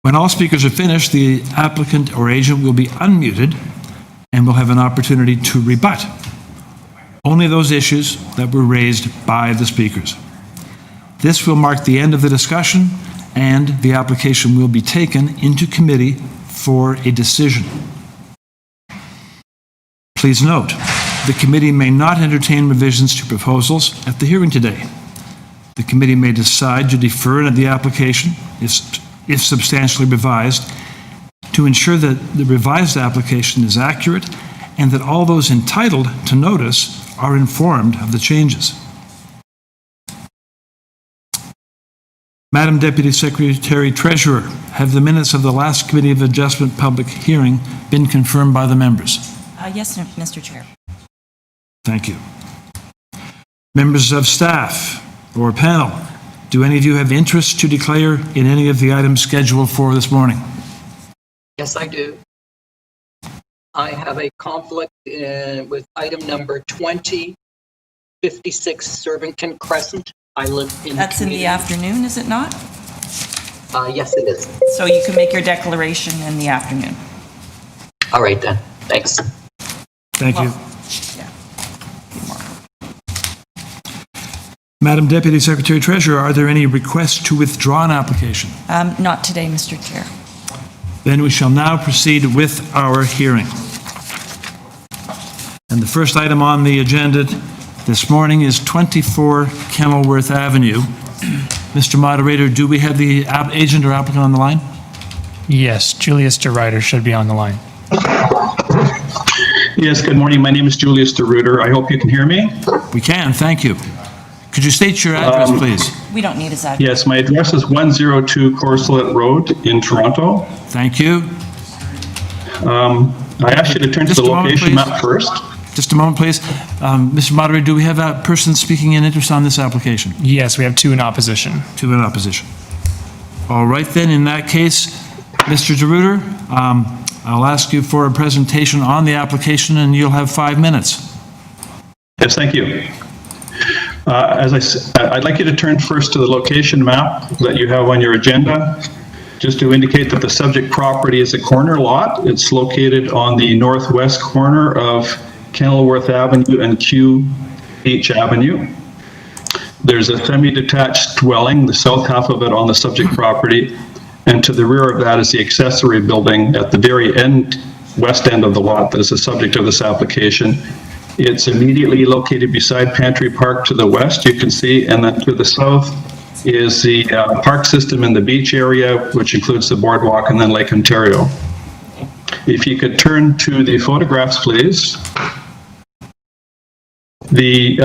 When all speakers are finished, the applicant or agent will be unmuted and will have an opportunity to rebut only those issues that were raised by the speakers. This will mark the end of the discussion, and the application will be taken into committee for a decision. Please note, the committee may not entertain revisions to proposals at the hearing today. The committee may decide to defer the application if substantially revised, to ensure that the revised application is accurate and that all those entitled to notice are informed of the changes. Madam Deputy Secretary Treasurer, have the minutes of the last Committee of Adjustment public hearing been confirmed by the members? Yes, Mr. Chair. Thank you. Members of staff or panel, do any of you have interest to declare in any of the items scheduled for this morning? Yes, I do. I have a conflict with item number 2056 Servington Crescent. I live in That's in the afternoon, is it not? Yes, it is. So you can make your declaration in the afternoon. All right then. Thanks. Thank you. Yeah. Madam Deputy Secretary Treasurer, are there any requests to withdraw an application? Not today, Mr. Chair. Then we shall now proceed with our hearing. And the first item on the agenda this morning is 24 Kenilworth Avenue. Mr. Moderator, do we have the agent or applicant on the line? Yes, Julius DeRuyter should be on the line. Yes, good morning. My name is Julius DeRuyter. I hope you can hear me. We can, thank you. Could you state your address, please? We don't need his address. Yes, my address is 102 Corselet Road in Toronto. Thank you. I asked you to turn to the location map first. Just a moment, please. Mr. Moderator, do we have a person speaking in interest on this application? Yes, we have two in opposition. Two in opposition. All right, then, in that case, Mr. DeRuyter, I'll ask you for a presentation on the application, and you'll have 5 minutes. Yes, thank you. As I said, I'd like you to turn first to the location map that you have on your agenda, just to indicate that the subject property is a corner lot. It's located on the northwest corner of Kenilworth Avenue and QH Avenue. There's a semi-detached dwelling, the south half of it on the subject property, and to the rear of that is the accessory building at the very west end of the lot that is the subject of this application. It's immediately located beside Pantry Park to the west, you can see, and then to the south is the park system in the beach area, which includes the boardwalk and then Lake Ontario. If you could turn to the photographs, please. The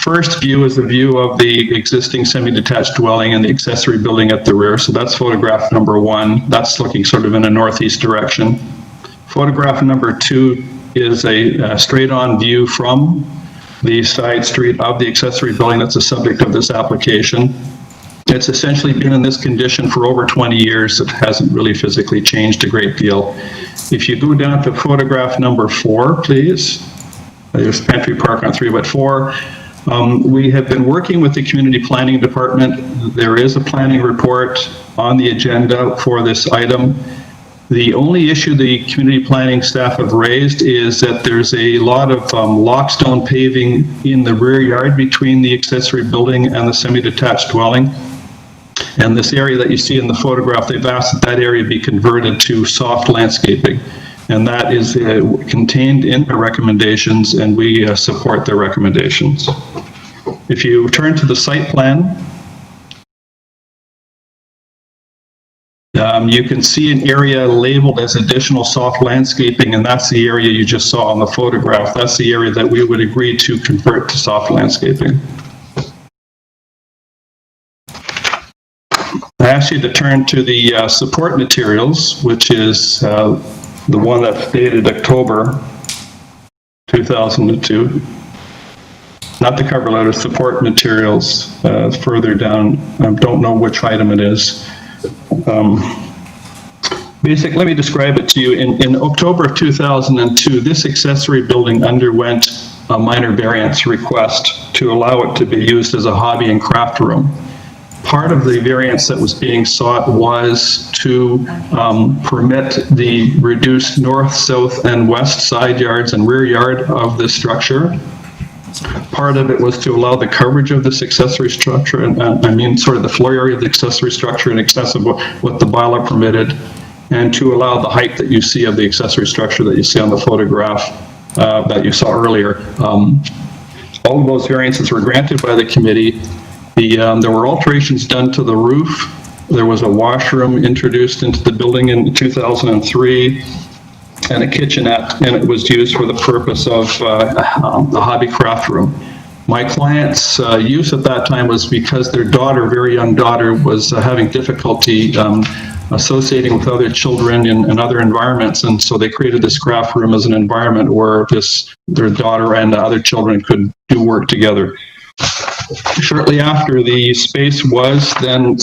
first view is the view of the existing semi-detached dwelling and the accessory building at the rear. So that's photograph number 1. That's looking sort of in a northeast direction. Photograph number 2 is a straight-on view from the side street of the accessory building that's the subject of this application. It's essentially been in this condition for over 20 years. It hasn't really physically changed a great deal. If you go down to photograph number 4, please. There's Pantry Park on 3 but 4. We have been working with the Community Planning Department. There is a planning report on the agenda for this item. The only issue the community planning staff have raised is that there's a lot of lockstone paving in the rear yard between the accessory building and the semi-detached dwelling. And this area that you see in the photograph, they've asked that that area be converted to soft landscaping. And that is contained in the recommendations, and we support their recommendations. If you turn to the site plan, you can see an area labeled as additional soft landscaping, and that's the area you just saw on the photograph. That's the area that we would agree to convert to soft landscaping. I asked you to turn to the support materials, which is the one that's dated October 2002. Not the cover letter, support materials further down. I don't know which item it is. Let me describe it to you. In October of 2002, this accessory building underwent a minor variance request to allow it to be used as a hobby and craft room. Part of the variance that was being sought was to permit the reduced north, south, and west side yards and rear yard of the structure. Part of it was to allow the coverage of this accessory structure, and I mean sort of the floor area of the accessory structure in excess of what the bylaw permitted, and to allow the height that you see of the accessory structure that you see on the photograph that you saw earlier. All of those variances were granted by the committee. There were alterations done to the roof. There was a washroom introduced into the building in 2003 and a kitchenette, and it was used for the purpose of the hobby craft room. My client's use at that time was because their daughter, very young daughter, was having difficulty associating with other children in other environments, and so they created this craft room as an environment where their daughter and other children could do work together. Shortly after, the space was then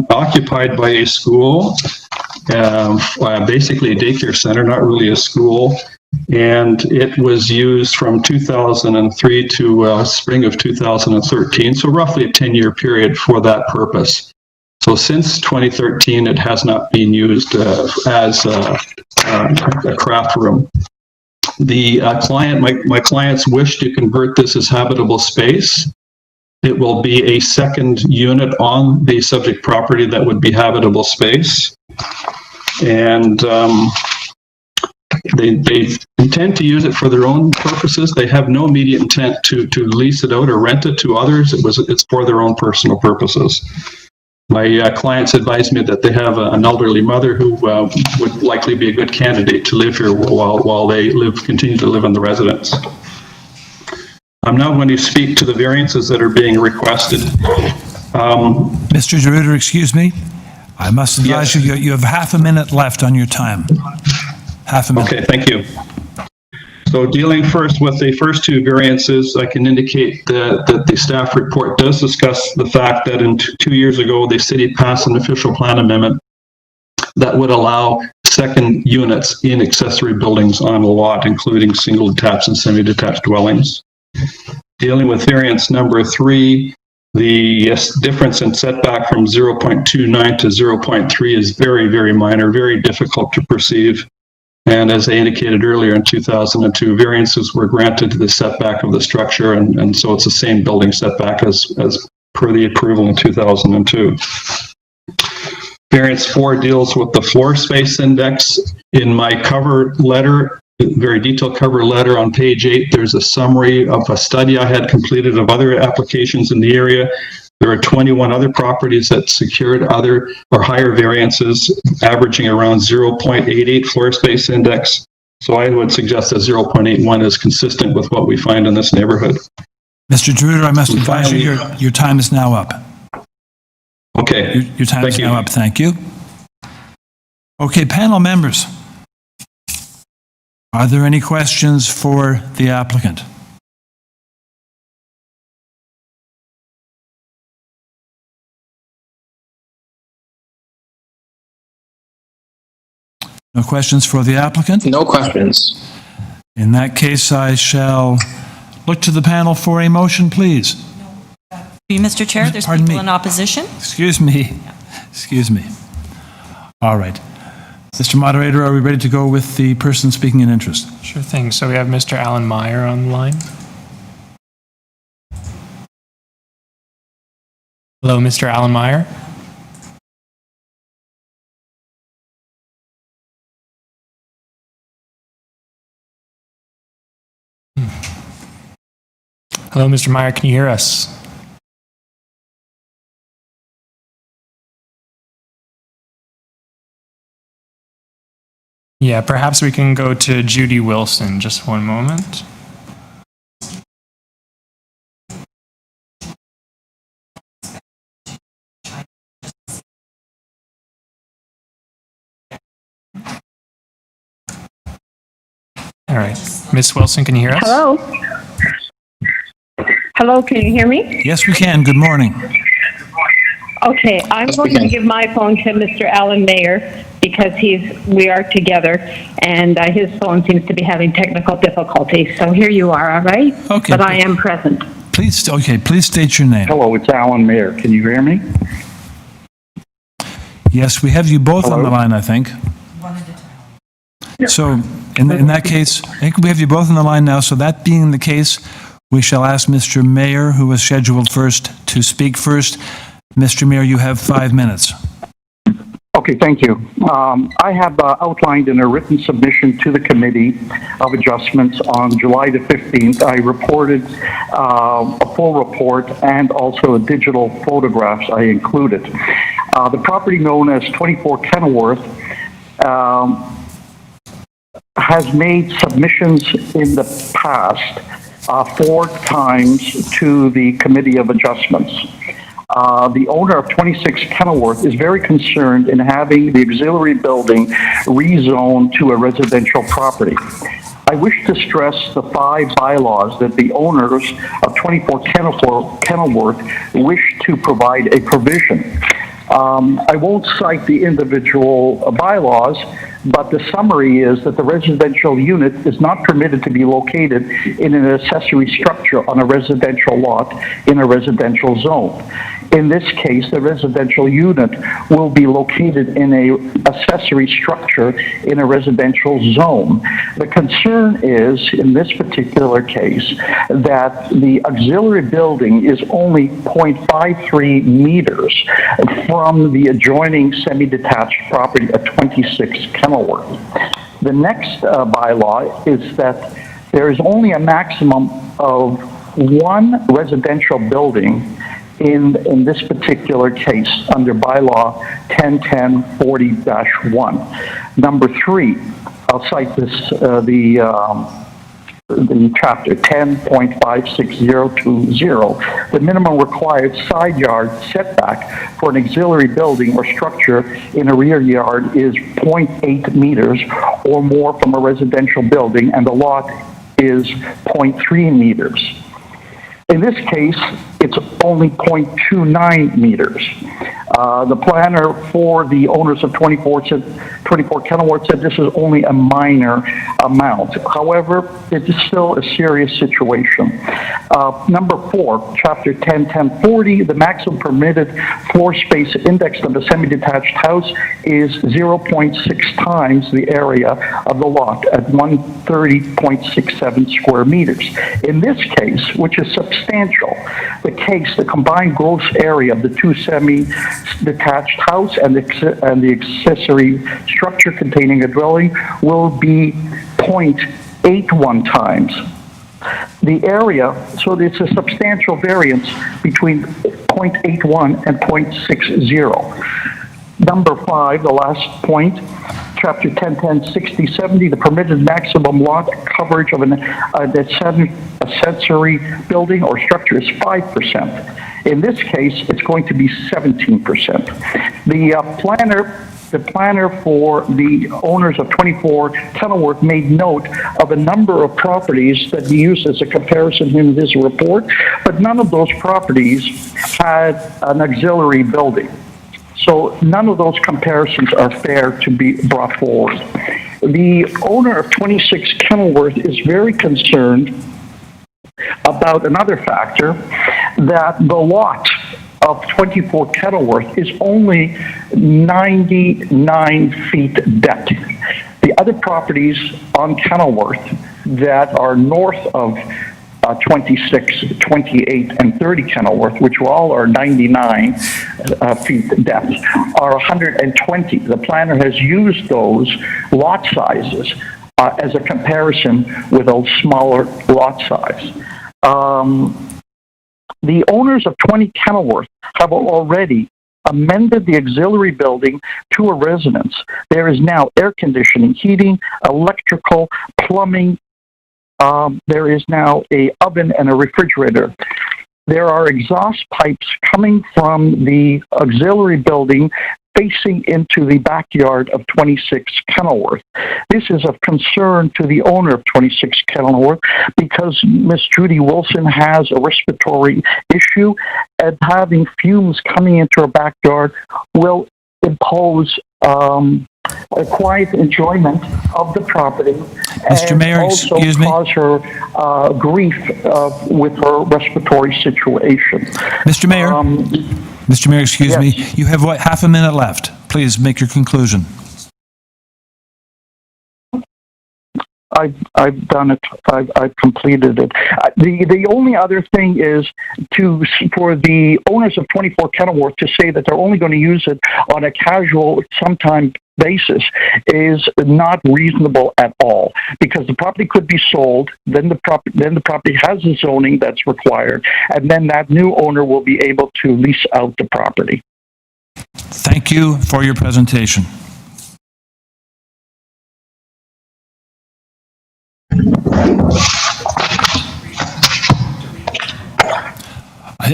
occupied by a school, basically a daycare center, not really a school, and it was used from 2003 to spring of 2013, so roughly a 10-year period for that purpose. So since 2013, it has not been used as a craft room. The my clients wish to convert this as habitable space. It will be a second unit on the subject property that would be habitable space. And they intend to use it for their own purposes. They have no immediate intent to lease it out or rent it to others. It's for their own personal purposes. My clients advised me that they have an elderly mother who would likely be a good candidate to live here while they continue to live in the residence. I'm now going to speak to the variances that are being requested. Mr. DeRuiter, excuse me. I must advise Yes. you have half a minute left on your time. Half a minute. Okay, thank you. So dealing first with the first two variances, I can indicate that the staff report does discuss the fact that 2 years ago, the city passed an official plan amendment that would allow second units in accessory buildings on a lot, including single detached and semi-detached dwellings. Dealing with variance number 3, the difference in setback from 0.29 to 0.3 is very, very minor, very difficult to perceive. And as I indicated earlier, in 2002, variances were granted to the setback of the structure, and so it's the same building setback as per the approval in 2002. Variance 4 deals with the floor space index. In my cover letter, very detailed cover letter on page 8, there's a summary of a study I had completed of other applications in the area. There are 21 other properties that secured other or higher variances, averaging around 0.88 floor space index. So I would suggest that 0.81 is consistent with what we find in this neighborhood. Mr. DeRuiter, I must advise you, your time is now up. Okay. Your time Thank is you. now up. Thank you. Okay, panel members. Are there any questions for the applicant? No questions for the applicant? No questions. In that case, I shall look to the panel for a motion, please. Mr. Chair, there's Pardon people me. in opposition. Excuse me. Excuse me. All right. Mr. Moderator, are we ready to go with the person speaking in interest? Sure thing. So we have Mr. Alan Meyer on the line. Hello, Mr. Alan Meyer. Hello, Mr. Meyer, can you hear us? Yeah, perhaps we can go to Judy Wilson. Just one moment. All right. Miss Wilson, can you hear us? Hello? Hello, can you hear me? Yes, we can. Good morning. Okay, I'm going to give my phone to Mr. Alan Mayer because we are together, and his phone seems to be having technical difficulties. So here you are, all right? Okay. But I am present. Please state your name. Hello, it's Alan Mayer. Can you hear me? Yes, we have you both on the line, I think. So, in that case, I think we have you both on the line now, so that being the case, we shall ask Mr. Mayor, who was scheduled first, to speak first. Mr. Mayor, you have 5 minutes. Okay, thank you. I have outlined in a written submission to the Committee of Adjustments on July the 15th. I reported a full report and also a digital photographs I included. The property known as 24 Kenilworth has made submissions in the past 4 times to the Committee of Adjustments. The owner of 26 Kenilworth is very concerned in having the auxiliary building rezoned to a residential property. I wish to stress the 5 bylaws that the owners of 24 Kenilworth wish to provide a provision. I won't cite the individual bylaws, but the summary is that the residential unit is not permitted to be located in an accessory structure on a residential lot in a residential zone. In this case, the residential unit will be located in an accessory structure in a residential zone. The concern is, in this particular case, that the auxiliary building is only 0.53 meters from the adjoining semi-detached property at 26 Kenilworth. The next bylaw is that there is only a maximum of 1 residential building in this particular case under bylaw 101040-1. Number 3, I'll cite this, the chapter 10.56020. The minimum required side yard setback for an auxiliary building or structure in a rear yard is 0.8 meters or more from a residential building, and the lot is 0.3 meters. In this case, it's only 0.29 meters. The planner for the owners of 24 Kenilworth said this is only a minor amount. However, it is still a serious situation. Number 4, Chapter 101040, the maximum permitted floor space indexed of a semi-detached house is 0.6 times the area of the lot at 130.67 square meters. In this case, which is substantial, the combined gross area of the 2 semi-detached house and the accessory structure containing a dwelling will be 0.81 times the area, so it's a substantial variance between 0.81 and 0.60. Number 5, the last point, Chapter 10106070, the permitted maximum lot coverage of an accessory building or structure is 5%. In this case, it's going to be 17%. The planner for the owners of 24 Kenilworth made note of a number of properties that he used as a comparison in his report, but none of those properties had an auxiliary building. So none of those comparisons are fair to be brought forward. The owner of 26 Kenilworth is very concerned about another factor, that the lot of 24 Kenilworth is only 99 feet depth. The other properties on Kenilworth that are north of 26, 28, and 30 Kenilworth, which all are 99 feet depth, are 120. The planner has used those lot sizes as a comparison with a smaller lot size. The owners of 20 Kenilworth have already amended the auxiliary building to a residence. There is now air conditioning, heating, electrical, plumbing. There is now an oven and a refrigerator. There are exhaust pipes coming from the auxiliary building facing into the backyard of 26 Kenilworth. This is of concern to the owner of 26 Kenilworth because Miss Judy Wilson has a respiratory issue, and having fumes coming into her backyard will impose quiet enjoyment of the property. Mr. And Mayor, also excuse me. cause her grief with her respiratory situation. Mr. Mayor, Mr. Mayor, excuse yes. me. You have, what, half a minute left. Please make your conclusion. I've done it. I've completed it. The only other thing is for the owners of 24 Kenilworth to say that they're only going to use it on a casual, sometime basis is not reasonable at all, because the property could be sold, then the property has the zoning that's required, and then that new owner will be able to lease out the property. Thank you for your presentation.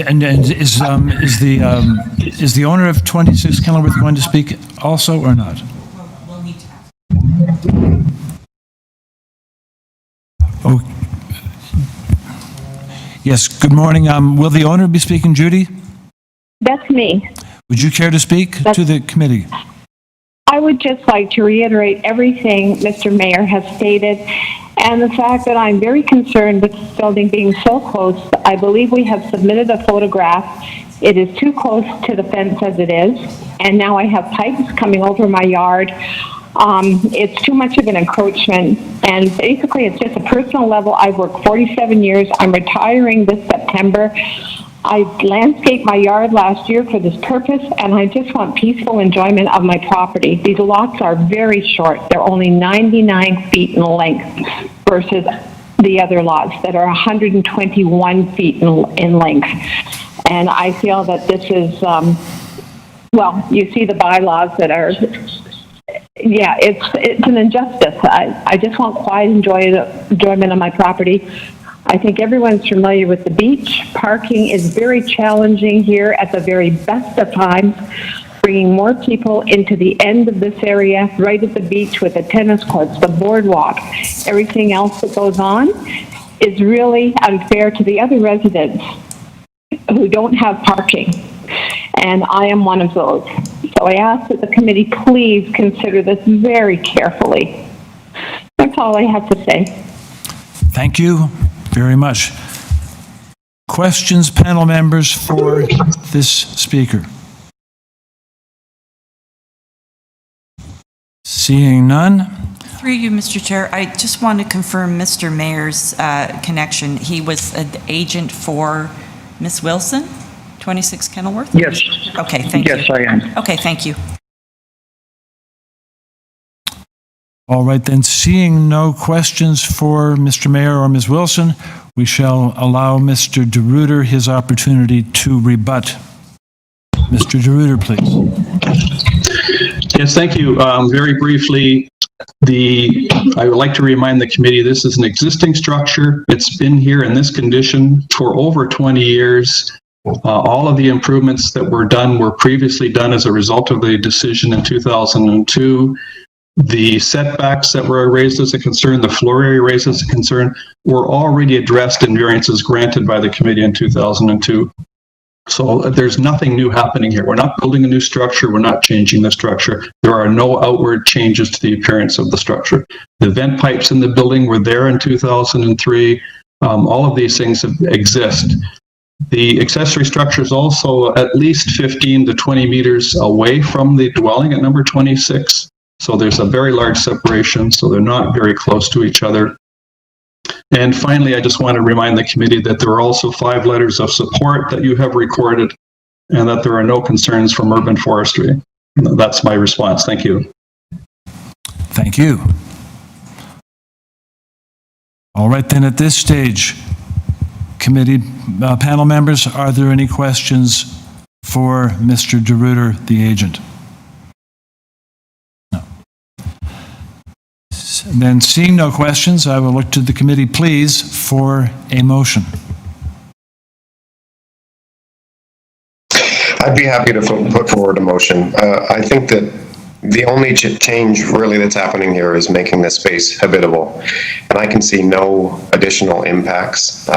And is the owner of 26 Kenilworth going to speak also or not? Oh, yes. Good morning. Will the owner be speaking, Judy? That's me. Would you care to speak to the committee? I would just like to reiterate everything Mr. Mayor has stated, and the fact that I'm very concerned with this building being so close. I believe we have submitted a photograph. It is too close to the fence as it is, and now I have pipes coming over my yard. It's too much of an encroachment, and basically it's just a personal level. I've worked 47 years. I'm retiring this September. I landscaped my yard last year for this purpose, and I just want peaceful enjoyment of my property. These lots are very short. They're only 99 feet in length versus the other lots that are 121 feet in length. And I feel that this is, well, you see the bylaws that are, yeah, it's an injustice. I just want quiet enjoyment of my property. I think everyone's familiar with the beach. Parking is very challenging here at the very best of times, bringing more people into the end of this area, right at the beach with the tennis courts, the boardwalk, everything else that goes on is really unfair to the other residents who don't have parking. And I am one of those. So I ask that the committee please consider this very carefully. That's all I have to say. Thank you very much. Questions, panel members, for this speaker? Seeing none. Through you, Mr. Chair, I just want to confirm Mr. Mayor's connection. He was an agent for Ms. Wilson, 26 Kenilworth? Yes. Okay, thank you. Yes, I am. Okay, thank you. All right, then, seeing no questions for Mr. Mayor or Ms. Wilson, we shall allow Mr. DeRuyter his opportunity to rebut. Mr. DeRuyter, please. Yes, thank you. Very briefly, I would like to remind the committee this is an existing structure. It's been here in this condition for over 20 years. All of the improvements that were done were previously done as a result of the decision in 2002. The setbacks that were raised as a concern, the floor area raised as a concern, were already addressed in variances granted by the committee in 2002. So there's nothing new happening here. We're not building a new structure. We're not changing the structure. There are no outward changes to the appearance of the structure. The vent pipes in the building were there in 2003. All of these things exist. The accessory structure is also at least 15 to 20 meters away from the dwelling at number 26. So there's a very large separation, so they're not very close to each other. And finally, I just want to remind the committee that there are also 5 letters of support that you have recorded, and that there are no concerns from urban forestry. That's my response. Thank you. Thank you. All right, then, at this stage, committee panel members, are there any questions for Mr. DeRuyter, the agent? Then, seeing no questions, I will look to the committee, please, for a motion. I'd be happy to put forward a motion. I think that the only change really that's happening here is making this space habitable, and I can see no additional impacts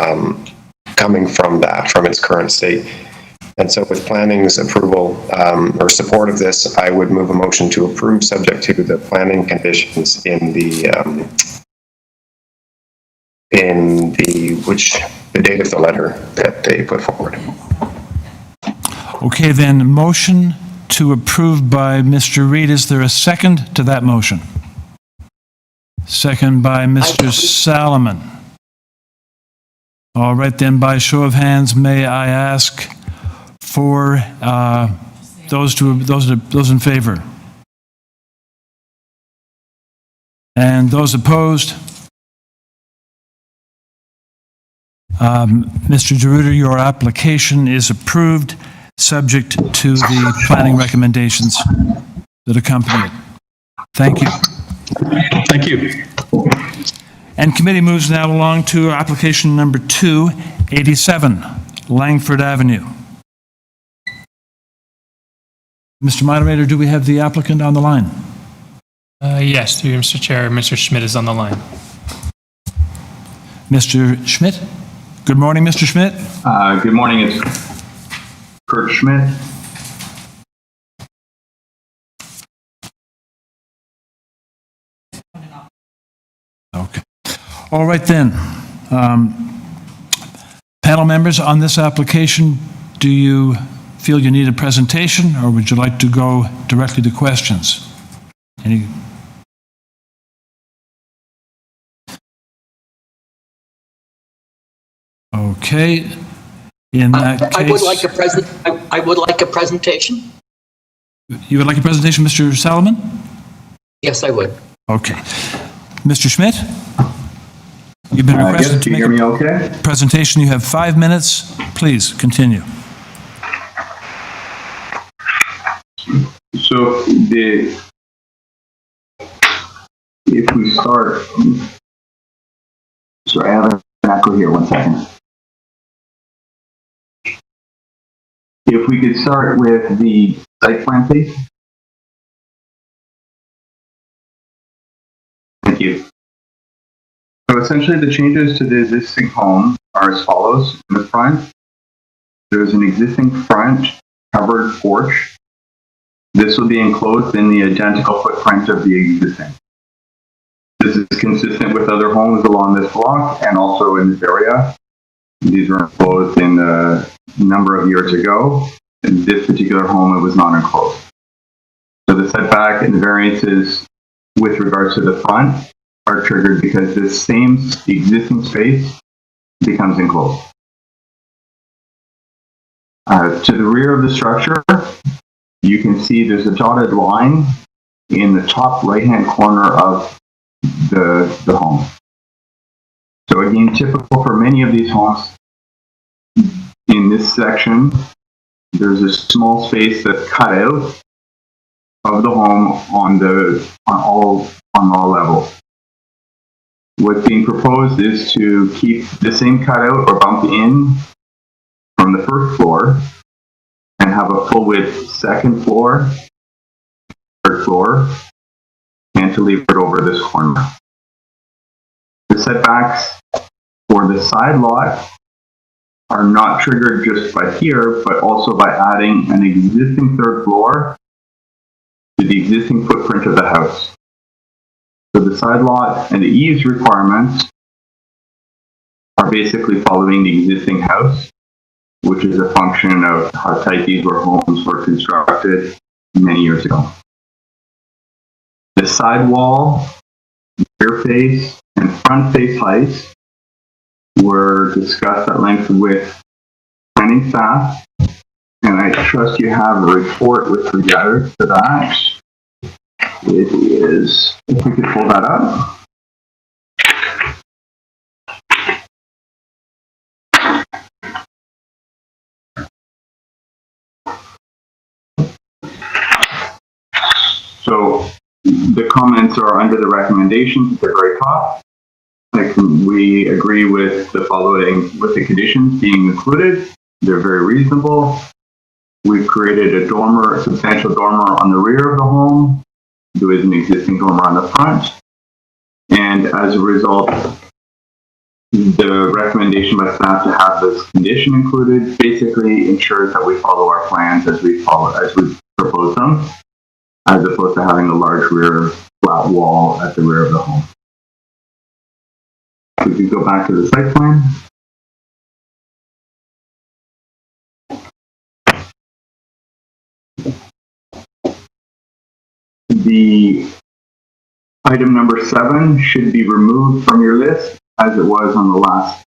coming from that, from its current state. And so with planning's approval or support of this, I would move a motion to approve subject to the planning conditions in the date of the letter that they put forward. Okay, then, motion to approve by Mr. Reed. Is there a second to that motion? Second by Mr. Salomon. All right, then, by show of hands, may I ask for those in favor? And those opposed? Mr. DeRuiter, your application is approved, subject to the planning recommendations that accompany it. Thank you. Thank you. And committee moves now along to application number 287, Langford Avenue. Mr. Moderator, do we have the applicant on the line? Yes, through you, Mr. Chair, Mr. Schmidt is on the line. Mr. Schmidt? Good morning, Mr. Schmidt. Good morning, it's Kurt Schmidt. Okay. All right then. Panel members, on this application, do you feel you need a presentation, or would you like to go directly to questions? Any? Okay. In that case, I would like a presentation. You would like a presentation, Mr. Salomon? Yes, I would. Okay. Mr. Schmidt? You've been requested Yes, to can you make hear me a okay? presentation. You have 5 minutes. Please continue. So if we start, sorry, I have an echo here, 1 second. If we could start with the site plan, please. Thank you. So essentially the changes to the existing home are as follows. In the front, there's an existing front covered porch. This will be enclosed in the identical footprint of the existing. This is consistent with other homes along this block and also in this area. These were enclosed in a number of years ago. In this particular home, it was not enclosed. So the setback and the variances with regards to the front are triggered because this same existing space becomes enclosed. To the rear of the structure, you can see there's a dotted line in the top right-hand corner of the home. So again, typical for many of these homes, in this section, there's a small space that's cut out of the home on all levels. What's being proposed is to keep the same cutout or bump in from the first floor and have a full width second floor, third floor, and to leave it over this corner. The setbacks for the side lot are not triggered just by here, but also by adding an existing third floor to the existing footprint of the house. So the side lot and the eaves requirements are basically following the existing house, which is a function of how tight these homes were constructed many years ago. The side wall, rear face, and front face heights were discussed at length with planning staff, and I trust you have a report with regards to that. It is, if we could pull that up. So the comments are under the recommendations at the very top. We agree with the following, with the conditions being included. They're very reasonable. We've created a dormer, a substantial dormer on the rear of the home. There is an existing dormer on the front. And as a result, The recommendation by staff to have this condition included basically ensures that we follow our plans as we propose them, as opposed to having a large rear flat wall at the rear of the home. We can go back to the site plan. The item number 7 should be removed from your list as it was on the last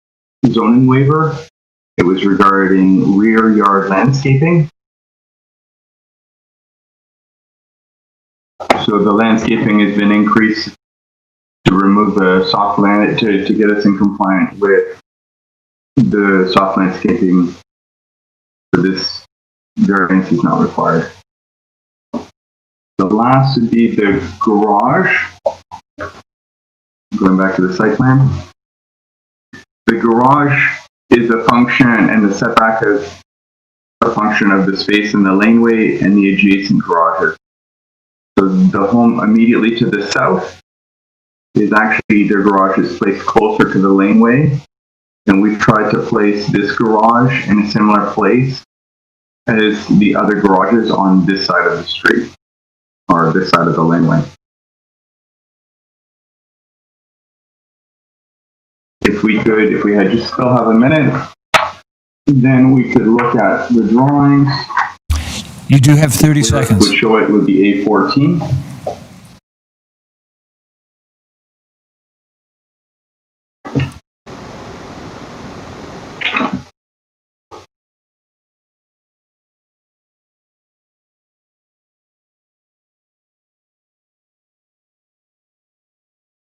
zoning waiver. It was regarding rear yard landscaping. So the landscaping has been increased to remove the soft land, to get us in compliance with the soft landscaping. For this variance is not required. The last would be the garage. Going back to the site plan. The garage is a function, and the setback is a function of the space in the laneway and the adjacent garages. So the home immediately to the south is actually, their garage is placed closer to the laneway, and we've tried to place this garage in a similar place as the other garages on this side of the street, or this side of the laneway. If we had just still have a minute, then we could look at the drawings. You do have 30 seconds. Would show it would be A14.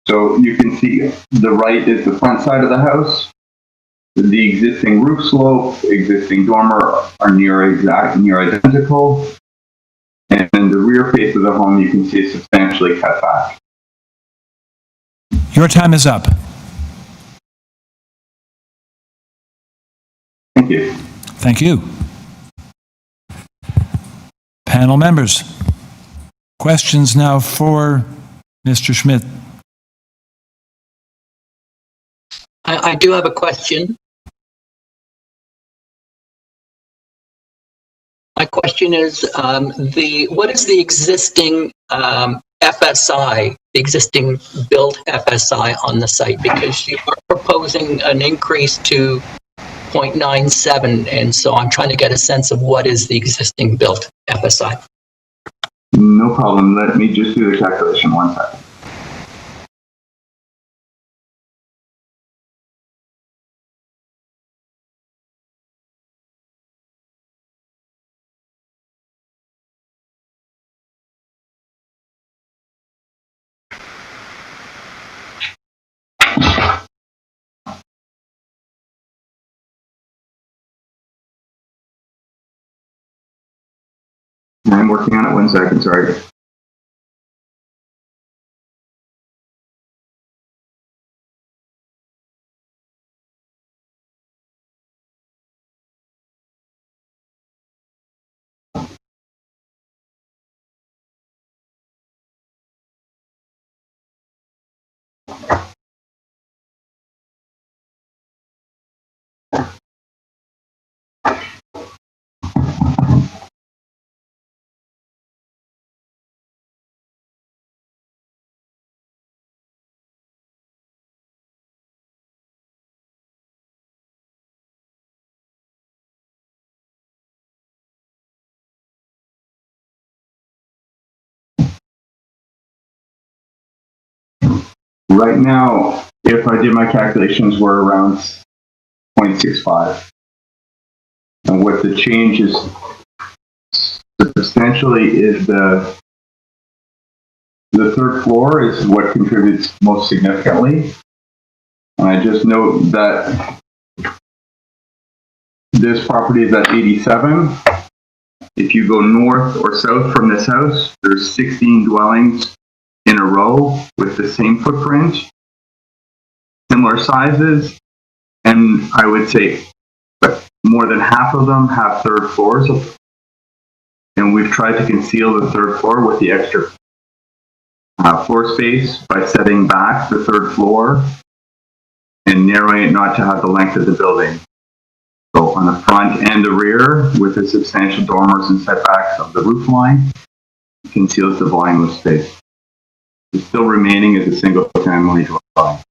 So you can see the right is the front side of the house. The existing roof slope, existing dormer are near identical. And in the rear face of the home, you can see it's substantially cut back. Your time is up. Thank you. Thank you. Panel members, questions now for Mr. Schmidt. I do have a question. My question is, what is the existing FSI, existing built FSI on the site? Because you are proposing an increase to 0.97, and so I'm trying to get a sense of what is the existing built FSI. No problem. Let me just do the calculation 1 second. I'm working on it 1 second, sorry. Right now, if I did my calculations, we're around 0.65. And what the change is substantially is the third floor is what contributes most significantly. And I just note that this property is at 87. If you go north or south from this house, there's 16 dwellings in a row with the same footprint, similar sizes, and I would say more than half of them have third floors, and we've tried to conceal the third floor with the extra floor space by setting back the third floor and narrowing it not to have the length of the building. So on the front and the rear, with the substantial dormers and setbacks of the roof line, conceals the volume of space. It's still remaining as a single-family dwelling.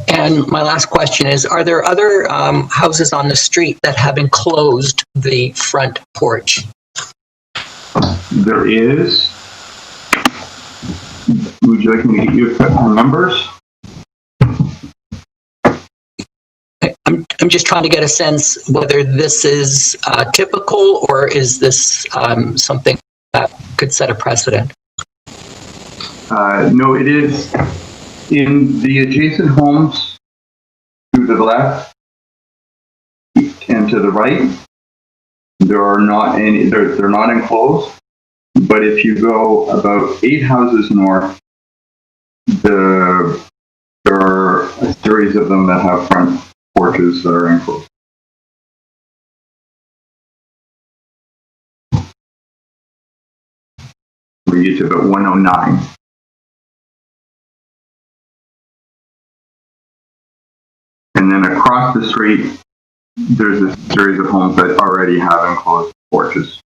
And my last question is, are there other houses on the street that have enclosed the front porch? There is. Would you like me to get you a couple more numbers? I'm just trying to get a sense whether this is typical, or is this something that could set a precedent? No, it is. In the adjacent homes to the left and to the right, there are not any, they're not enclosed. But if you go about 8 houses north, there are a series of them that have front porches that are enclosed. We get to about 109. And then across the street, there's a series of homes that already have enclosed porches.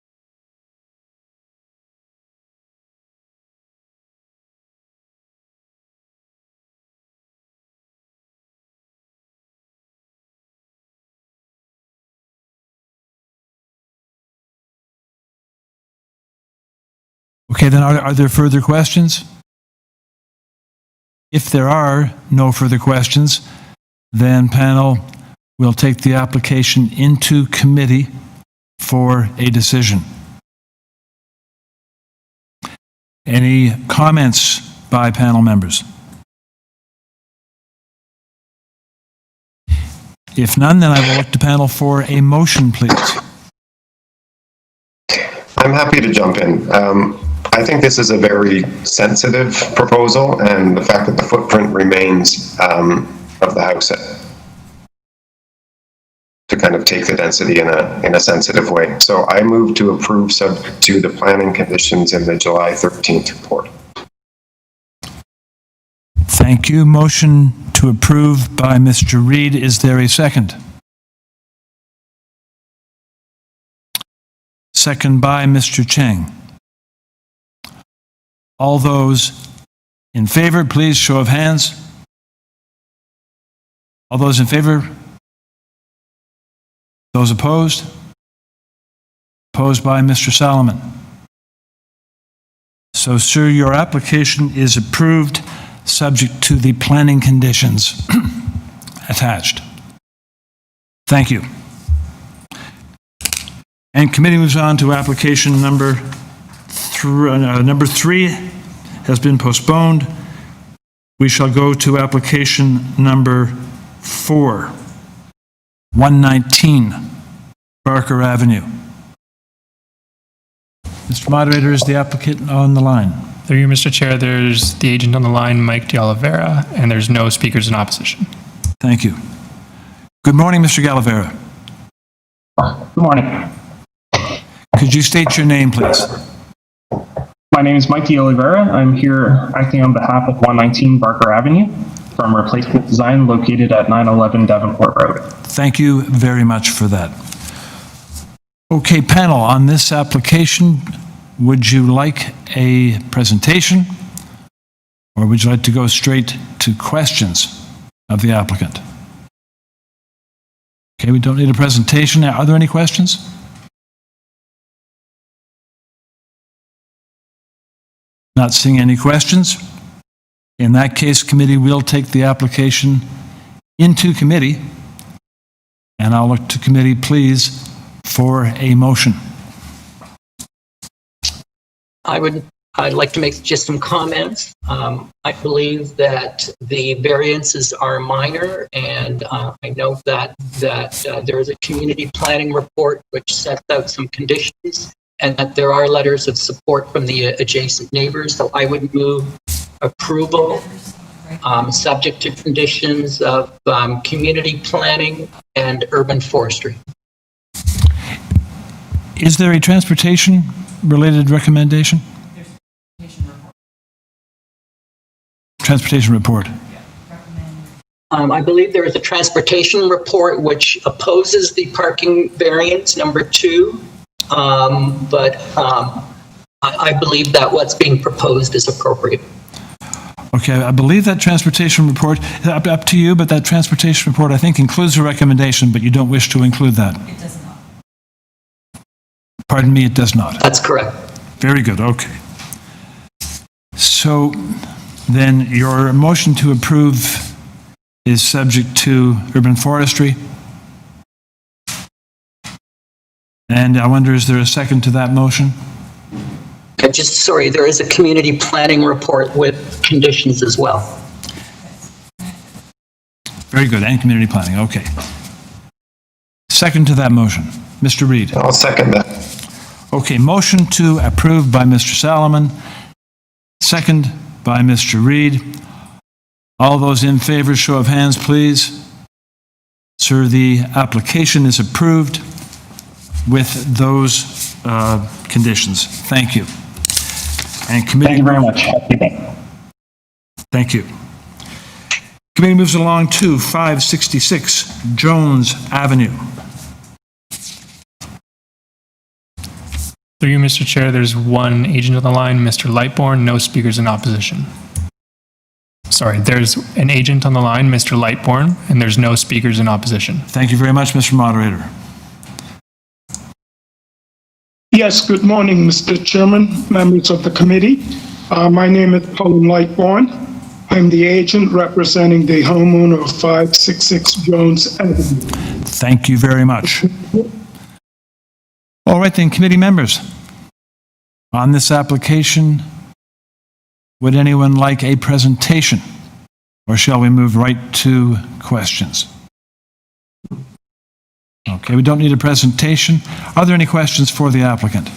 Okay, then are there further questions? If there are no further questions, then panel will take the application into committee for a decision. Any comments by panel members? If none, then I will look to panel for a motion, please. I'm happy to jump in. I think this is a very sensitive proposal, and the fact that the footprint remains of the house to kind of take the density in a sensitive way. So I move to approve subject to the planning conditions in the July 13th report. Thank you. Motion to approve by Mr. Reid. Is there a second? Second by Mr. Cheng. All those in favor, please show of hands. All those in favor? Those opposed? Opposed by Mr. Solomon. So, sir, your application is approved, subject to the planning conditions attached. Thank you. And committee moves on to application number 3 has been postponed. We shall go to application number 4, 119 Barker Avenue. Mr. Moderator, is the applicant on the line? Through you, Mr. Chair, there's the agent on the line, Mike De Oliveira, and there's no speakers in opposition. Thank you. Good morning, Mr. Galavera. Good morning. Could you state your name, please? My name is Mike De Oliveira. I'm here acting on behalf of 119 Barker Avenue from Replacement Design located at 911 Davenport Road. Thank you very much for that. Okay, panel, on this application, would you like a presentation, or would you like to go straight to questions of the applicant? Okay, we don't need a presentation. Are there any questions? Not seeing any questions. In that case, committee will take the application into committee, and I'll look to committee, please, for a motion. I'd like to make just some comments. I believe that the variances are minor, and I know that there is a community planning report which sets out some conditions, and that there are letters of support from the adjacent neighbors. So I would move approval, subject to conditions of community planning and urban forestry. Is there a transportation-related recommendation? transportation report? I believe there is a transportation report which opposes the parking variance number 2, but I believe that what's being proposed is appropriate. Okay, I believe that transportation report, up to you, but that transportation report, I think, includes a recommendation, but you don't wish to include that. It does not. Pardon me, it does not. That's correct. Very good, okay. So then your motion to approve is subject to urban forestry. And I wonder, is there a second to that motion? Sorry, there is a community planning report with conditions as well. Very good, and community planning, okay. Second to that motion, Mr. Reid. I'll second that. Okay, motion to approve by Mr. Salomon, second by Mr. Reid. All those in favor, show of hands, please. Sir, the application is approved with those conditions. Thank you. And committee. Thank you very much. Have a good day. Thank you. Committee moves along to 566 Jones Avenue. Through you, Mr. Chair, there's one agent on the line, Mr. Lightbourne, no speakers in opposition. Sorry, there's an agent on the line, Mr. Lightbourne, and there's no speakers in opposition. Thank you very much, Mr. Moderator. Yes, good morning, Mr. Chairman, members of the committee. My name is Colin Lightbourne. I'm the agent representing the homeowner of 566 Jones Avenue. Thank you very much. All right then, committee members. On this application, would anyone like a presentation? Or shall we move right to questions? Okay, we don't need a presentation. Are there any questions for the applicant?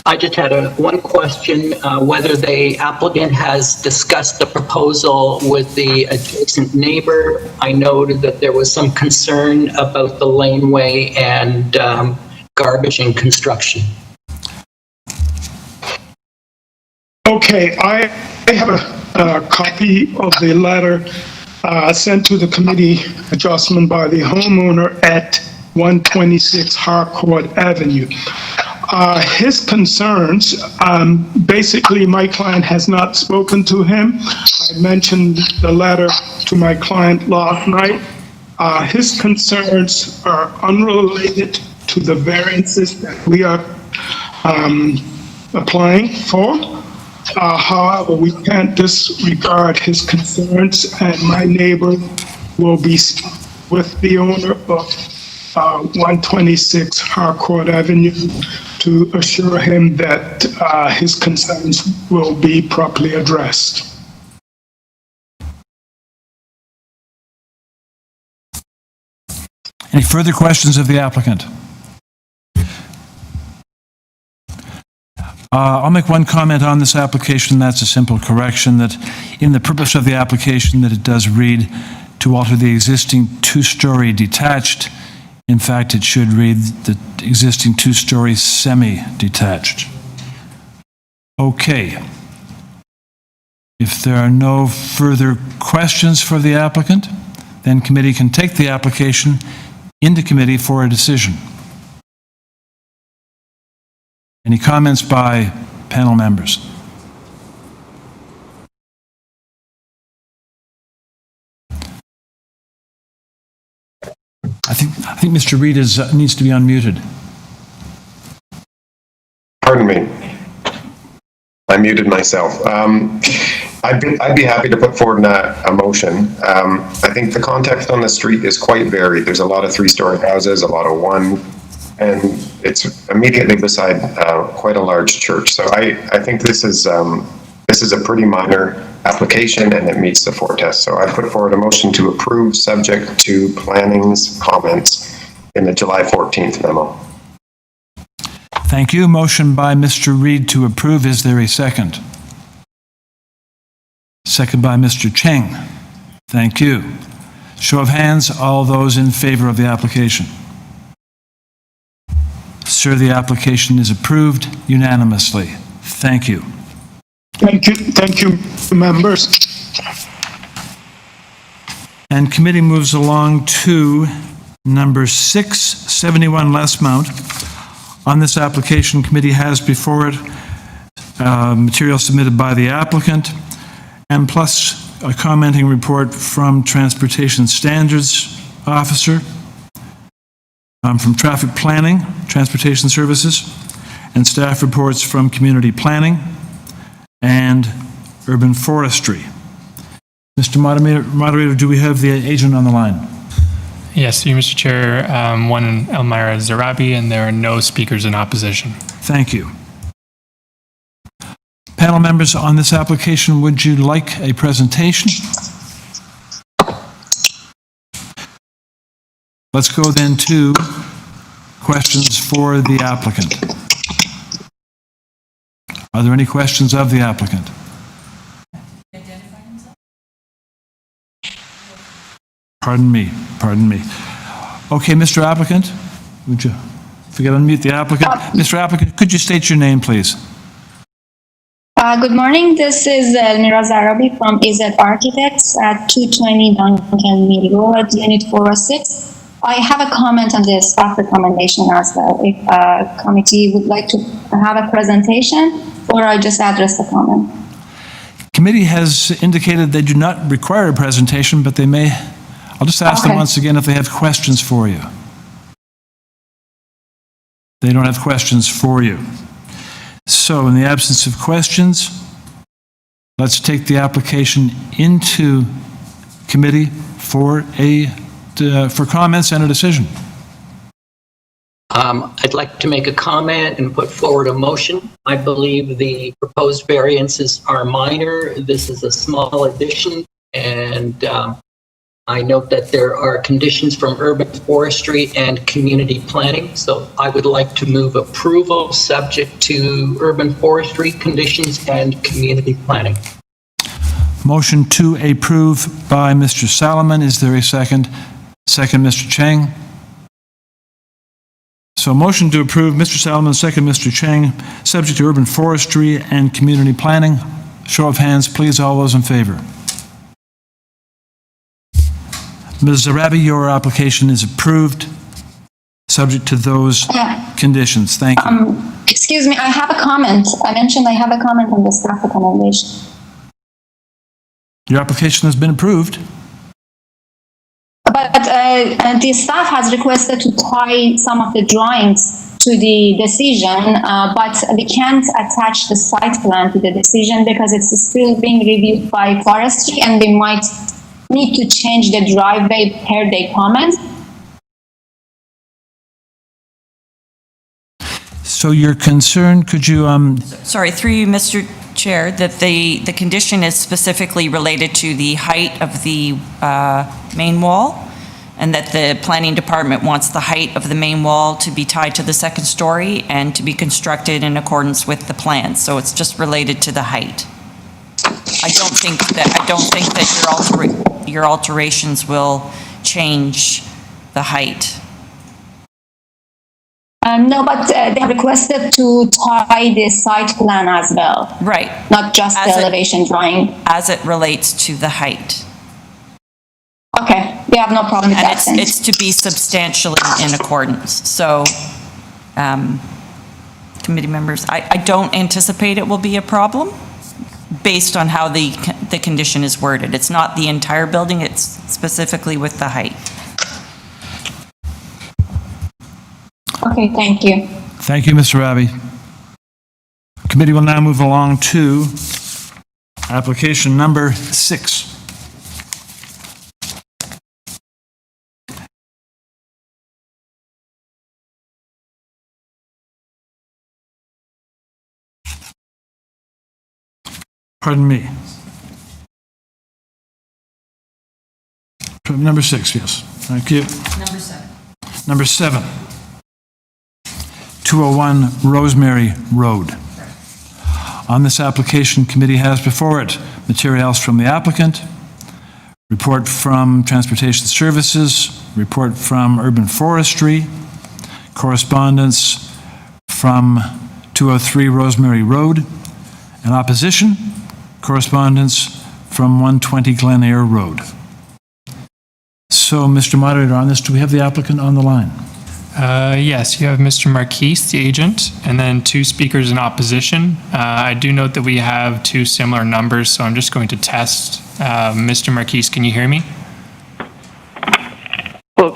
I just had one question, whether the applicant has discussed the proposal with the adjacent neighbor. I noted that there was some concern about the laneway and garbage and construction. Okay, I have a copy of the letter sent to the committee adjustment by the homeowner at 126 Harcourt Avenue. His concerns, basically my client has not spoken to him. I mentioned the letter to my client last night. His concerns are unrelated to the variances that we are applying for. However, we can't disregard his concerns, and my neighbor will be with the owner of 126 Harcourt Avenue to assure him that his concerns will be properly addressed. Any further questions of the applicant? I'll make one comment on this application. That's a simple correction, that in the purpose of the application, that it does read to alter the existing two-story detached. In fact, it should read the existing two-story semi-detached. Okay. If there are no further questions for the applicant, then committee can take the application into committee for a decision. Any comments by panel members? I think Mr. Reid needs to be unmuted. Pardon me. I muted myself. I'd be happy to put forward a motion. I think the context on the street is quite varied. There's a lot of three-story houses, a lot of one, and it's immediately beside quite a large church. So I think this is a pretty minor application, and it meets the 4 tests. So I put forward a motion to approve, subject to planning's comments in the July 14th memo. Thank you. Motion by Mr. Reid to approve. Is there a second? Second by Mr. Cheng. Thank you. Show of hands, all those in favor of the application. Sir, the application is approved unanimously. Thank you. Thank you, members. And committee moves along to number 6, 71 LESMOUNT. On this application, committee has before it material submitted by the applicant, and plus a commenting report from Transportation Standards Officer, from Traffic Planning, Transportation Services, and staff reports from Community Planning and Urban Forestry. Mr. Moderator, do we have the agent on the line? Yes, you, Mr. Chair. One Elmira Zarabi, and there are no speakers in opposition. Thank you. Panel members on this application, would you like a presentation? Let's go then to questions for the applicant. Are there any questions of the applicant? Pardon me. Okay, Mr. Applicant, would you, if we could unmute the applicant. Mr. Applicant, could you state your name, please? Good morning. This is Elmira Zarabi from AZ Architects at 220 Duncan Mill Road, Unit 406. I have a comment on the staff recommendation as well. If committee would like to have a presentation, or I just address the comment. Committee has indicated they do not require a presentation, but they may. I'll just ask them once again if they have questions for you. They don't have questions for you. So in the absence of questions, let's take the application into committee for comments and a decision. I'd like to make a comment and put forward a motion. I believe the proposed variances are minor. This is a small addition, and I note that there are conditions from urban forestry and community planning, so I would like to move approval subject to urban forestry conditions and community planning. Motion to approve by Mr. Salomon. Is there a second? Second, Mr. Cheng. So motion to approve, Mr. Salomon, second, Mr. Cheng, subject to urban forestry and community planning. Show of hands, please, all those in favor. Ms. Zarabi, your application is approved, subject to those conditions. Thank you. Excuse me, I have a comment. I mentioned I have a comment on the staff recommendation. Your application has been approved. But the staff has requested to tie some of the drawings to the decision, but we can't attach the site plan to the decision because it's still being reviewed by forestry, and we might need to change the driveway per their comment. So your concern, could you... Sorry, through you, Mr. Chair, that the condition is specifically related to the height of the main wall, and that the planning department wants the height of the main wall to be tied to the second story and to be constructed in accordance with the plan. So it's just related to the height. I don't think that your alterations will change the height. No, but they have requested to tie the site plan as well. Right. Not just the elevation drawing. As it relates to the height. Okay, we have no problem with that. And it's to be substantially in accordance. So, committee members, I don't anticipate it will be a problem based on how the condition is worded. It's not the entire building, it's specifically with the height. Okay, thank you. Thank you, Mr. Rabi. Committee will now move along to application number 6. Pardon me. Number 6, yes. Thank you. Number 7. Number 7. 201 Rosemary Road. On this application, committee has before it materials from the applicant, report from Transportation Services, report from Urban Forestry, correspondence from 203 Rosemary Road, In opposition, correspondence from 120 Glen Eyre Road. So, Mr. Moderator, on this, do we have the applicant on the line? Yes, you have Mr. Marquise, the agent, and then 2 speakers in opposition. I do note that we have 2 similar numbers, so I'm just going to test. Mr. Marquise, can you hear me? Well,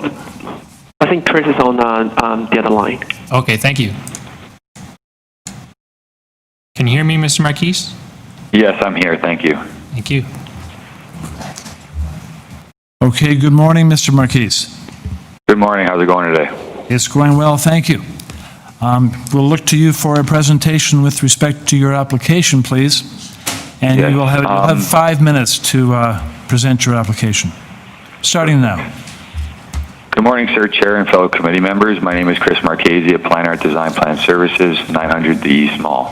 I think Chris is on the other line. Okay, thank you. Can you hear me, Mr. Marquise? Yes, I'm here. Thank you. Thank you. Okay, good morning, Mr. Marquise. Good morning. How's it going today? It's going well, thank you. We'll look to you for a presentation with respect to your application, please. And Yes, you'll have 5 minutes to present your application. Starting now. Good morning, sir, chair, and fellow committee members. My name is Chris Marchese of Plan Art Design Plan Services, 900 The East Mall,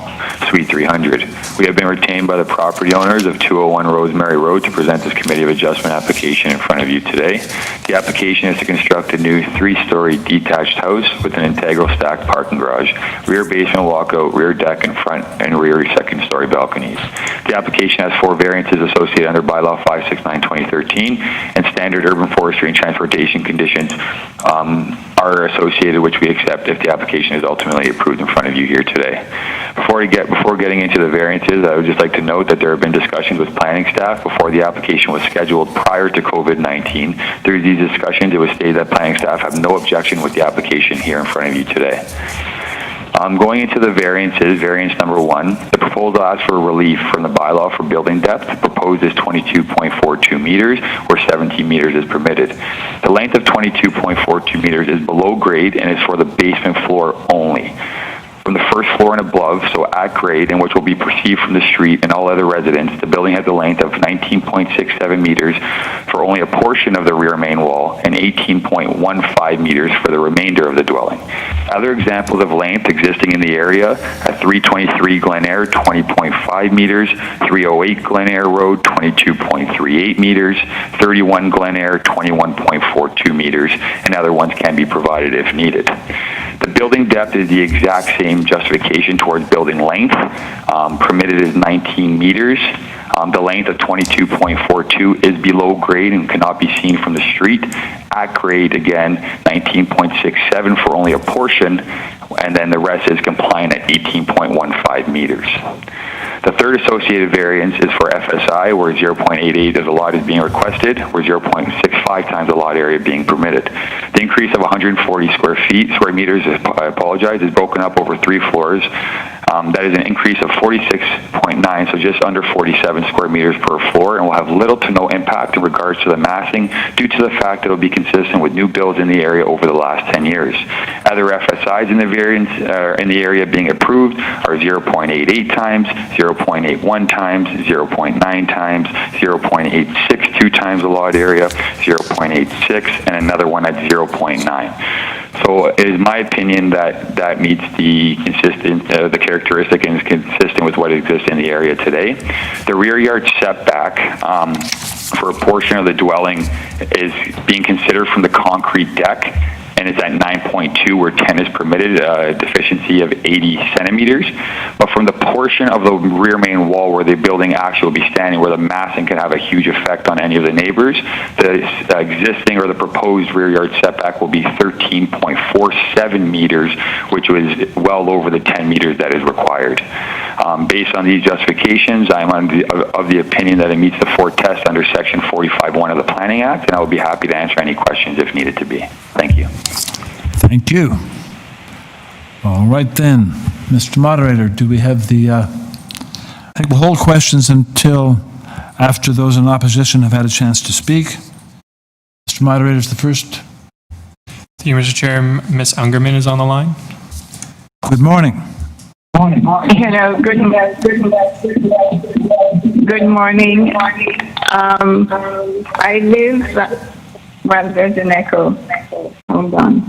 Suite 300. We have been retained by the property owners of 201 Rosemary Road to present this committee of adjustment application in front of you today. The application is to construct a new 3-story detached house with an integral stacked parking garage, rear basement walkout, rear deck, and front and rear 2nd-story balconies. The application has 4 variances associated under bylaw 569/2013, and standard urban forestry and transportation conditions are associated, which we accept if the application is ultimately approved in front of you here today. Before getting into the variances, I would just like to note that there have been discussions with planning staff before the application was scheduled prior to COVID-19. Through these discussions, it was stated that planning staff have no objection with the application here in front of you today. Going into the variances, variance number 1, the proposal asks for relief from the bylaw for building depth. Proposed is 22.42 meters, where 17 meters is permitted. The length of 22.42 meters is below grade and is for the basement floor only. From the first floor and above, so at grade, and which will be perceived from the street and all other residents, the building has a length of 19.67 meters for only a portion of the rear main wall and 18.15 meters for the remainder of the dwelling. Other examples of length existing in the area at 323 Glen Eyre, 20.5 meters, 308 Glen Eyre Road, 22.38 meters, 31 Glen Eyre, 21.42 meters, and other ones can be provided if needed. The building depth is the exact same justification towards building length. Permitted is 19 meters. The length of 22.42 is below grade and cannot be seen from the street. At grade, again, 19.67 for only a portion, and then the rest is compliant at 18.15 meters. The third associated variance is for FSI, where 0.88 of the lot is being requested, where 0.65 times the lot area being permitted. The increase of 140 square meters, I apologize, is broken up over 3 floors. That is an increase of 46.9, so just under 47 square meters per floor, and will have little to no impact in regards to the massing due to the fact that it will be consistent with new builds in the area over the last 10 years. Other FSIs in the variance in the area being approved are 0.88 times, 0.81 times, 0.9 times, 0.862 times the lot area, 0.86, and another one at 0.9. So it is my opinion that that meets the the characteristic and is consistent with what exists in the area today. The rear yard setback for a portion of the dwelling is being considered from the concrete deck, and it's at 9.2 where 10 is permitted, a deficiency of 80 centimeters. But from the portion of the rear main wall where the building actually will be standing, where the massing can have a huge effect on any of the neighbors, the existing or the proposed rear yard setback will be 13.47 meters, which was well over the 10 meters that is required. Based on these justifications, I'm of the opinion that it meets the 4 tests under Section 45(1) of the Planning Act, and I will be happy to answer any questions if needed to be. Thank you. Thank you. All right then, Mr. Moderator, do we have the, I think we'll hold questions until after those in opposition have had a chance to speak. Mr. Moderator is the first. Thank you, Mr. Chair. Ms. Ungerman is on the line. Good morning. Hello, good morning. I live, well, there's an echo. Hold on.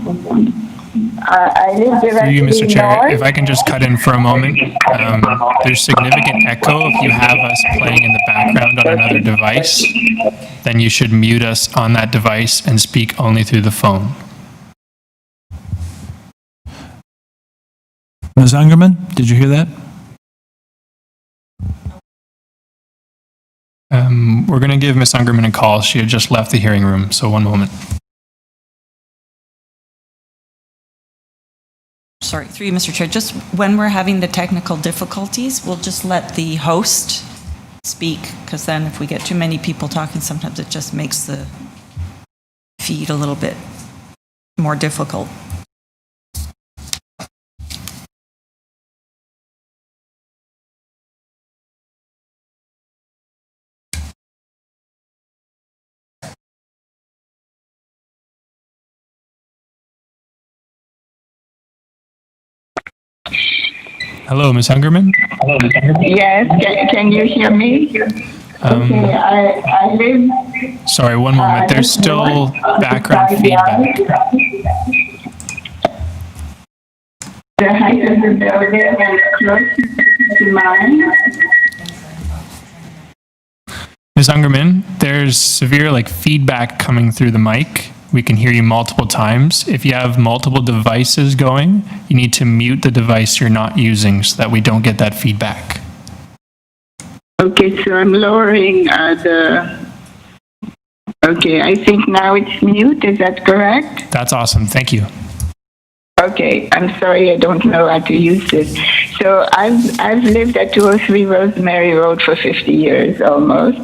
I live Through directly you, Mr. Chair, north. if I can just cut in for a moment. There's significant echo. If you have us playing in the background on another device, then you should mute us on that device and speak only through the phone. Ms. Ungerman, did you hear that? We're going to give Ms. Ungerman a call. She had just left the hearing room, so one moment. Sorry, through you, Mr. Chair, just when we're having the technical difficulties, we'll just let the host speak, because then if we get too many people talking, sometimes it just makes the feed a little bit more difficult. Hello, Ms. Ungerman? Yes, can you hear me? Okay, I live. Sorry, one moment. There's still background feedback. The height of the building is close to mine. Ms. Ungerman, there's severe feedback coming through the mic. We can hear you multiple times. If you have multiple devices going, you need to mute the device you're not using so that we don't get that feedback. Okay, so I'm lowering okay, I think now it's mute, is that correct? That's awesome, thank you. Okay, I'm sorry, I don't know how to use this. So I've lived at 203 Rosemary Road for 50 years almost.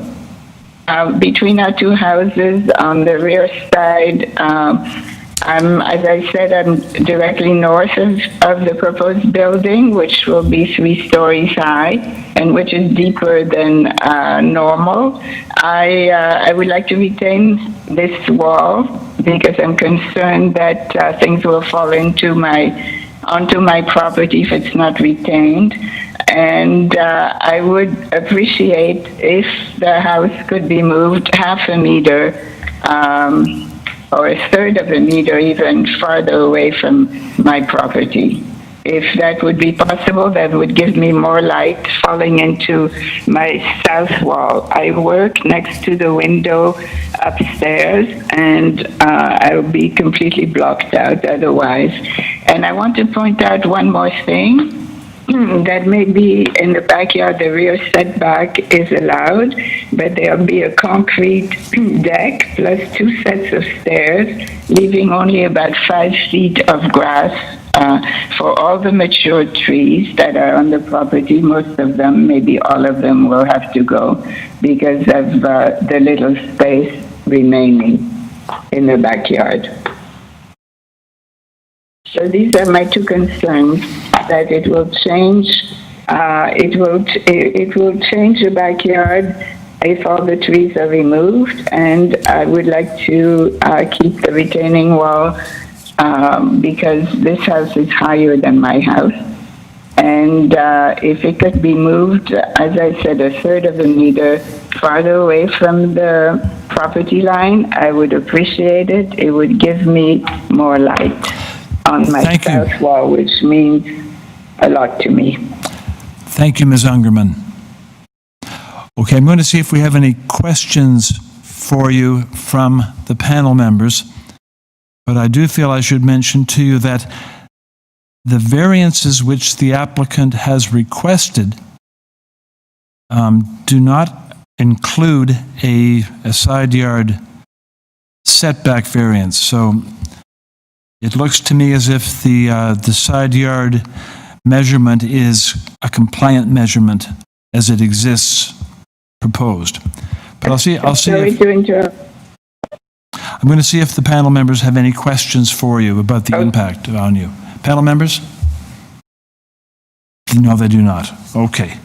Between our two houses on the rear side, as I said, I'm directly north of the proposed building, which will be 3 stories high and which is deeper than normal. I would like to retain this wall because I'm concerned that things will fall onto my property if it's not retained. And I would appreciate if the house could be moved half a meter or a third of a meter even farther away from my property. If that would be possible, that would give me more light falling into my south wall. I work next to the window upstairs, and I'll be completely blocked out otherwise. And I want to point out one more thing. That maybe in the backyard the rear setback is allowed, but there'll be a concrete deck plus 2 sets of stairs, leaving only about 5 feet of grass for all the mature trees that are on the property. Most of them, maybe all of them, will have to go because of the little space remaining in the backyard. So these are my 2 concerns, that it will change, it will change the backyard if all the trees are removed, and I would like to keep the retaining wall because this house is higher than my house. And if it could be moved, as I said, a third of a meter farther away from the property line, I would appreciate it. It would give me more light on my south wall, which means a lot to me. Thank you, Ms. Ungerman. Okay, I'm going to see if we have any questions for you from the panel members, but I do feel I should mention to you that the variances which the applicant has requested do not include a side yard setback variance. So it looks to me as if the side yard measurement is a compliant measurement as it exists proposed. But I'll see. Sorry to interrupt. I'm going to see if the panel members have any questions for you about the impact on you. Panel members? No, they do not. Okay.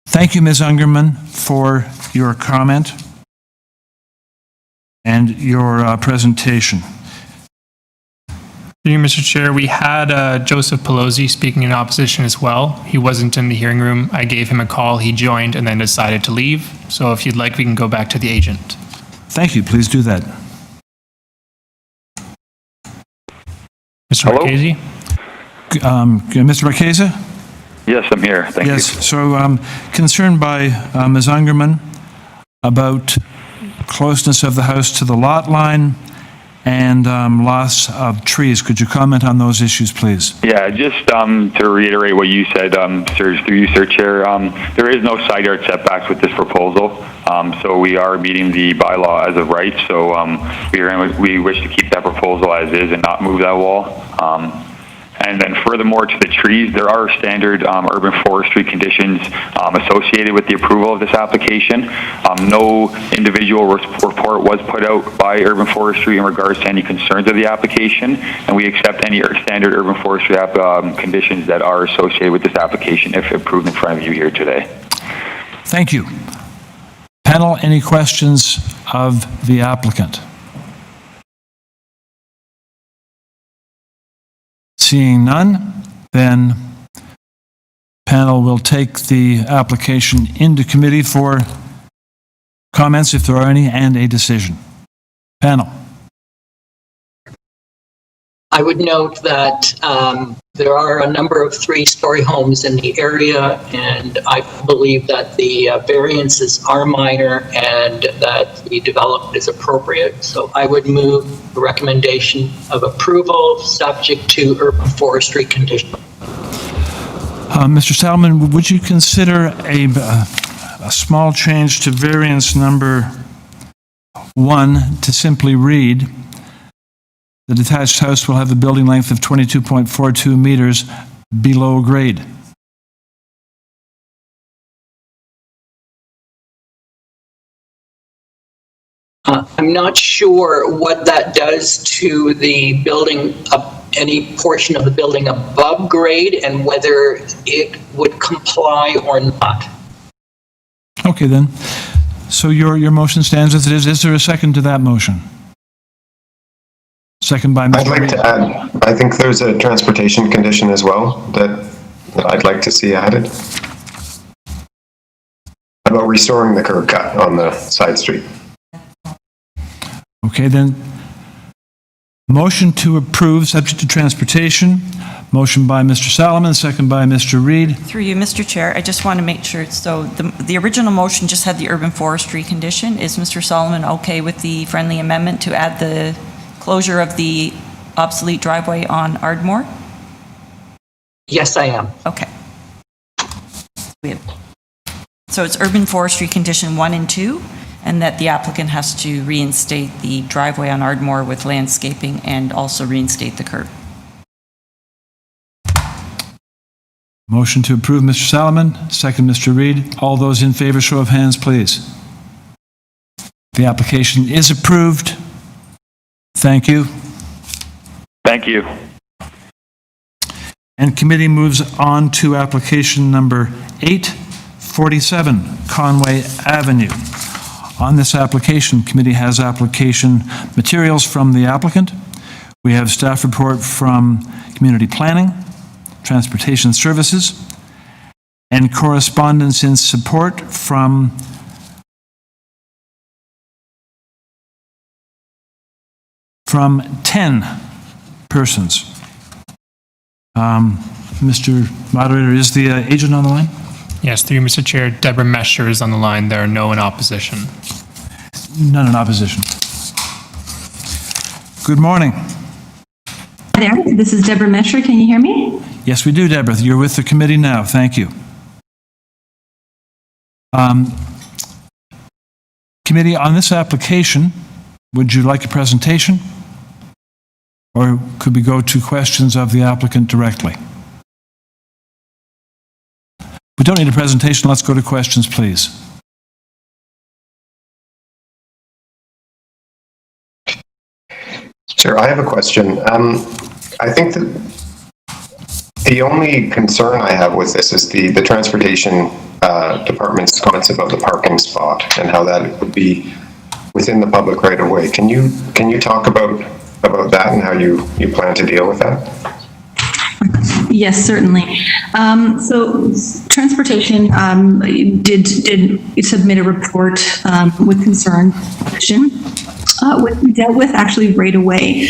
Thank you, Ms. Ungerman, for your comment and your presentation. Thank you, Mr. Chair. We had Joseph Pelosi speaking in opposition as well. He wasn't in the hearing room. I gave him a call. He joined and then decided to leave. So if you'd like, we can go back to the agent. Thank you. Please do that. Mr. Marchese? Mr. Marchese? Yes, I'm here. Thank you. Yes, so concerned by Ms. Ungerman about closeness of the house to the lot line and loss of trees. Could you comment on those issues, please? Yeah, just to reiterate what you said, sir, through you, Sir Chair, there is no side yard setbacks with this proposal. So we are meeting the bylaw as of right. So we wish to keep that proposal as is and not move that wall. And then furthermore, to the trees, there are standard urban forestry conditions associated with the approval of this application. No individual report was put out by urban forestry in regards to any concerns of the application, and we accept any standard urban forestry conditions that are associated with this application if approved in front of you here today. Thank you. Panel, any questions of the applicant? Seeing none, then panel will take the application into committee for comments, if there are any, and a decision. Panel. I would note that there are a number of three-story homes in the area, and I believe that the variances are minor and that the development is appropriate. So I would move the recommendation of approval subject to urban forestry conditions. Mr. Salmon, would you consider a small change to variance number 1 to simply read, the detached house will have a building length of 22.42 meters below grade? I'm not sure what that does to the building, any portion of the building above grade, and whether it would comply or not. Okay, then. So your motion stands as it is. Is there a second to that motion? Second by Mr. I'd like to add, I think there's a transportation condition as well that I'd like to see added about restoring the curb cut on the side street. Okay, then. Motion to approve, subject to transportation. Motion by Mr. Solomon, second by Mr. Reid. Through you, Mr. Chair, I just want to make sure, so the original motion just had the urban forestry condition. Is Mr. Solomon okay with the friendly amendment to add the closure of the obsolete driveway on Ardmore? Yes, I am. Okay. So it's urban forestry condition 1 and 2, and that the applicant has to reinstate the driveway on Ardmore with landscaping and also reinstate the curb. Motion to approve, Mr. Solomon, second Mr. Reid. All those in favor, show of hands, please. The application is approved. Thank you. Thank you. And committee moves on to application number 847, Conway Avenue. On this application, committee has application materials from the applicant. We have staff report from Community Planning, Transportation Services, and correspondence in support from from 10 persons. Mr. Moderator, is the agent on the line? Yes, through you, Mr. Chair, Deborah Mesher is on the line. There are no in opposition. None in opposition. Good morning. Hi there, this is Deborah Mesher. Can you hear me? Yes, we do, Deborah. You're with the committee now. Thank you. Committee, on this application, would you like a presentation? Or could we go to questions of the applicant directly? We don't need a presentation. Let's go to questions, please. Sure, I have a question. I think that the only concern I have with this is the transportation department's comments about the parking spot and how that would be within the public right of way. Can you talk about that and how you plan to deal with that? Yes, certainly. So transportation did submit a report with concern. What we dealt with actually right away,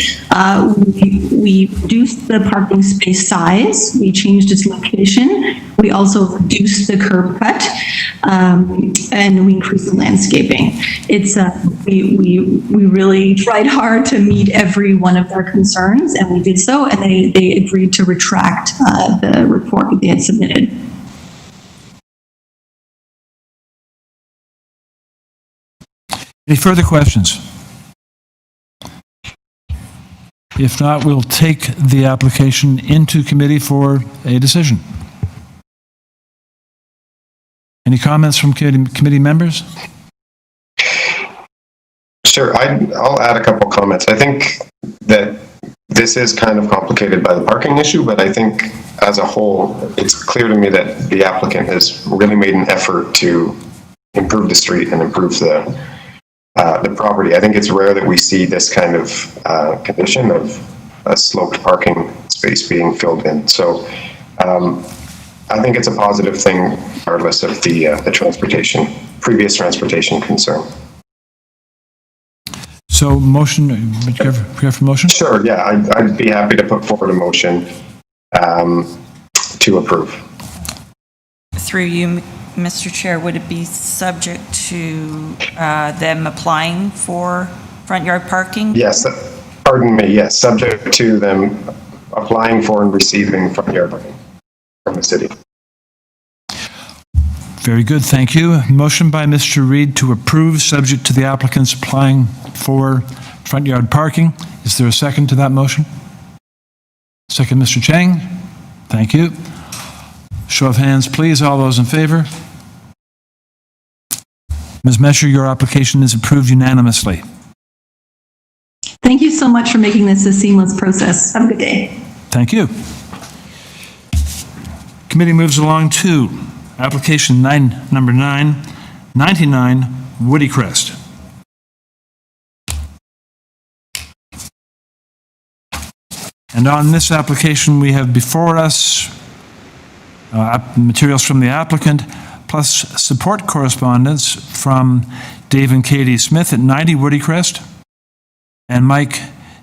we reduced the parking space size, we changed its location, we also reduced the curb cut. and we increased the landscaping. It's we really tried hard to meet every one of their concerns, and we did so, and they agreed to retract the report that they had submitted. Any further questions? If not, we'll take the application into committee for a decision. Any comments from committee members? Sure, I'll add a couple comments. I think that this is kind of complicated by the parking issue, but I think as a whole, it's clear to me that the applicant has really made an effort to improve the street and improve the property. I think it's rare that we see this kind of condition of a sloped parking space being filled in. So I think it's a positive thing, regardless of the previous transportation concern. So motion, would you have a motion? Sure, yeah, I'd be happy to put forward a motion to approve. Through you, Mr. Chair, would it be subject to them applying for front yard parking? Yes, pardon me, yes, subject to them applying for and receiving front yard parking from the city. Very good, thank you. Motion by Mr. Reid to approve, subject to the applicants applying for front yard parking. Is there a second to that motion? Second, Mr. Chang. Thank you. Show of hands, please. All those in favor? Ms. Mesher, your application is approved unanimously. Thank you so much for making this a seamless process. Have a good day. Thank you. Committee moves along to application number 99 WOODYCREST. And on this application, we have before us materials from the applicant, plus support correspondence from Dave and Katie Smith at 90 WOODYCREST, and Mike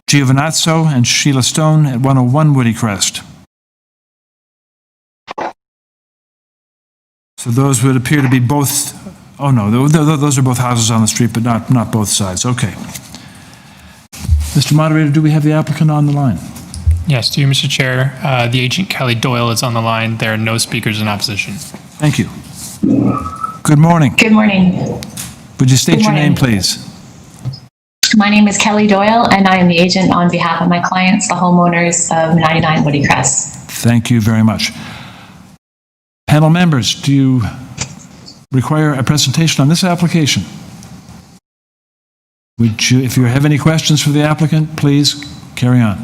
Giovinazzo and Sheila Stone at 101 WOODYCREST. So those would appear to be both, oh no, those are both houses on the street, but not both sides. Okay. Mr. Moderator, do we have the applicant on the line? Yes, to you, Mr. Chair. The agent Kelly Doyle is on the line. There are no speakers in opposition. Thank you. Good morning. Good morning. Would you state your name, please? My name is Kelly Doyle, and I am the agent on behalf of my clients, the homeowners of 99 WOODYCREST. Thank you very much. Panel members, do you require a presentation on this application? Would you, if you have any questions for the applicant, please carry on.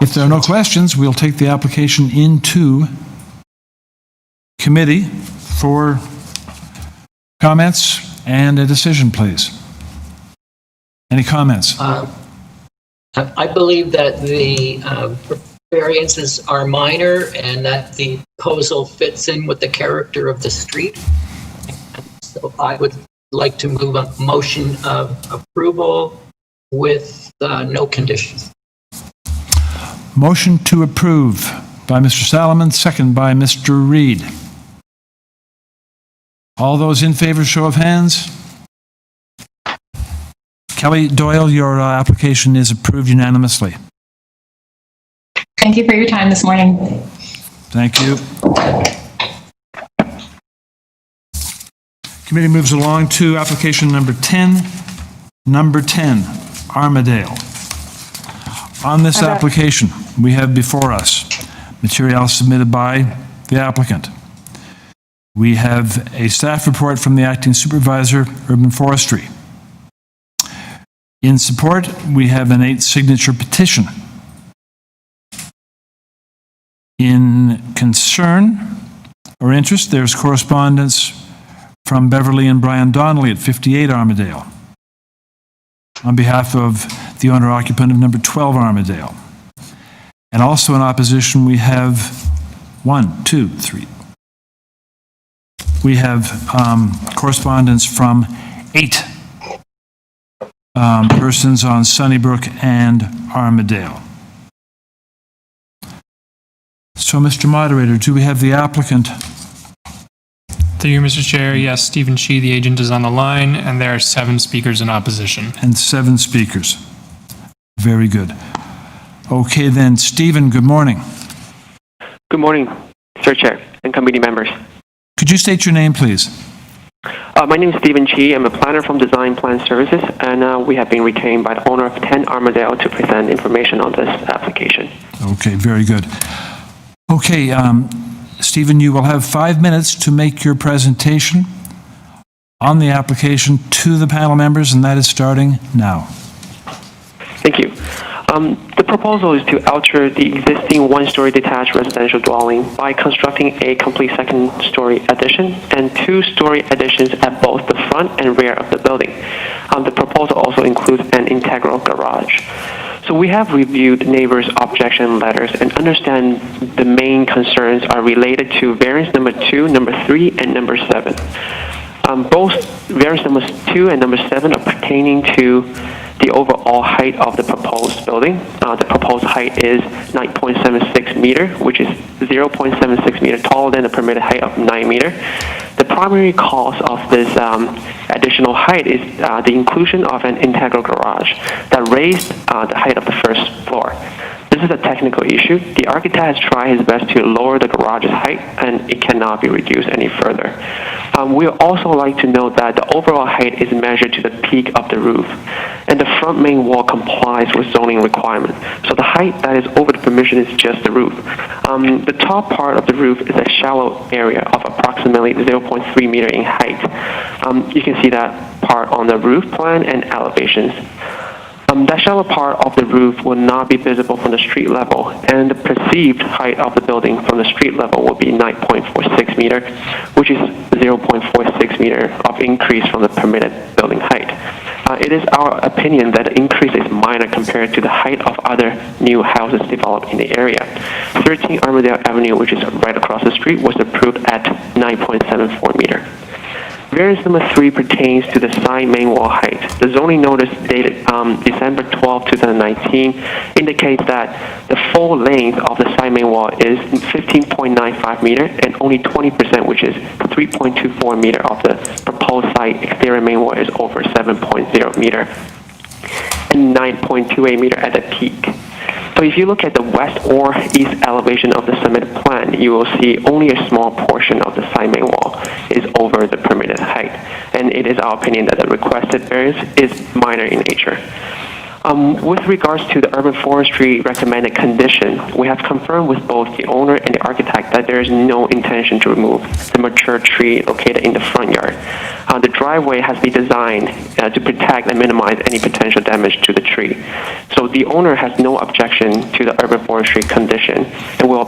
If there are no questions, we'll take the application into committee for comments and a decision, please. Any comments? I believe that the variances are minor and that the proposal fits in with the character of the street. So I would like to move a motion of approval with no conditions. Motion to approve by Mr. Salomon, second by Mr. Reid. All those in favor, show of hands. Kelly Doyle, your application is approved unanimously. Thank you for your time this morning. Thank you. Committee moves along to application number 10. Number 10, Armadale. On this application, we have before us material submitted by the applicant. We have a staff report from the acting supervisor, urban forestry. In support, we have an 8-signature petition. In concern or interest, there's correspondence from Beverly and Brian Donnelly at 58 Armadale on behalf of the owner-occupant of number 12 Armadale. And also in opposition, we have we have correspondence from 8 persons on Sunnybrook and Armadale. So, Mr. Moderator, do we have the applicant? Through you, Mr. Chair, yes, Stephen Shi, the agent, is on the line, and there are 7 speakers in opposition. And 7 speakers. Very good. Okay, then, Stephen, good morning. Good morning, Sir Chair and committee members. Could you state your name, please? My name is Stephen Chi. I'm a planner from Design Plan Services, and we have been retained by the owner of 10 Armadale to present information on this application. Okay, very good. Okay, Stephen, you will have 5 minutes to make your presentation on the application to the panel members, and that is starting now. Thank you. The proposal is to alter the existing one-story detached residential dwelling by constructing a complete second-story addition and 2-story additions at both the front and rear of the building. The proposal also includes an integral garage. So we have reviewed neighbors' objection letters and understand the main concerns are related to variance number 2, number 3, and number 7. Both variance numbers 2 and number 7 are pertaining to the overall height of the proposed building. The proposed height is 9.76 meter, which is 0.76 meter taller than the permitted height of 9 meter. The primary cause of this additional height is the inclusion of an integral garage that raised the height of the first floor. This is a technical issue. The architect has tried his best to lower the garage's height, and it cannot be reduced any further. We also like to note that the overall height is measured to the peak of the roof, and the front main wall complies with zoning requirements. So the height that is over the permission is just the roof. The top part of the roof is a shallow area of approximately 0.3 meter in height. You can see that part on the roof plan and elevations. That shallow part of the roof will not be visible from the street level, and the perceived height of the building from the street level will be 9.46 meter, which is 0.46 meter of increase from the permitted building height. It is our opinion that the increase is minor compared to the height of other new houses developed in the area. 13 Armadale Avenue, which is right across the street, was approved at 9.74 meter. Variance number 3 pertains to the side main wall height. The zoning notice dated December 12, 2019 indicates that the full length of the side main wall is 15.95 meter and only 20%, which is 3.24 meter of the proposed side exterior main wall is over 7.0 meter and 9.28 meter at the peak. So if you look at the west or east elevation of the submitted plan, you will see only a small portion of the side main wall is over the permitted height. And it is our opinion that the requested variance is minor in nature. With regards to the urban forestry recommended condition, we have confirmed with both the owner and the architect that there is no intention to remove the mature tree located in the front yard. The driveway has been designed to protect and minimize any potential damage to the tree. So the owner has no objection to the urban forestry condition and will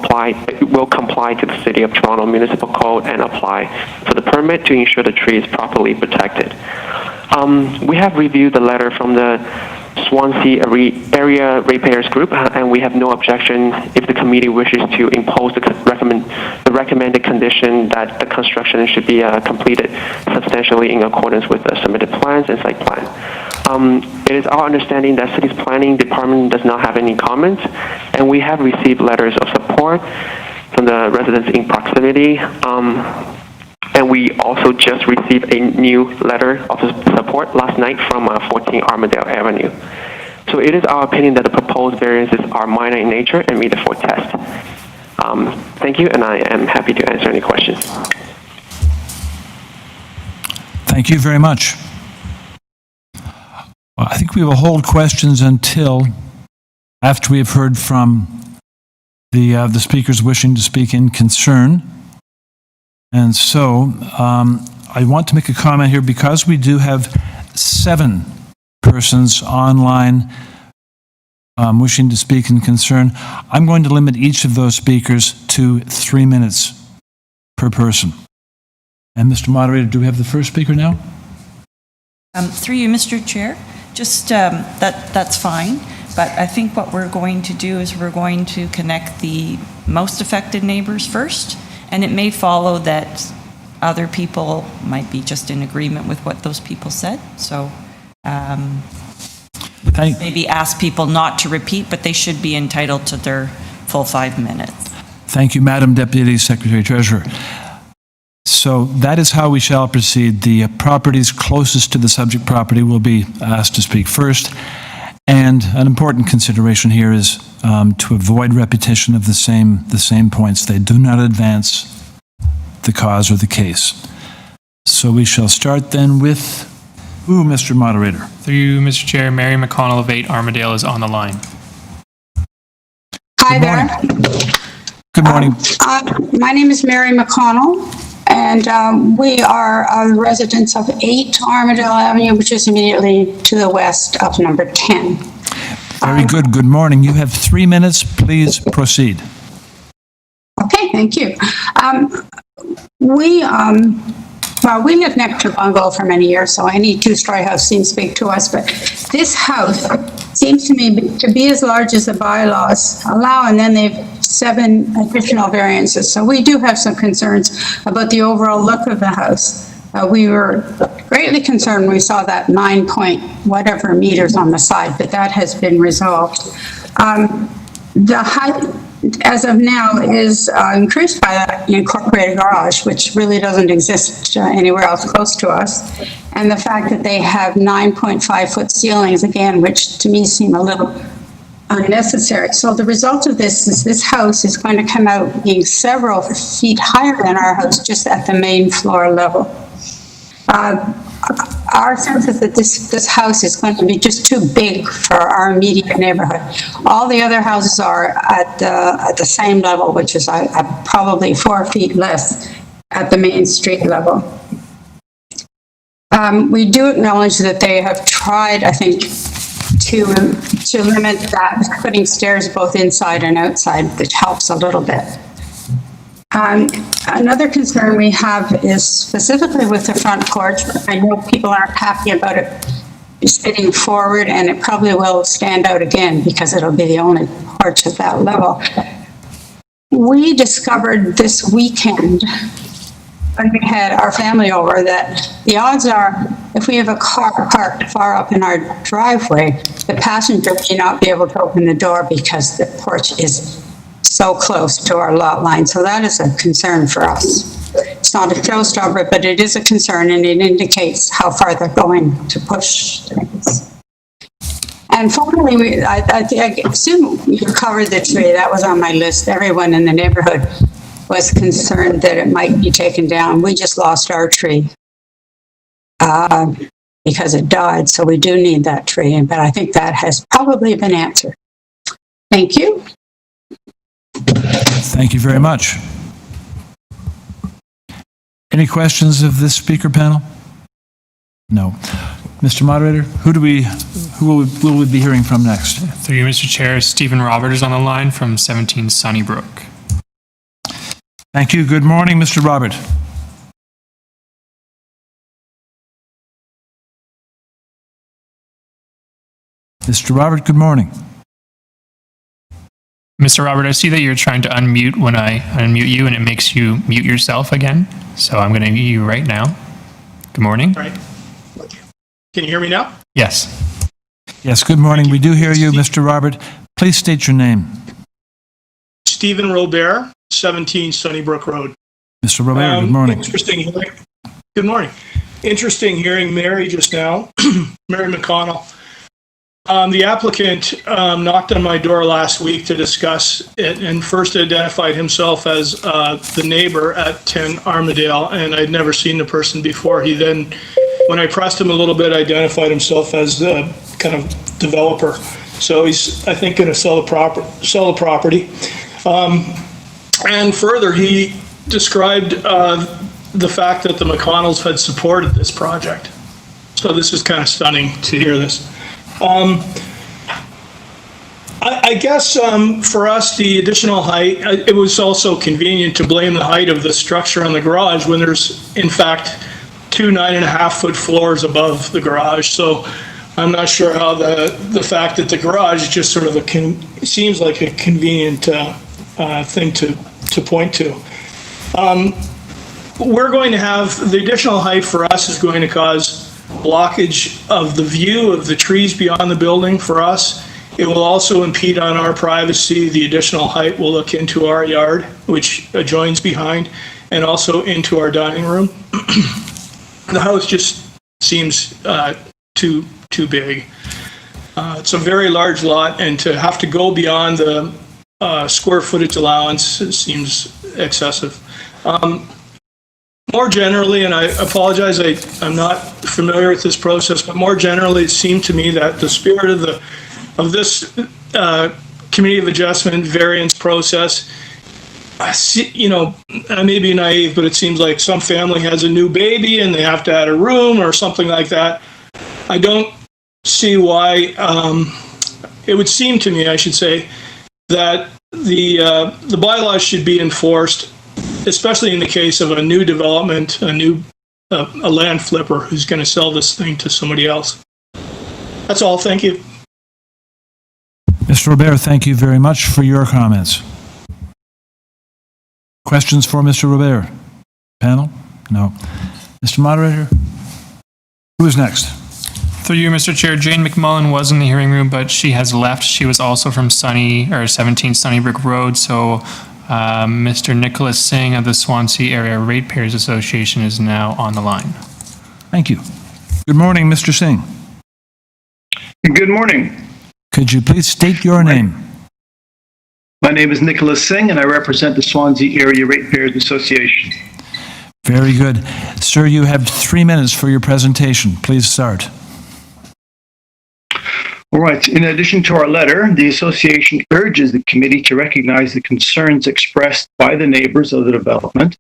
comply to the City of Toronto Municipal Code and apply for the permit to ensure the tree is properly protected. We have reviewed the letter from the Swansea Area Ratepayers Group, and we have no objection if the committee wishes to impose the recommended condition that the construction should be completed substantially in accordance with the submitted plans and site plan. It is our understanding that City's Planning Department does not have any comments, and we have received letters of support from the residents in proximity. And we also just received a new letter of support last night from 14 Armadale Avenue. So it is our opinion that the proposed variances are minor in nature and meet the 4 test. Thank you, and I am happy to answer any questions. Thank you very much. Well, I think we will hold questions until after we have heard from the speakers wishing to speak in concern. And so I want to make a comment here because we do have 7 persons online wishing to speak in concern. I'm going to limit each of those speakers to 3 minutes per person. And Mr. Moderator, do we have the first speaker now? Through you, Mr. Chair, just that's fine. But I think what we're going to do is we're going to connect the most affected neighbors first. And it may follow that other people might be just in agreement with what those people said. So maybe ask people not to repeat, but they should be entitled to their full 5 minutes. Thank you, Madam Deputy Secretary Treasurer. So that is how we shall proceed. The properties closest to the subject property will be asked to speak first. And an important consideration here is to avoid repetition of the same points. They do not advance the cause or the case. So we shall start then with, Mr. Moderator. Through you, Mr. Chair, Mary McConnell of 8 Armadale is on the line. Hi there. Good morning. My name is Mary McConnell, and we are residents of 8 Armadale Avenue, which is immediately to the west of number 10. Very good. Good morning. You have 3 minutes. Please proceed. Okay, thank you. We lived next to a bungalow for many years, so any two-story house seems to speak to us, but this house seems to me to be as large as the bylaws allow, and then they've 7 additional variances. So we do have some concerns about the overall look of the house. We were greatly concerned when we saw that 9 point whatever meters on the side, but that has been resolved. The height, as of now, is increased by that incorporated garage, which really doesn't exist anywhere else close to us. And the fact that they have 9.5-foot ceilings, again, which to me seem a little unnecessary. So the result of this is this house is going to come out being several feet higher than our house, just at the main floor level. Our sense is that this house is going to be just too big for our immediate neighborhood. All the other houses are at the same level, which is probably 4 feet less at the main street level. We do acknowledge that they have tried, I think, to limit that, putting stairs both inside and outside, which helps a little bit. Another concern we have is specifically with the front porch. I know people aren't happy about it sitting forward, and it probably will stand out again because it'll be the only porch at that level. We discovered this weekend when we had our family over that the odds are if we have a car parked far up in our driveway, the passenger may not be able to open the door because the porch is so close to our lot line. So that is a concern for us. It's not a showstopper, but it is a concern, and it indicates how far they're going to push things. And finally, I assume you covered the tree. That was on my list. Everyone in the neighborhood was concerned that it might be taken down. We just lost our tree because it died, so we do need that tree, but I think that has probably been answered. Thank you. Thank you very much. Any questions of this speaker panel? No. Mr. Moderator, who will we be hearing from next? Through you, Mr. Chair, Stephen Robert is on the line from 17 Sunnybrook. Thank you. Good morning, Mr. Robert. Mr. Robert, good morning. Mr. Robert, I see that you're trying to unmute when I unmute you, and it makes you mute yourself again. So I'm going to mute you right now. Good morning. All right. Can you hear me now? Yes. Yes, good morning. We do hear you, Mr. Robert. Please state your name. Stephen Robert, 17 Sunnybrook Road. Mr. Robert, good morning. Interesting hearing. Good morning. Interesting hearing Mary just now, Mary McConnell. The applicant knocked on my door last week to discuss it and first identified himself as the neighbor at 10 Armadale, and I'd never seen the person before. He then, when I pressed him a little bit, identified himself as the kind of developer. So he's, I think, going to sell the property. And further, he described the fact that the McConnells had supported this project. So this is kind of stunning to hear this. I guess for us, the additional height, it was also convenient to blame the height of the structure on the garage when there's, in fact, 2 9.5-foot floors above the garage. So I'm not sure how the fact that the garage is just sort of seems like a convenient thing to point to. We're going to have, the additional height for us is going to cause blockage of the view of the trees beyond the building for us, It will also impede on our privacy. The additional height will look into our yard, which adjoins behind, and also into our dining room. The house just seems too big. It's a very large lot, and to have to go beyond the square footage allowance seems excessive. More generally, and I apologize, I'm not familiar with this process, but more generally, it seemed to me that the spirit of this Committee of Adjustment variance process, I may be naive, but it seems like some family has a new baby and they have to add a room or something like that. I don't see why, it would seem to me, I should say, that the bylaws should be enforced, especially in the case of a new development, a land flipper who's going to sell this thing to somebody else. That's all. Thank you. Mr. Robert, thank you very much for your comments. Questions for Mr. Robert? Panel? No. Mr. Moderator? Who is next? Through you, Mr. Chair, Jane McMullen was in the hearing room, but she has left. She was also from 17 Sunnybrook Road, so Mr. Nicholas Singh of the Swansea Area Ratepayers Association is now on the line. Thank you. Good morning, Mr. Singh. Good morning. Could you please state your name? My name is Nicholas Singh, and I represent the Swansea Area Ratepayers Association. Very good. Sir, you have 3 minutes for your presentation. Please start. All right. In addition to our letter, the association urges the committee to recognize the concerns expressed by the neighbors of the development.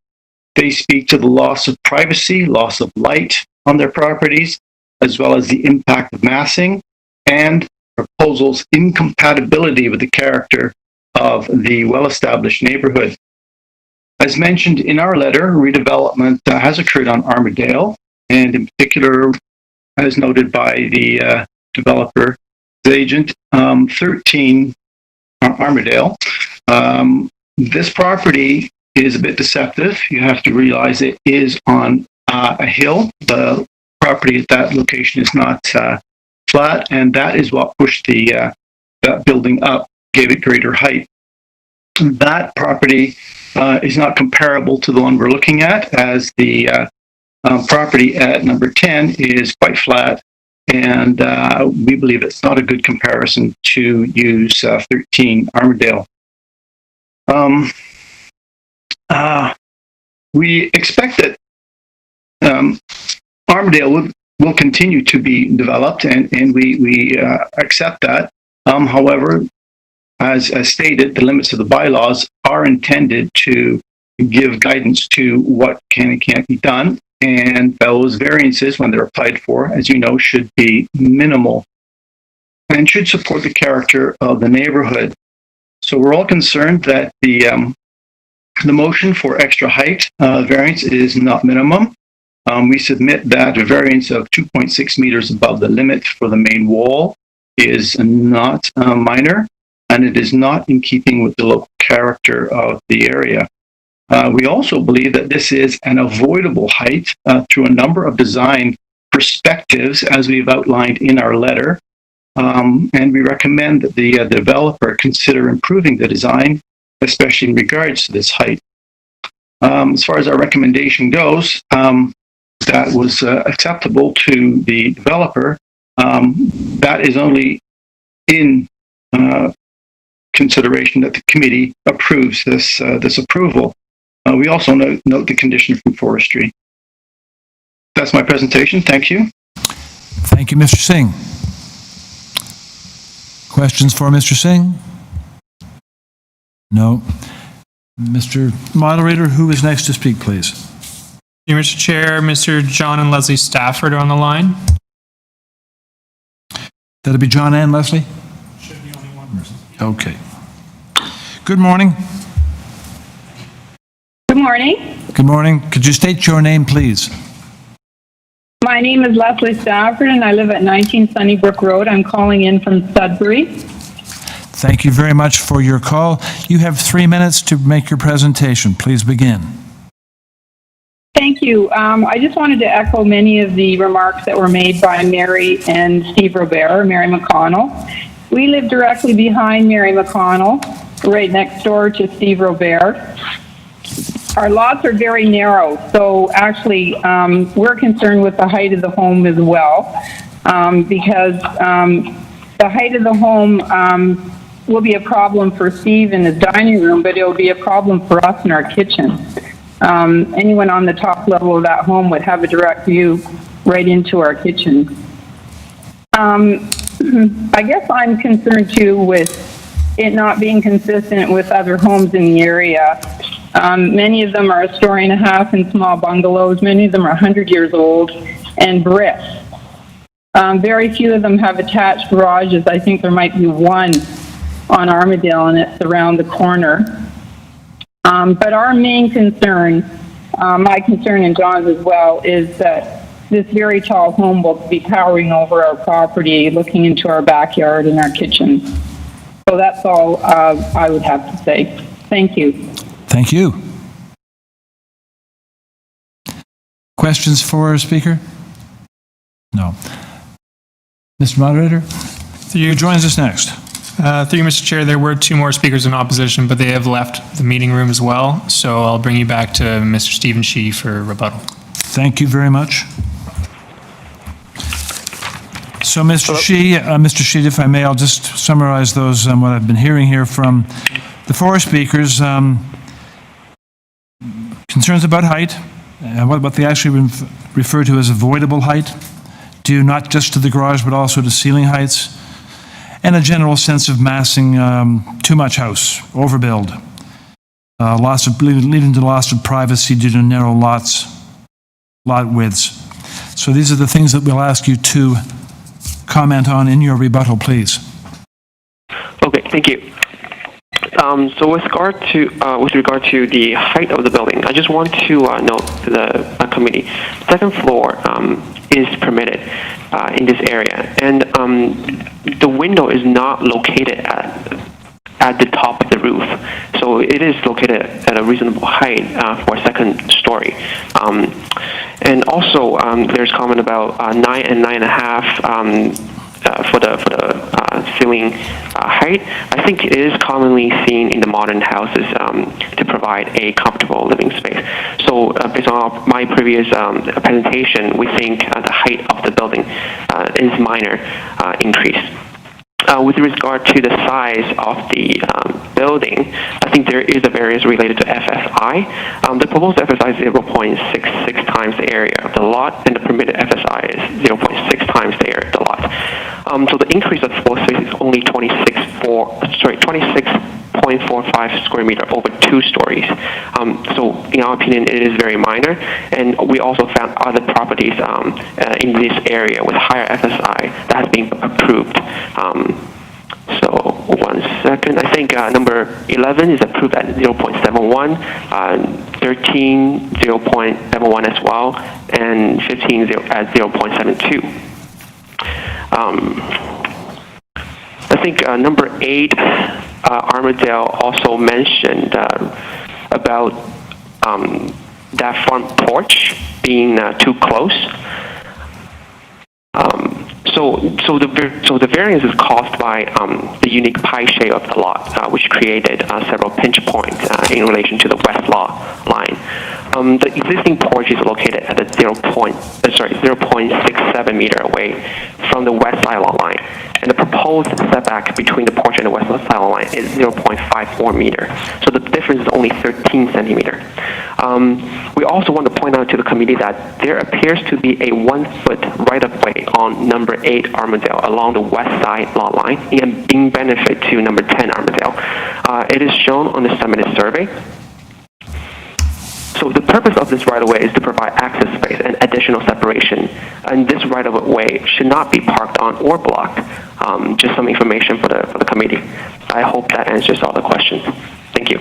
They speak to the loss of privacy, loss of light on their properties, as well as the impact of massing and proposals' incompatibility with the character of the well-established neighborhood. As mentioned in our letter, redevelopment has occurred on Armadale, and in particular, as noted by the developer, the agent, 13 Armadale. This property is a bit deceptive. You have to realize it is on a hill. The property at that location is not flat, and that is what pushed that building up, gave it greater height. That property is not comparable to the one we're looking at, as the property at number 10 is quite flat, and we believe it's not a good comparison to use 13 Armadale. We expect that Armadale will continue to be developed, and we accept that. However, as stated, the limits of the bylaws are intended to give guidance to what can and can't be done, and those variances, when they're applied for, as you know, should be minimal and should support the character of the neighborhood. So we're all concerned that the motion for extra height variance is not minimum. We submit that a variance of 2.6 meters above the limit for the main wall is not minor, and it is not in keeping with the local character of the area. We also believe that this is an avoidable height through a number of design perspectives, as we've outlined in our letter, and we recommend that the developer consider improving the design, especially in regards to this height. As far as our recommendation goes, that was acceptable to the developer. That is only in consideration that the committee approves this approval. We also note the condition from forestry. That's my presentation. Thank you. Thank you, Mr. Singh. Questions for Mr. Singh? No. Mr. Moderator, who is next to speak, please? Mr. Chair, Mr. John and Leslie Stafford are on the line. That'll be John and Leslie? Should be only one person. Okay. Good morning. Good morning. Good morning. Could you state your name, please? My name is Leslie Stafford, and I live at 19 Sunnybrook Road. I'm calling in from Sudbury. Thank you very much for your call. You have 3 minutes to make your presentation. Please begin. Thank you. I just wanted to echo many of the remarks that were made by Mary and Steve Robert, Mary McConnell. We live directly behind Mary McConnell, right next door to Steve Robert. Our lots are very narrow, so actually we're concerned with the height of the home as well, because the height of the home will be a problem for Steve in his dining room, but it'll be a problem for us in our kitchen. Anyone on the top level of that home would have a direct view right into our kitchen. I guess I'm concerned too with it not being consistent with other homes in the area. Many of them are a story and a half and small bungalows. Many of them are 100 years old and brick. Very few of them have attached garages. I think there might be one on Armadale, and it's around the corner. But our main concern, my concern and John's as well, is that this very tall home will be towering over our property, looking into our backyard and our kitchen. So that's all I would have to say. Thank you. Thank you. Questions for our speaker? No. Mr. Moderator, who joins us next? Through you, Mr. Chair, there were 2 more speakers in opposition, but they have left the meeting room as well. So I'll bring you back to Mr. Stephen Shee for rebuttal. Thank you very much. So, Mr. Shee, if I may, I'll just summarize those, what I've been hearing here from the 4 speakers. Concerns about height, what they actually refer to as avoidable height, due not just to the garage but also to ceiling heights, and a general sense of massing too much house, overbuild, leading to loss of privacy due to narrow lot widths. So these are the things that we'll ask you to comment on in your rebuttal, please. Okay, thank you. So with regard to the height of the building, I just want to note to the committee, second floor is permitted in this area, and the window is not located at the top of the roof, so it is located at a reasonable height for a second story. And also, there's comment about 9 and 9.5 for the ceiling height. I think it is commonly seen in the modern houses to provide a comfortable living space. So based on my previous presentation, we think the height of the building is minor increase. With regard to the size of the building, I think there is a variance related to FSI. The proposed FSI is 0.66 times the area of the lot, and the permitted FSI is 0.6 times the area of the lot. So the increase of floor space is only 26.45 square meter over 2 stories. So in our opinion, it is very minor, and we also found other properties in this area with higher FSI that has been approved. So 1 second, I think number 11 is approved at 0.71, 13 0.71 as well, and 15 at 0.72. I think number 8, Armadale also mentioned about that front porch being too close. So the variance is caused by the unique pie shape of the lot, which created several pinch points in relation to the west lot line. The existing porch is located at a 0.67 meter away from the west side lot line, and the proposed setback between the porch and the west side lot line is 0.54 meter. So the difference is only 13 centimeter. We also want to point out to the committee that there appears to be a 1-foot right-of-way on number 8 Armadale along the west side lot line, in benefit to number 10 Armadale. It is shown on the submitted survey. So the purpose of this right-of-way is to provide access space and additional separation, and this right-of-way should not be parked on or blocked. Just some information for the committee. I hope that answers all the questions. Thank you.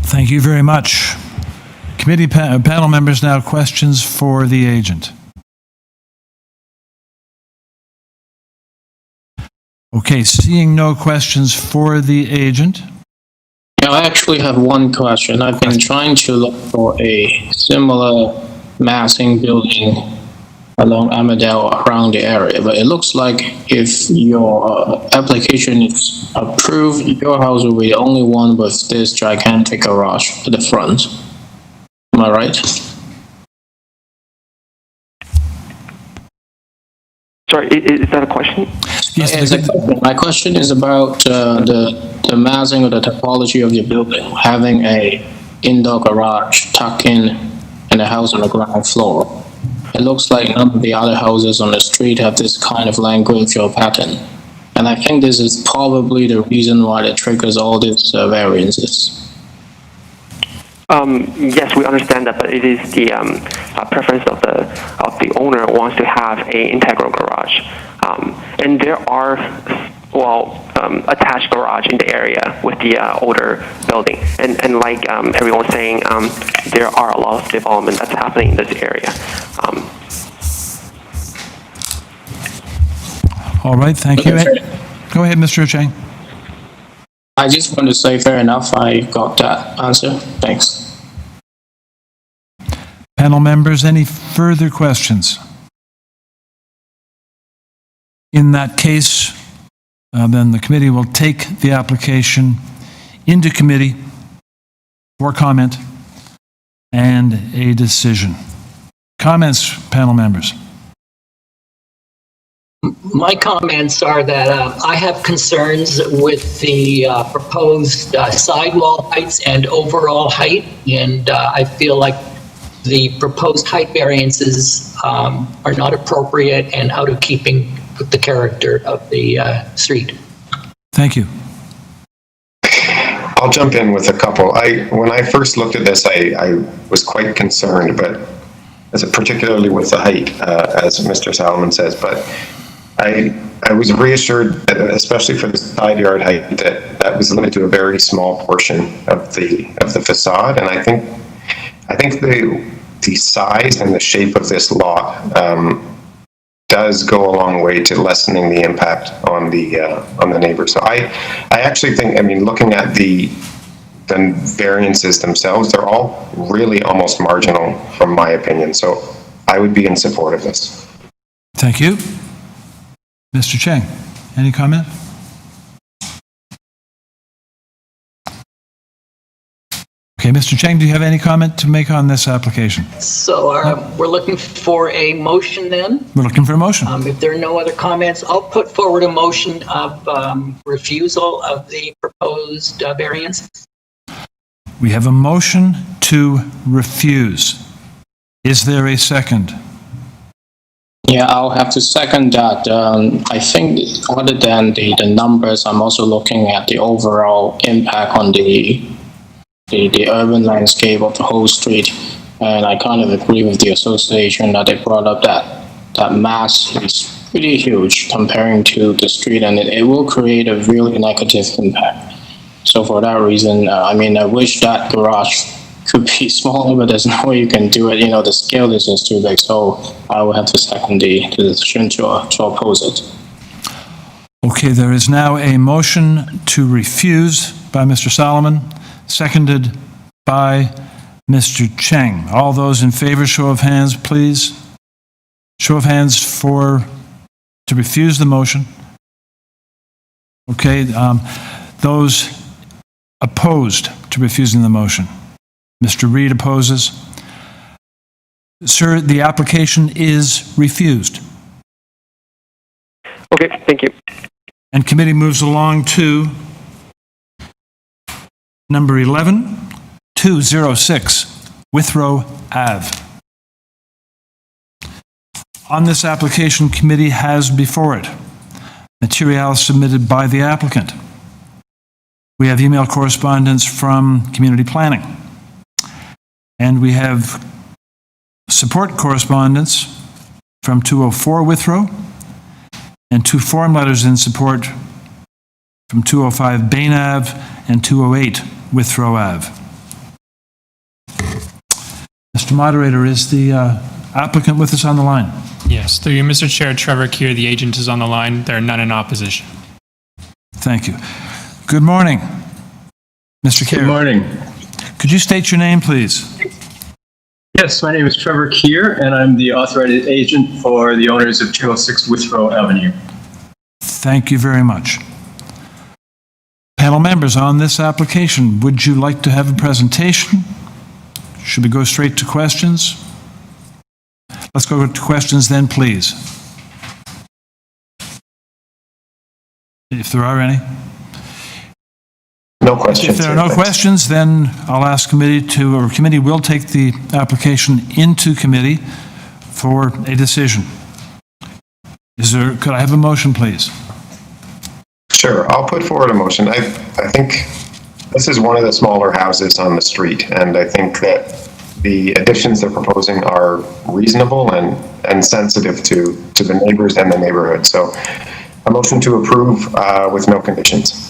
Thank you very much. Committee panel members, now questions for the agent. Okay, seeing no questions for the agent. I actually have one question. I've been trying to look for a similar massing building along Armadale around the area. But it looks like if your application is approved, your house will be the only one with this gigantic garage at the front. Am I right? Sorry, is that a question? Yes, it's a question. My question is about the massing or the topology of your building, having a indoor garage tucked in a house on the ground floor. It looks like none of the other houses on the street have this kind of language or pattern. And I think this is probably the reason why it triggers all these variances. Yes, we understand that, but it is the preference of the owner wants to have a integral garage, and there are attached garage in the area with the older building, and like everyone's saying, there are a lot of development that's happening in this area. All right, thank you. Go ahead, Mr. Chang. I just want to say, fair enough, I got that answer. Thanks. Panel members, any further questions? In that case, then the committee will take the application into committee for comment and a decision. Comments, panel members? My comments are that I have concerns with the proposed sidewall heights and overall height, and I feel like the proposed height variances are not appropriate and out of keeping with the character of the street. Thank you. I'll jump in with a couple. When I first looked at this, I was quite concerned, but particularly with the height, as Mr. Salomon says, but I was reassured that, especially for the side yard height, that was limited to a very small portion of the facade, and I think the size and the shape of this lot does go a long way to lessening the impact on the neighbor. So I actually think, I mean, looking at the variances themselves, they're all really almost marginal from my opinion. So I would be in support of this. Thank you. Mr. Chang, any comment? Okay, Mr. Chang, do you have any comment to make on this application? So we're looking for a motion then? We're looking for a motion. If there are no other comments, I'll put forward a motion of refusal of the proposed variance. We have a motion to refuse. Is there a second? Yeah, I'll have to second that. I think other than the numbers, I'm also looking at the overall impact on the urban landscape of the whole street. And I kind of agree with the association that they brought up that mass is pretty huge comparing to the street, and it will create a really negative impact. So for that reason, I mean, I wish that garage could be smaller, but there's no way you can do it. You know, the scale is just too big. So I will have to second the decision to oppose it. Okay, there is now a motion to refuse by Mr. Solomon, seconded by Mr. Cheng. All those in favor, show of hands, please. Show of hands to refuse the motion. Okay, those opposed to refusing the motion. Mr. Reed opposes. Sir, the application is refused. Okay, thank you. And committee moves along to number 11, 206 Withrow Ave. On this application, committee has before it material submitted by the applicant. We have email correspondence from community planning. And we have support correspondence from 204 Withrow and 2 form letters in support from 205 Bain Ave and 208 Withrow Ave. Mr. Moderator, is the applicant with us on the line? Yes, through you, Mr. Chair, Trevor Keir, the agent, is on the line. There are none in opposition. Thank you. Good morning, Mr. Keir. Good morning. Could you state your name, please? Yes, my name is Trevor Keir, and I'm the authorized agent for the owners of 206 WITHROW Avenue. Thank you very much. Panel members, on this application, would you like to have a presentation? Should we go straight to questions? Let's go to questions then, please. If there are any. No questions. If there are no questions, then I'll ask committee will take the application into committee for a decision. Could I have a motion, please? Sure, I'll put forward a motion. I think this is one of the smaller houses on the street, and I think that the additions they're proposing are reasonable and sensitive to the neighbors and the neighborhood. So a motion to approve with no conditions.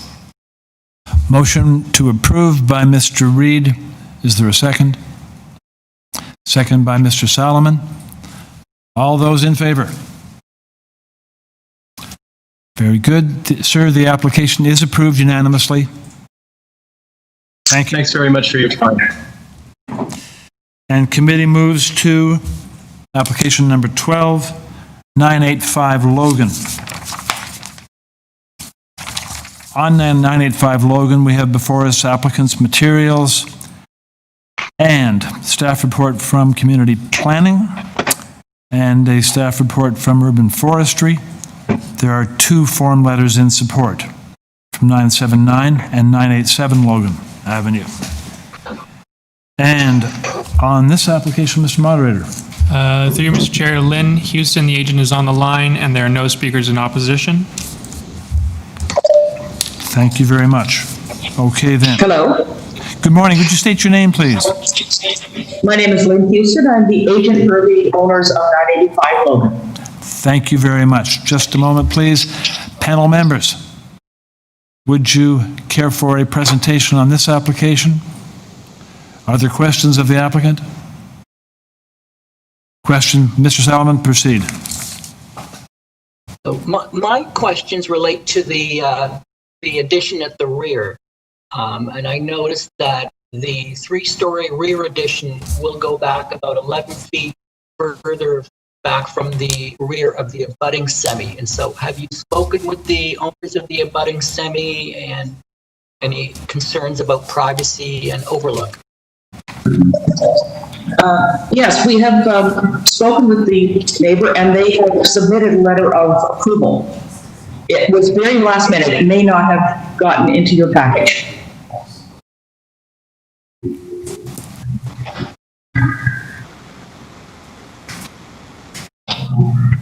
Motion to approve by Mr. Reed. Is there a second? Second by Mr. Solomon. All those in favor? Very good. Sir, the application is approved unanimously. Thank you. Thanks very much for your time. And committee moves to application number 12, 985 Logan. On 985 Logan, we have before us applicant's materials and staff report from community planning and a staff report from urban forestry. There are two form letters in support from 979 and 987 Logan Avenue. And on this application, Mr. Moderator. Through you, Mr. Chair, Lynn Houston, the agent, is on the line, and there are no speakers in opposition. Thank you very much. Okay, then. Hello. Good morning. Would you state your name, please? My name is Lynn Houston. I'm the agent for the owners of 985 Logan. Thank you very much. Just a moment, please. Panel members, would you care for a presentation on this application? Are there questions of the applicant? Question, Mr. Solomon, proceed. So my questions relate to the addition at the rear. And I noticed that the 3-story rear addition will go back about 11 feet further back from the rear of the abutting semi. And so have you spoken with the owners of the abutting semi and any concerns about privacy and overlook? Yes, we have spoken with the neighbor and they have submitted a letter of approval. It was very last minute. It may not have gotten into your package.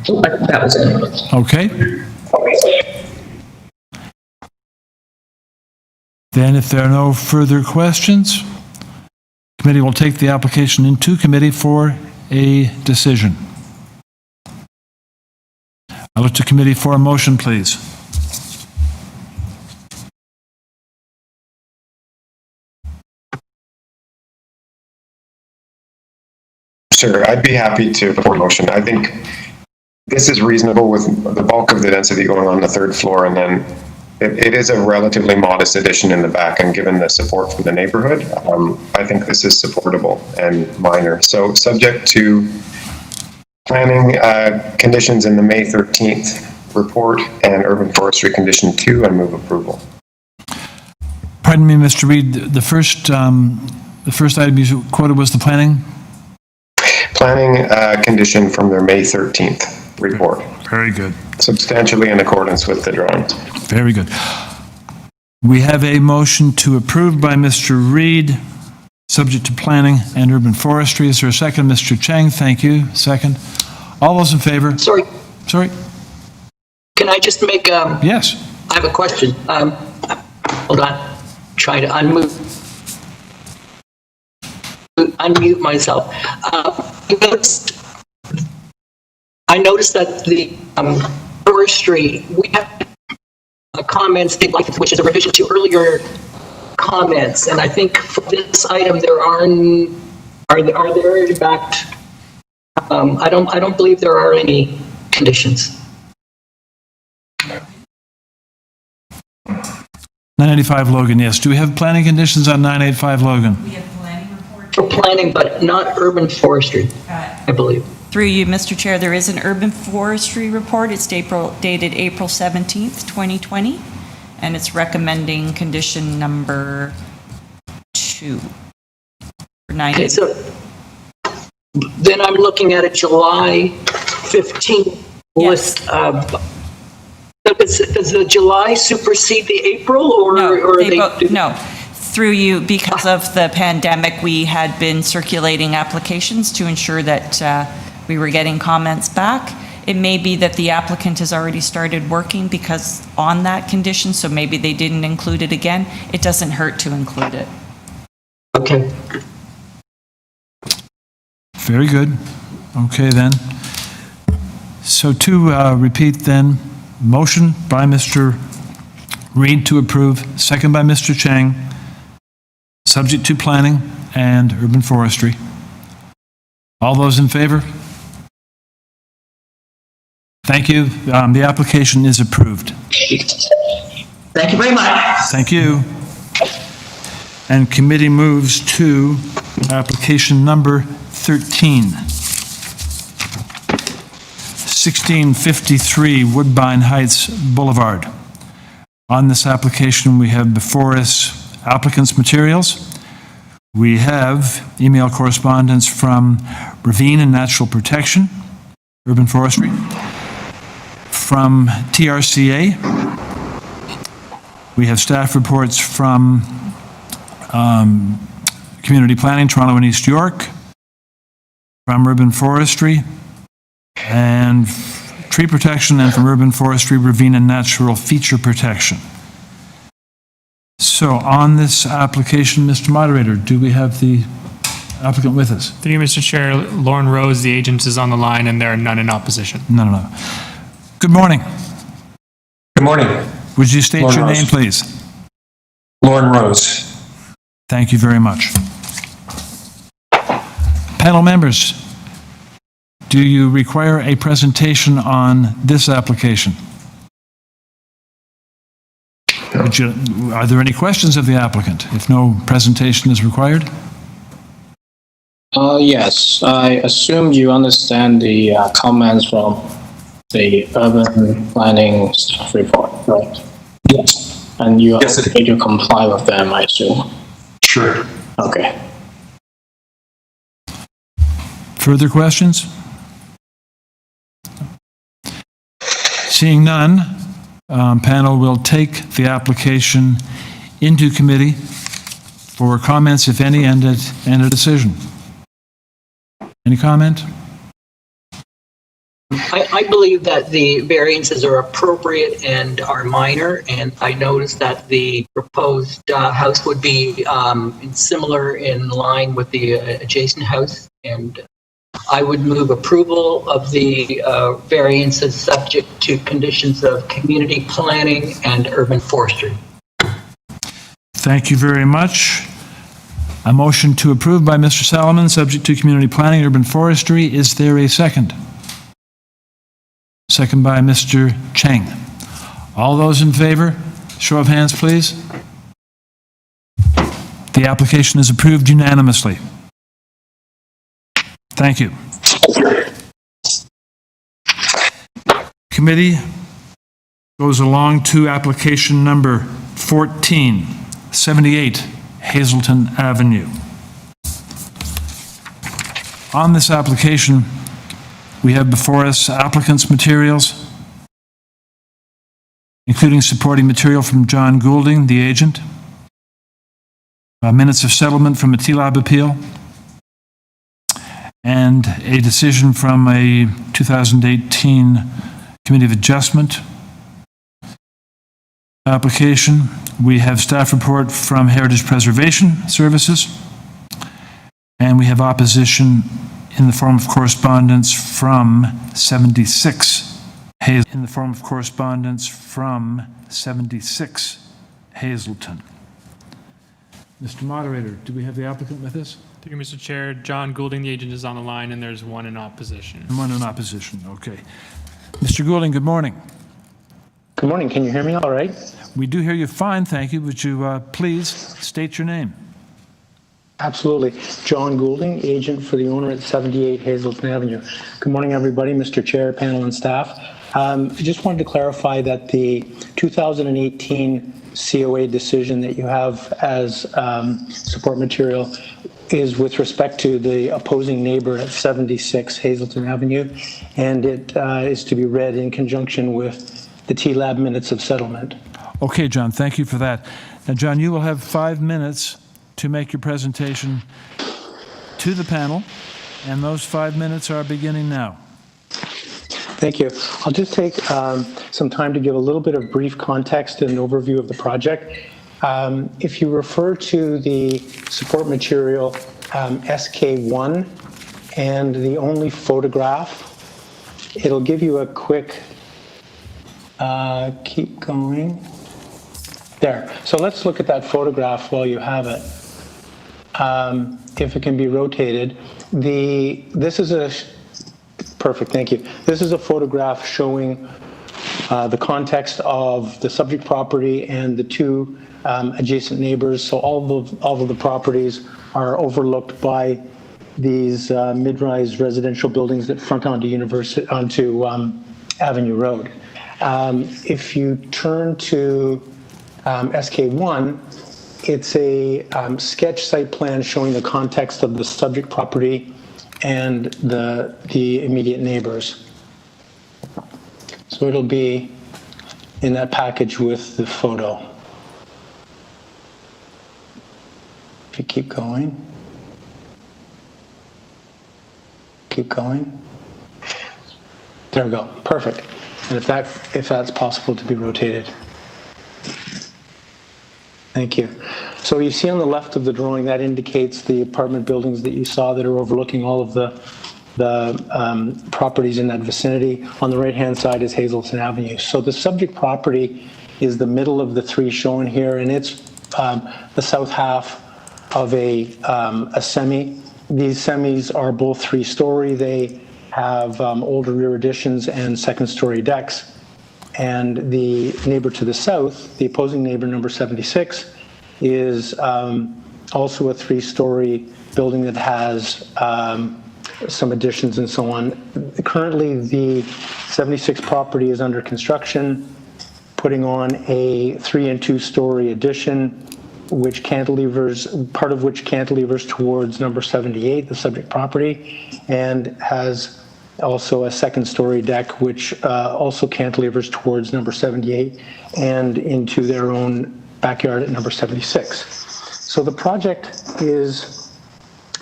Oh, that was it. Okay. Then if there are no further questions, committee will take the application into committee for a decision. I look to committee for a motion, please. Sure, I'd be happy to put forward a motion. I think this is reasonable with the bulk of the density going on the third floor, and then it is a relatively modest addition in the back, and given the support from the neighborhood, I think this is supportable and minor. So subject to planning conditions in the May 13th report and urban forestry condition 2, and move approval. Pardon me, Mr. Reed, the first item you quoted was the planning? Planning condition from their May 13th report. Very good. Substantially in accordance with the drawings. Very good. We have a motion to approve by Mr. Reed, subject to planning and urban forestry. Is there a second? Mr. Chang, thank you. Second. All those in favor? Sorry. Sorry? Can I just make Yes. I have a question. Hold on. Trying to unmute myself. I noticed that the forestry, we have a comment state license, which is a revision to earlier comments, and I think for this item there are there in fact I don't believe there are any conditions. 985 Logan, yes. Do we have planning conditions on 985 Logan? We have planning report for planning, but not urban forestry, I believe. Through you, Mr. Chair, there is an urban forestry report. It's dated April 17th, 2020, and it's recommending condition number 2 for 90. Okay, so then I'm looking at a July 15th list of. Does the July supersede the April, or No, through you, because of the pandemic, we had been circulating applications to ensure that we were getting comments back. It may be that the applicant has already started working because on that condition, so maybe they didn't include it again. It doesn't hurt to include it. Okay. Very good. Okay, then. So to repeat then, motion by Mr. Reid to approve, second by Mr. Chang, subject to planning and urban forestry. All those in favor? Thank you. The application is approved. Thank you very much. Thank you. And committee moves to application number 13. 1653 Woodbine Heights Boulevard. On this application, we have before us applicant's materials. We have email correspondence from Ravine and Natural Protection, Urban Forestry, from TRCA. We have staff reports from Community Planning, Toronto and East York, from Urban Forestry, and Tree Protection, and from Urban Forestry, Ravine and Natural Feature Protection. So on this application, Mr. Moderator, do we have the applicant with us? Through you, Mr. Chair, Lauren Rose, the agent, is on the line, and there are none in opposition. No. Good morning. Good morning. Would you state Lauren your Rose. name, please? Lauren Rose. Thank you very much. Panel members, do you require a presentation on this application? Are there any questions of the applicant? If no presentation is required? Yes, I assume you understand the comments from the urban planning staff report, right? Yes. And you are okay to comply with them, I assume? Sure. Okay. Further questions? Seeing none, panel will take the application into committee for comments, if any, and a decision. Any comment? I believe that the variances are appropriate and are minor, and I noticed that the proposed house would be similar in line with the adjacent house, and I would move approval of the variances subject to conditions of community planning and urban forestry. Thank you very much. A motion to approve by Mr. Salomon, subject to community planning and urban forestry. Is there a second? Second by Mr. Chang. All those in favor, show of hands, please. The application is approved unanimously. Thank you. Committee goes along to application number 1478 Hazelton Avenue. On this application, we have before us applicant's materials, including supporting material from John Goulding, the agent, minutes of settlement from a TLAB appeal, and a decision from a 2018 Committee of Adjustment application. We have staff report from Heritage Preservation Services, and we have opposition in the form of correspondence from 76 Hazelton. Mr. Moderator, do we have the applicant with us? Thank you, Mr. Chair. John Goulding, the agent, is on the line, and there's one in opposition. And one in opposition, okay. Mr. Goulding, good morning. Good morning. Can you hear me all right? We do hear you fine, thank you. Would you please state your name? Absolutely. John Goulding, agent for the owner at 78 Hazelton Avenue. Good morning, everybody, Mr. Chair, panel, and staff. I just wanted to clarify that the 2018 COA decision that you have as support material is with respect to the opposing neighbor at 76 Hazelton Avenue, and it is to be read in conjunction with the TLAB minutes of settlement. Okay, John, thank you for that. Now, John, you will have 5 minutes to make your presentation to the panel, and those 5 minutes are beginning now. Thank you. I'll just take some time to give a little bit of brief context and overview of the project. If you refer to the support material SK1 and the only photograph, it'll give you a quick, keep going. There. So let's look at that photograph while you have it. If it can be rotated. This is a, perfect, thank you. This is a photograph showing the context of the subject property and the two adjacent neighbors. So all of the properties are overlooked by these mid-rise residential buildings that front onto Avenue Road. If you turn to SK1, it's a sketch site plan showing the context of the subject property and the immediate neighbors. So it'll be in that package with the photo. If you keep going. Keep going. There we go. Perfect. And if that's possible to be rotated. Thank you. So you see on the left of the drawing, that indicates the apartment buildings that you saw that are overlooking all of the properties in that vicinity. On the right-hand side is Hazelton Avenue. So the subject property is the middle of the three shown here, and it's the south half of a semi. These semis are both 3-story. They have older rear additions and second-story decks. And the neighbor to the south, the opposing neighbor, number 76, is also a 3-story building that has some additions and so on. Currently, the 76 property is under construction, putting on a 3- and 2-story addition, which part of which cantilevers towards number 78, the subject property, and has also a 2nd-story deck, which also cantilevers towards number 78 and into their own backyard at number 76. So the project is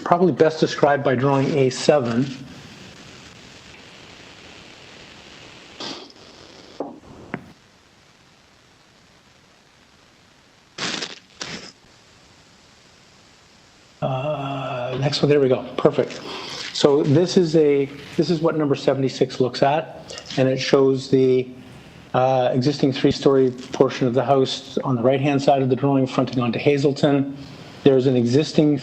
probably best described by drawing A7. Next one, there we go, perfect. So this is what number 76 looks at, and it shows the existing 3-story portion of the house on the right-hand side of the drawing, fronting onto Hazelton. There's an existing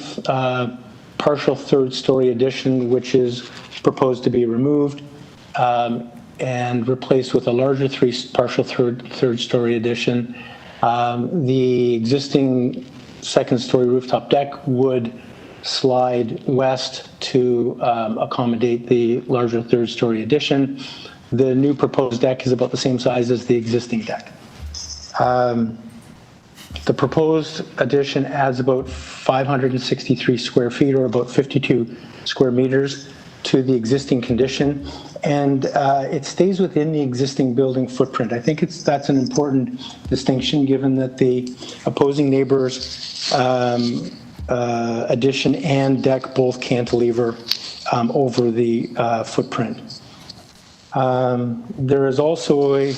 partial 3rd-story addition, which is proposed to be removed and replaced with a larger partial 3rd-story addition. The existing 2nd-story rooftop deck would slide west to accommodate the larger 3rd-story addition. The new proposed deck is about the same size as the existing deck. The proposed addition adds about 563 square feet, or about 52 square meters, to the existing condition, and it stays within the existing building footprint. I think that's an important distinction, given that the opposing neighbors' addition and deck both cantilever over the footprint. There is also a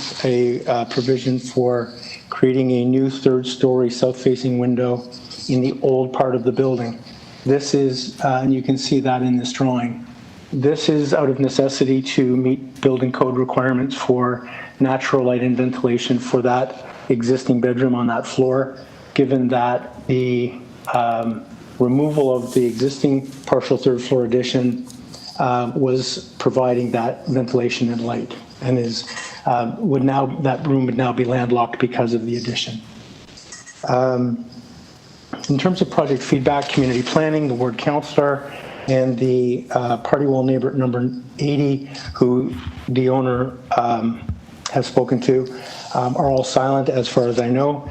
provision for creating a new 3rd-story south-facing window in the old part of the building. This is, and you can see that in this drawing, this is out of necessity to meet building code requirements for natural light and ventilation for that existing bedroom on that floor, given that the removal of the existing partial 3rd-floor addition was providing that ventilation and light, and that room would now be landlocked because of the addition. In terms of project feedback, community planning, the ward councillor, and the party wall neighbor number 80, who the owner has spoken to, are all silent as far as I know.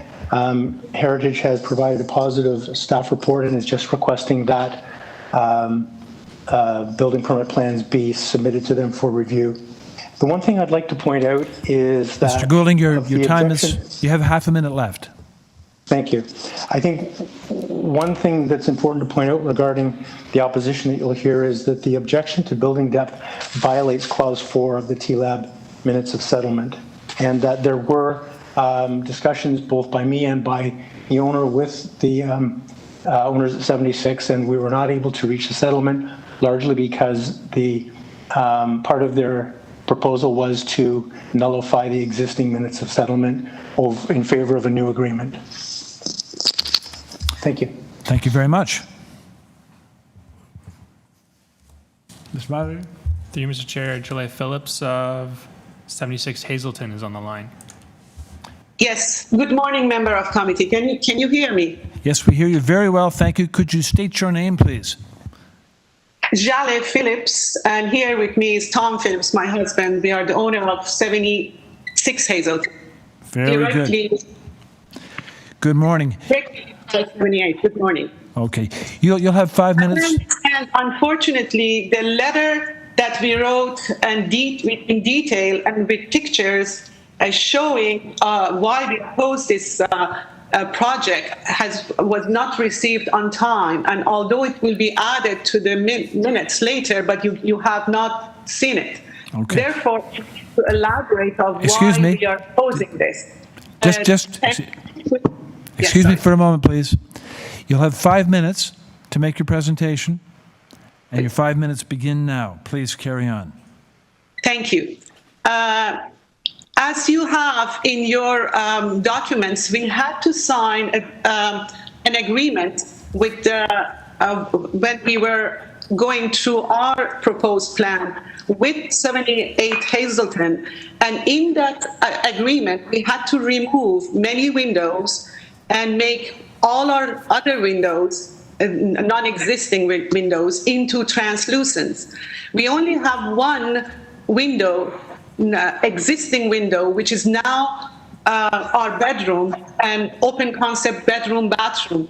Heritage has provided a positive staff report and is just requesting that building permit plans be submitted to them for review. The one thing I'd like to point out is that... Mr. Goulding, your time is, you have half a minute left. Thank you. I think one thing that's important to point out regarding the opposition that you'll hear is that the objection to building depth violates Clause 4 of the TLAB minutes of settlement, and that there were discussions both by me and by the owner with the owners at 76, and we were not able to reach a settlement, largely because the part of their proposal was to nullify the existing minutes of settlement in favor of a new agreement. Thank you. Thank you very much. Ms. Mallory? Through you, Mr. Chair, Julia Phillips of 76 Hazelton is on the line. Yes. Good morning, member of committee. Can you hear me? Yes, we hear you very well. Thank you. Could you state your name, please? Julia Phillips, and here with me is Tom Phillips, my husband. We are the owner of 76 Hazelton. Very good. Good morning. 78. Good morning. Okay. You'll have 5 minutes. And unfortunately, the letter that we wrote in detail and with pictures showing why we opposed this project was not received on time. And although it will be added to the minutes later, but you have not seen it. Okay. Therefore, to elaborate on why we are opposing this. Excuse me for a moment, please. You'll have 5 minutes to make your presentation, and your 5 minutes begin now. Please carry on. Thank you. As you have in your documents, we had to sign an agreement with when we were going through our proposed plan with 78 Hazelton, and in that agreement, we had to remove many windows and make all our other windows, non-existing windows, into translucents. We only have one window, existing window, which is now our bedroom, an open concept bedroom bathroom,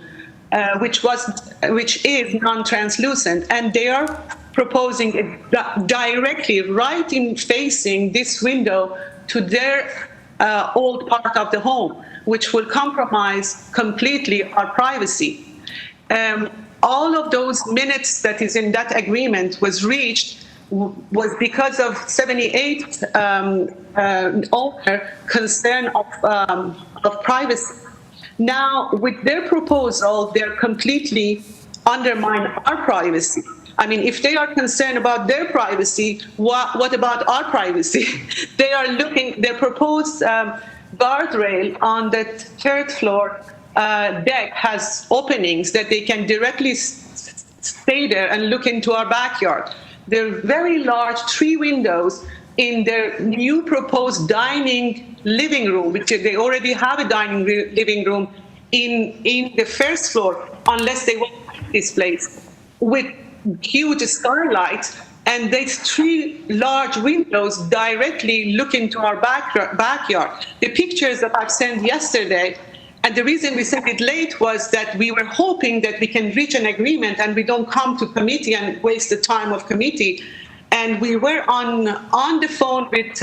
which is non-translucent, and they are proposing it directly right in facing this window to their old part of the home, which will compromise completely our privacy. All of those minutes that is in that agreement was reached was because of 78 owner concern of privacy. Now, with their proposal, they're completely undermine our privacy. I mean, if they are concerned about their privacy, what about our privacy? Their proposed guardrail on the third floor deck has openings that they can directly stay there and look into our backyard. There are very large 3 windows in their new proposed dining living room, which they already have a dining living room in the first floor, unless they want this place, with huge skylights, and these 3 large windows directly look into our backyard. The pictures that I've sent yesterday, and the reason we sent it late was that we were hoping that we can reach an agreement and we don't come to committee and waste the time of committee. And we were on the phone with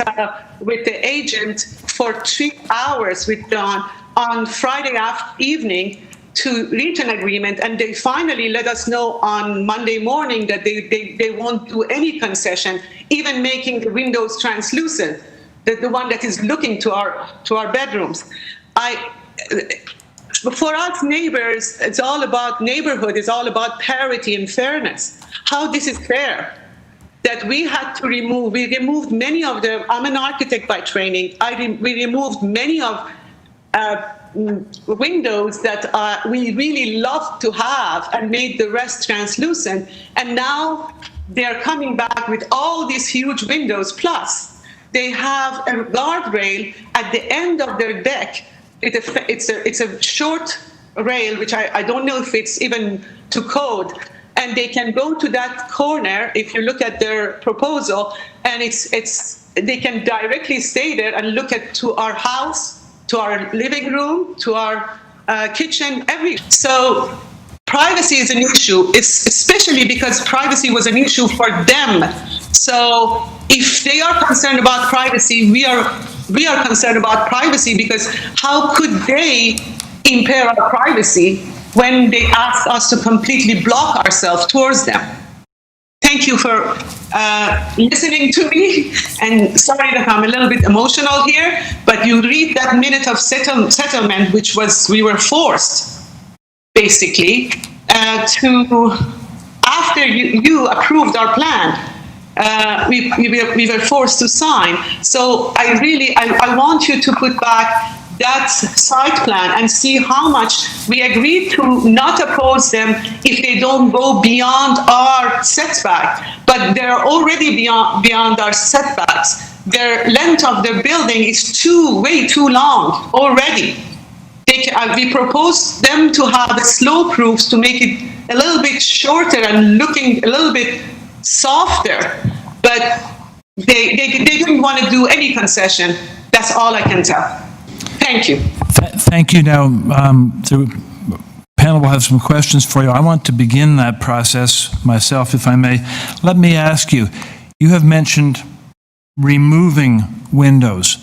the agent for 3 hours with Don on Friday evening to reach an agreement, and they finally let us know on Monday morning that they won't do any concession, even making the windows translucent, the one that is looking to our bedrooms. For us neighbors, it's all about neighborhood, it's all about parity and fairness. How this is fair? That we removed many of them. I'm an architect by training. We removed many of windows that we really love to have and made the rest translucent. And now they're coming back with all these huge windows. Plus, they have a guardrail at the end of their deck. It's a short rail, which I don't know if it's even to code, and they can go to that corner if you look at their proposal, and they can directly stay there and look to our house, to our living room, to our kitchen, so privacy is an issue, especially because privacy was an issue for them. So if they are concerned about privacy, we are concerned about privacy, because how could they impair our privacy when they asked us to completely block ourselves towards them? Thank you for listening to me, and sorry that I'm a little bit emotional here, but you read that minute of settlement, which we were forced, basically, after you approved our plan, we were forced to sign. So I want you to put back that site plan and see how much we agreed to not oppose them if they don't go beyond our setback, but they're already beyond our setbacks. Their length of their building is way too long already. We proposed them to have the slope roofs to make it a little bit shorter and looking a little bit softer, but they didn't want to do any concession. That's all I can tell. Thank you. Thank you. Now, the panel will have some questions for you. I want to begin that process myself, if I may. Let me ask you, you have mentioned removing windows.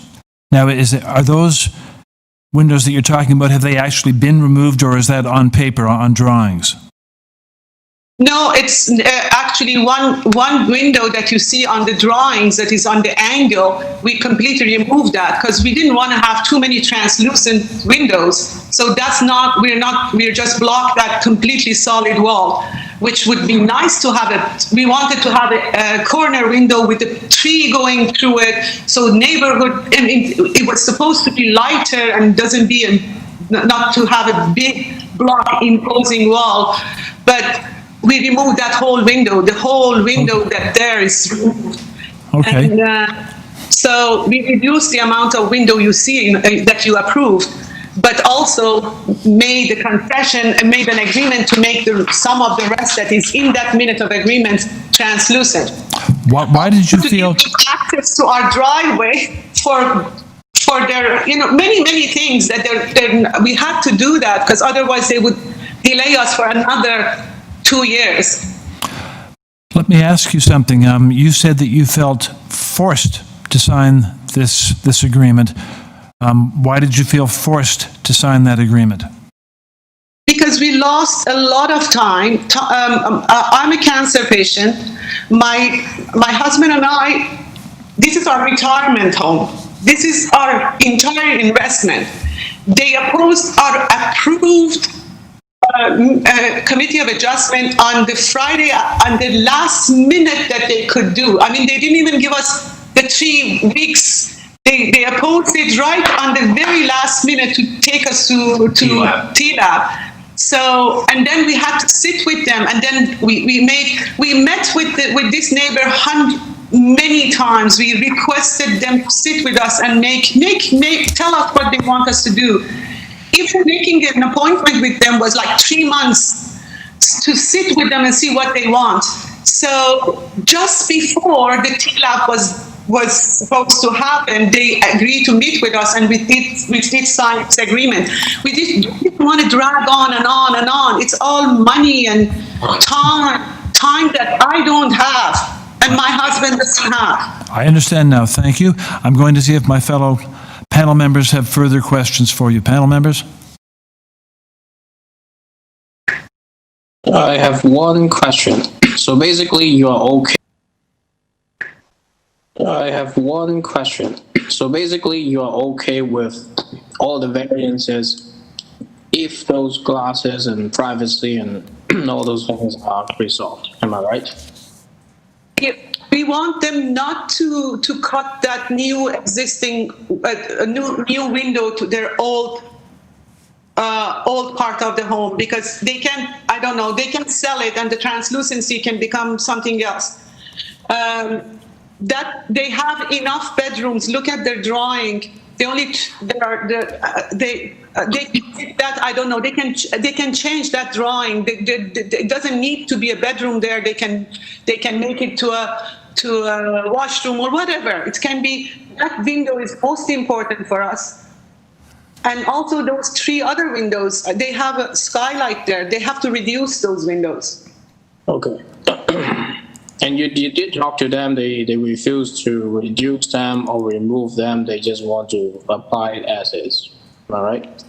Now, are those windows that you're talking about, have they actually been removed, or is that on paper, on drawings? No, it's actually one window that you see on the drawings that is on the angle. We completely removed that because we didn't want to have too many translucent windows. So we're just blocked that completely solid wall, which would be nice to have it. We wanted to have a corner window with a tree going through it. So neighborhood, and it was supposed to be lighter and doesn't be, not to have a big block imposing wall. But we removed that whole window. The whole window that there is removed. Okay. And so we reduced the amount of window you see that you approved, but also made a concession and made an agreement to make some of the rest that is in that minute of agreement translucent. Why did you feel access to our driveway for their, many things that we had to do that because otherwise they would delay us for another 2 years. Let me ask you something. You said that you felt forced to sign this agreement. Why did you feel forced to sign that agreement? Because we lost a lot of time. I'm a cancer patient. My husband and I, this is our retirement home. This is our entire investment. They opposed our approved committee of adjustment on the Friday, on the last minute that they could do. I mean, they didn't even give us the 3 weeks. They opposed it right on the very last minute to take us to TLAB. So, and then we had to sit with them, and then we met with this neighbor many times. We requested them to sit with us and tell us what they want us to do. Even making an appointment with them was like 3 months to sit with them and see what they want. So just before the TLAB was supposed to happen, they agreed to meet with us, and we did sign this agreement. We didn't want to drag on and on and on. It's all money and time that I don't have, and my husband doesn't have. I understand now. Thank you. I'm going to see if my fellow panel members have further questions for you. Panel members? I have one question. So basically, you are okay. I have one question. So basically, you are okay with all the variances if those classes and privacy and all those things are resolved. Am I right? We want them not to cut that new existing new window to their old part of the home, because they can, I don't know, they can sell it and the translucency can become something else. That they have enough bedrooms. Look at their drawing. that, I don't know, they can change that drawing. It doesn't need to be a bedroom there. They can make it to a washroom or whatever. It can be, that window is most important for us. And also those 3 other windows, they have a skylight there. They have to reduce those windows. Okay. And you did talk to them, they refused to reduce them or remove them, they just want to apply it as is, am I right?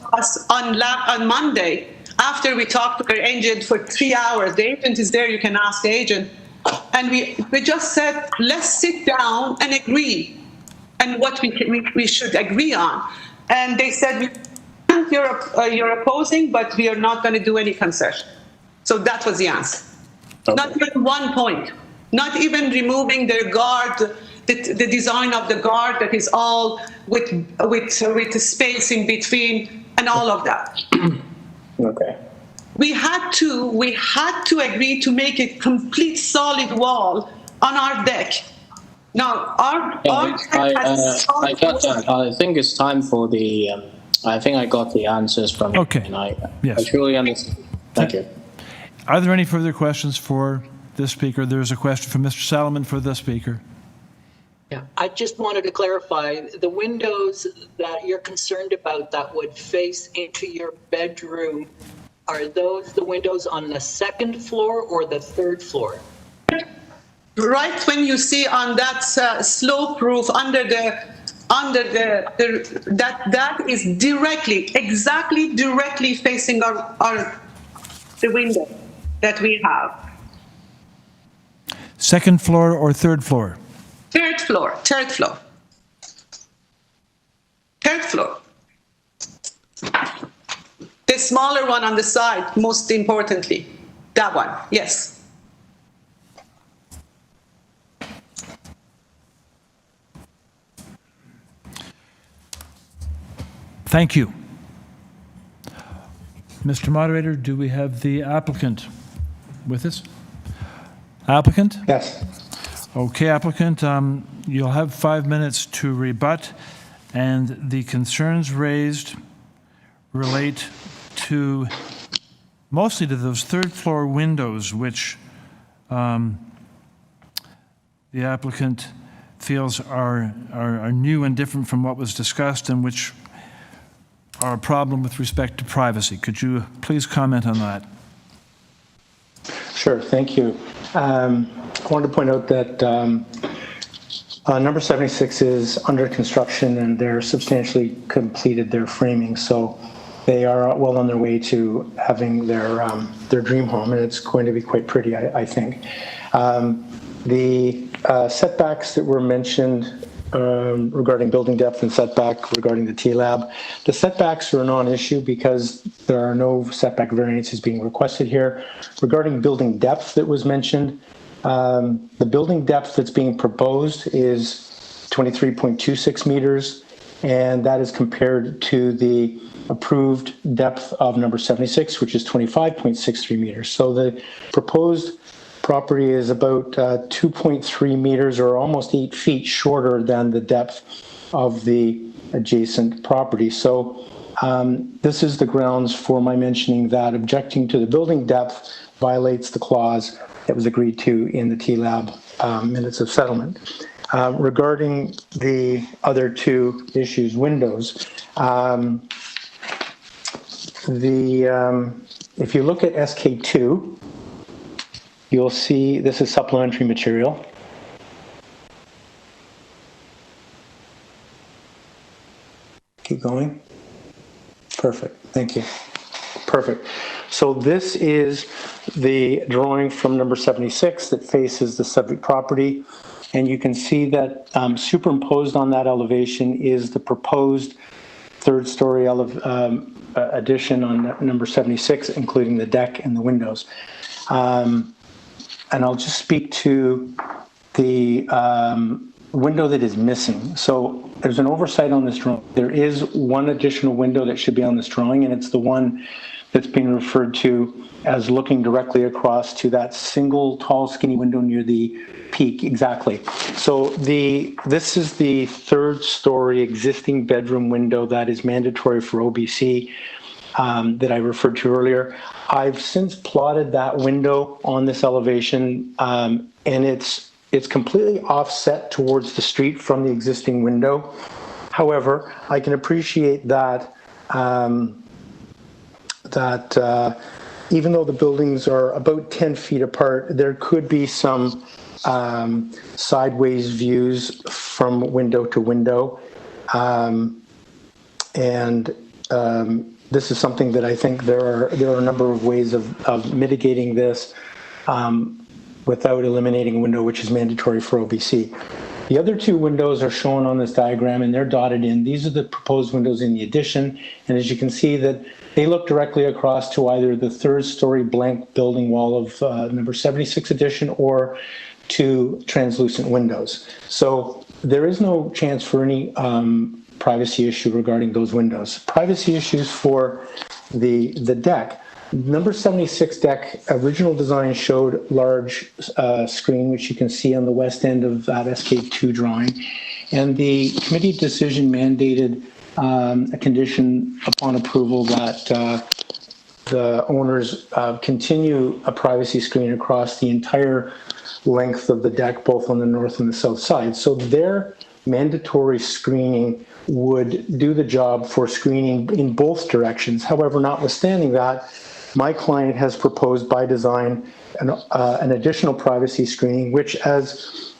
On Monday, after we talked to the agent for 3 hours, the agent is there, you can ask the agent, and we just said, let's sit down and agree on what we should agree on. And they said, you're opposing, but we are not going to do any concession. So that was the answer. Okay. Not even 1 point. Not even removing the guard, the design of the guard that is all with the space in between and all of that. Okay. We had to agree to make a complete solid wall on our deck. Now, our I got that. I think it's time for the. I think I got the answers from. Okay. And I Yes. truly understand. Thank you. Are there any further questions for this speaker? There's a question from Mr. Salomon for the speaker. Yeah, I just wanted to clarify, the windows that you're concerned about that would face into your bedroom, are those the windows on the 2nd floor or the 3rd floor? Right when you see on that slope roof under that is directly facing the window that we have. 2nd floor or 3rd floor? 3rd floor. 3rd floor. The smaller one on the side, most importantly. That one, yes. Thank you. Mr. Moderator, do we have the applicant with us? Applicant? Yes. Okay, applicant, you'll have 5 minutes to rebut, and the concerns raised relate to mostly to those 3rd floor windows, which the applicant feels are new and different from what was discussed, and which are a problem with respect to privacy. Could you please comment on that? Sure, thank you. I wanted to point out that number 76 is under construction and they're substantially completed their framing, so they are well on their way to having their dream home, and it's going to be quite pretty, I think. The setbacks that were mentioned regarding building depth and setback regarding the T-Lab, the setbacks are a non-issue because there are no setback variances being requested here. Regarding building depth that was mentioned, the building depth that's being proposed is 23.26 meters, and that is compared to the approved depth of number 76, which is 25.63 meters. So the proposed property is about 2.3 meters or almost 8 feet shorter than the depth of the adjacent property. So this is the grounds for my mentioning that objecting to the building depth violates the clause that was agreed to in the TLAB minutes of settlement. Regarding the other 2 issues, windows, if you look at SK2, you'll see this is supplementary material. Keep going. Perfect. Thank you. Perfect. So this is the drawing from number 76 that faces the subject property. And you can see that superimposed on that elevation is the proposed 3rd story addition on number 76, including the deck and the windows. And I'll just speak to the window that is missing. So there's an oversight on this drawing. There is one additional window that should be on this drawing, and it's the one that's being referred to as looking directly across to that single tall skinny window near the peak. Exactly. So this is the third story existing bedroom window that is mandatory for OBC that I referred to earlier. I've since plotted that window on this elevation, and it's completely offset towards the street from the existing window. However, I can appreciate that even though the buildings are about 10 feet apart, there could be some sideways views from window to window. This is something that I think there are a number of ways of mitigating this without eliminating a window which is mandatory for OBC. The other two windows are shown on this diagram, and they're dotted in. These are the proposed windows in the addition, and as you can see that they look directly across to either the third-story blank building wall of number 76 addition or to translucent windows. So there is no chance for any privacy issue regarding those windows. Privacy issues for the deck. Number 76 deck, original design showed large screen, which you can see on the west end of that SK2 drawing. And the committee decision mandated a condition upon approval that the owners continue a privacy screen across the entire length of the deck, both on the north and the south side. So their mandatory screening would do the job for screening in both directions. However, notwithstanding that, my client has proposed by design an additional privacy screening, which, as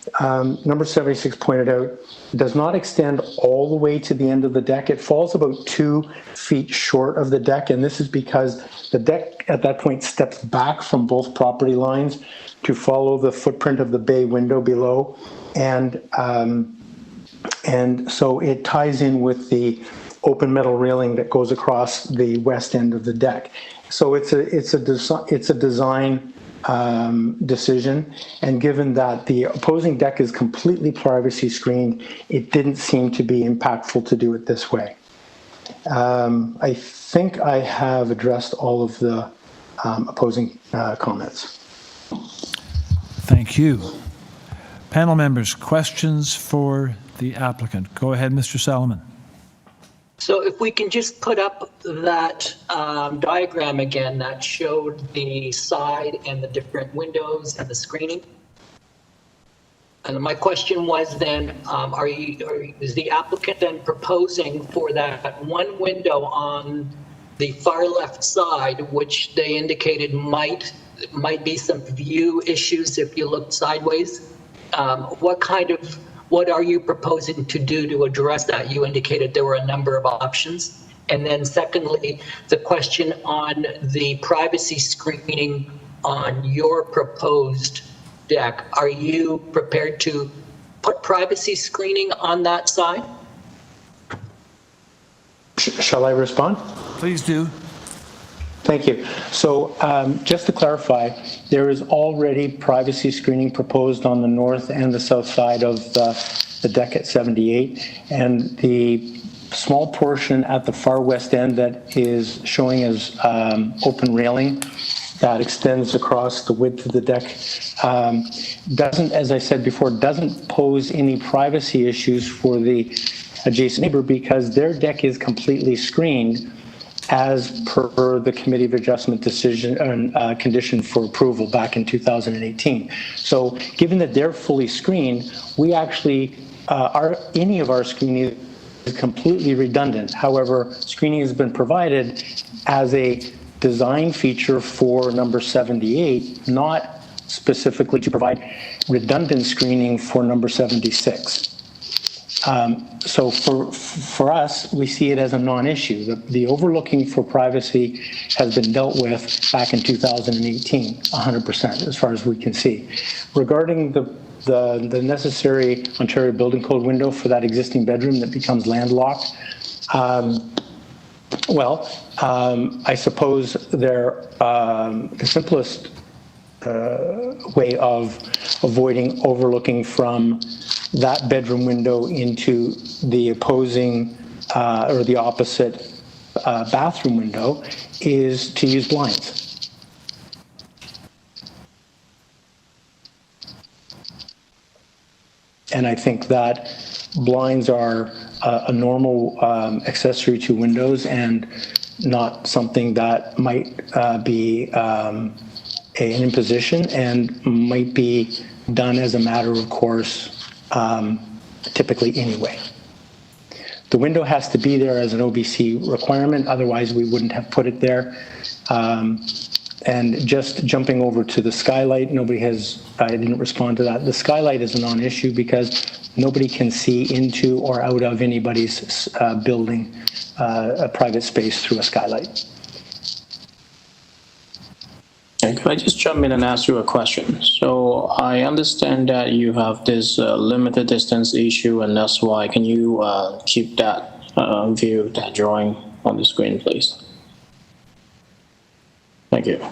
number 76 pointed out, does not extend all the way to the end of the deck. It falls about 2 feet short of the deck, and this is because the deck at that point steps back from both property lines to follow the footprint of the bay window below, and so it ties in with the open metal railing that goes across the west end of the deck. So it's a design decision, and given that the opposing deck is completely privacy screened, it didn't seem to be impactful to do it this way. I think I have addressed all of the opposing comments. Thank you. Panel members, questions for the applicant? Go ahead, Mr. Salomon. So if we can just put up that diagram again that showed the side and the different windows and the screening. And my question was then, is the applicant then proposing for that one window on the far left side, which they indicated might be some view issues if you looked sideways? What are you proposing to do to address that? You indicated there were a number of options. And then secondly, the question on the privacy screening on your proposed deck. Are you prepared to put privacy screening on that side? Shall I respond? Please do. Thank you. So just to clarify, there is already privacy screening proposed on the north and the south side of the deck at 78, and the small portion at the far west end that is showing as open railing that extends across the width of the deck doesn't, as I said before, doesn't pose any privacy issues for the adjacent neighbor because their deck is completely screened as per the Committee of Adjustment decision and condition for approval back in 2018. So given that they're fully screened, we actually, any of our screening is completely redundant. However, screening has been provided as a design feature for number 78, not specifically to provide redundant screening for number 76. So for us, we see it as a non-issue. The overlooking for privacy has been dealt with back in 2018, 100%, as far as we can see. Regarding the necessary Ontario Building Code window for that existing bedroom that becomes landlocked, I suppose the simplest way of avoiding overlooking from that bedroom window into the opposing or the opposite bathroom window is to use blinds. And I think that blinds are a normal accessory to windows and not something that might be an imposition and might be done as a matter of course, typically anyway. The window has to be there as an OBC requirement, otherwise we wouldn't have put it there. And just jumping over to the skylight, I didn't respond to that. The skylight is a non-issue because nobody can see into or out of anybody's building a private space through a skylight. And could I just jump in and ask you a question? So I understand that you have this limited distance issue, and that's why. Can you keep that view, that drawing on the screen, please? Thank you.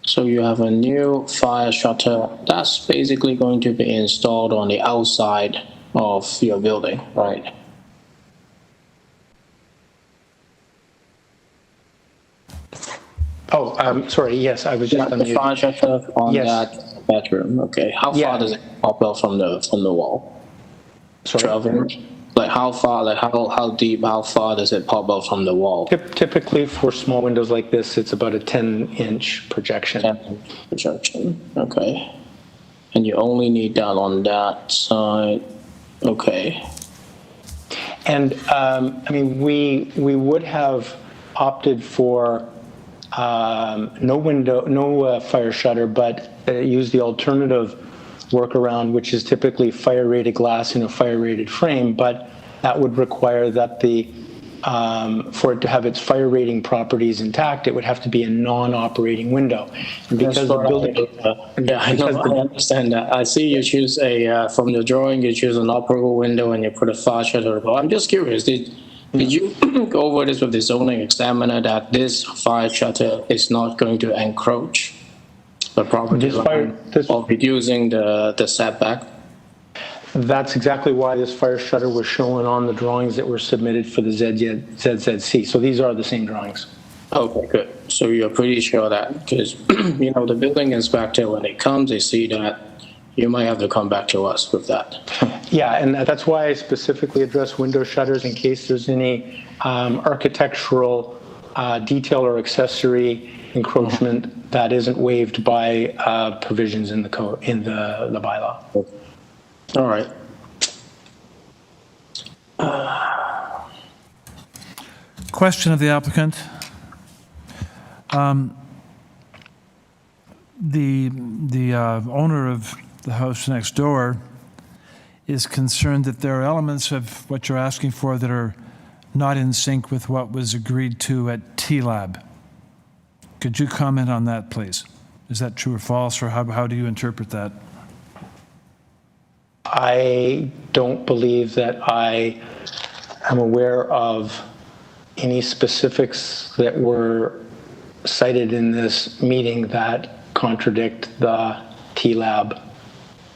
So you have a new fire shutter that's basically going to be installed on the outside of your building, right? Oh, sorry, yes, I was just the fire shutter on that bedroom. Okay, how far does it pop out from the wall? Sorry? 12 inch? Like how far, like how deep, how far does it pop out from the wall? Typically for small windows like this, it's about a 10-inch projection. 10-inch projection, okay. And you only need that on that side, okay. And I mean, we would have opted for no fire shutter, but use the alternative workaround, which is typically fire rated glass in a fire rated frame, but that would require that for it to have its fire rating properties intact, it would have to be a non-operating window. And because the building, I understand that. I see you choose from the drawing, you choose an operable window and you put a fire shutter. But I'm just curious, did you go over this with the zoning examiner that this fire shutter is not going to encroach the property line of reducing the setback? That's exactly why this fire shutter was shown on the drawings that were submitted for the ZZC. So these are the same drawings. Okay, good. So you're pretty sure that, because, you know, the building inspector, when it comes, they see that, you might have to come back to us with that. Yeah, and that's why I specifically address window shutters in case there's any architectural detail or accessory encroachment that isn't waived by provisions in the code, in the bylaw. All right. Question of the applicant. The owner of the house next door is concerned that there are elements of what you're asking for that are not in sync with what was agreed to at T-Lab. Could you comment on that, please? Is that true or false, or how do you interpret that? I don't believe that I am aware of any specifics that were cited in this meeting that contradict the T-Lab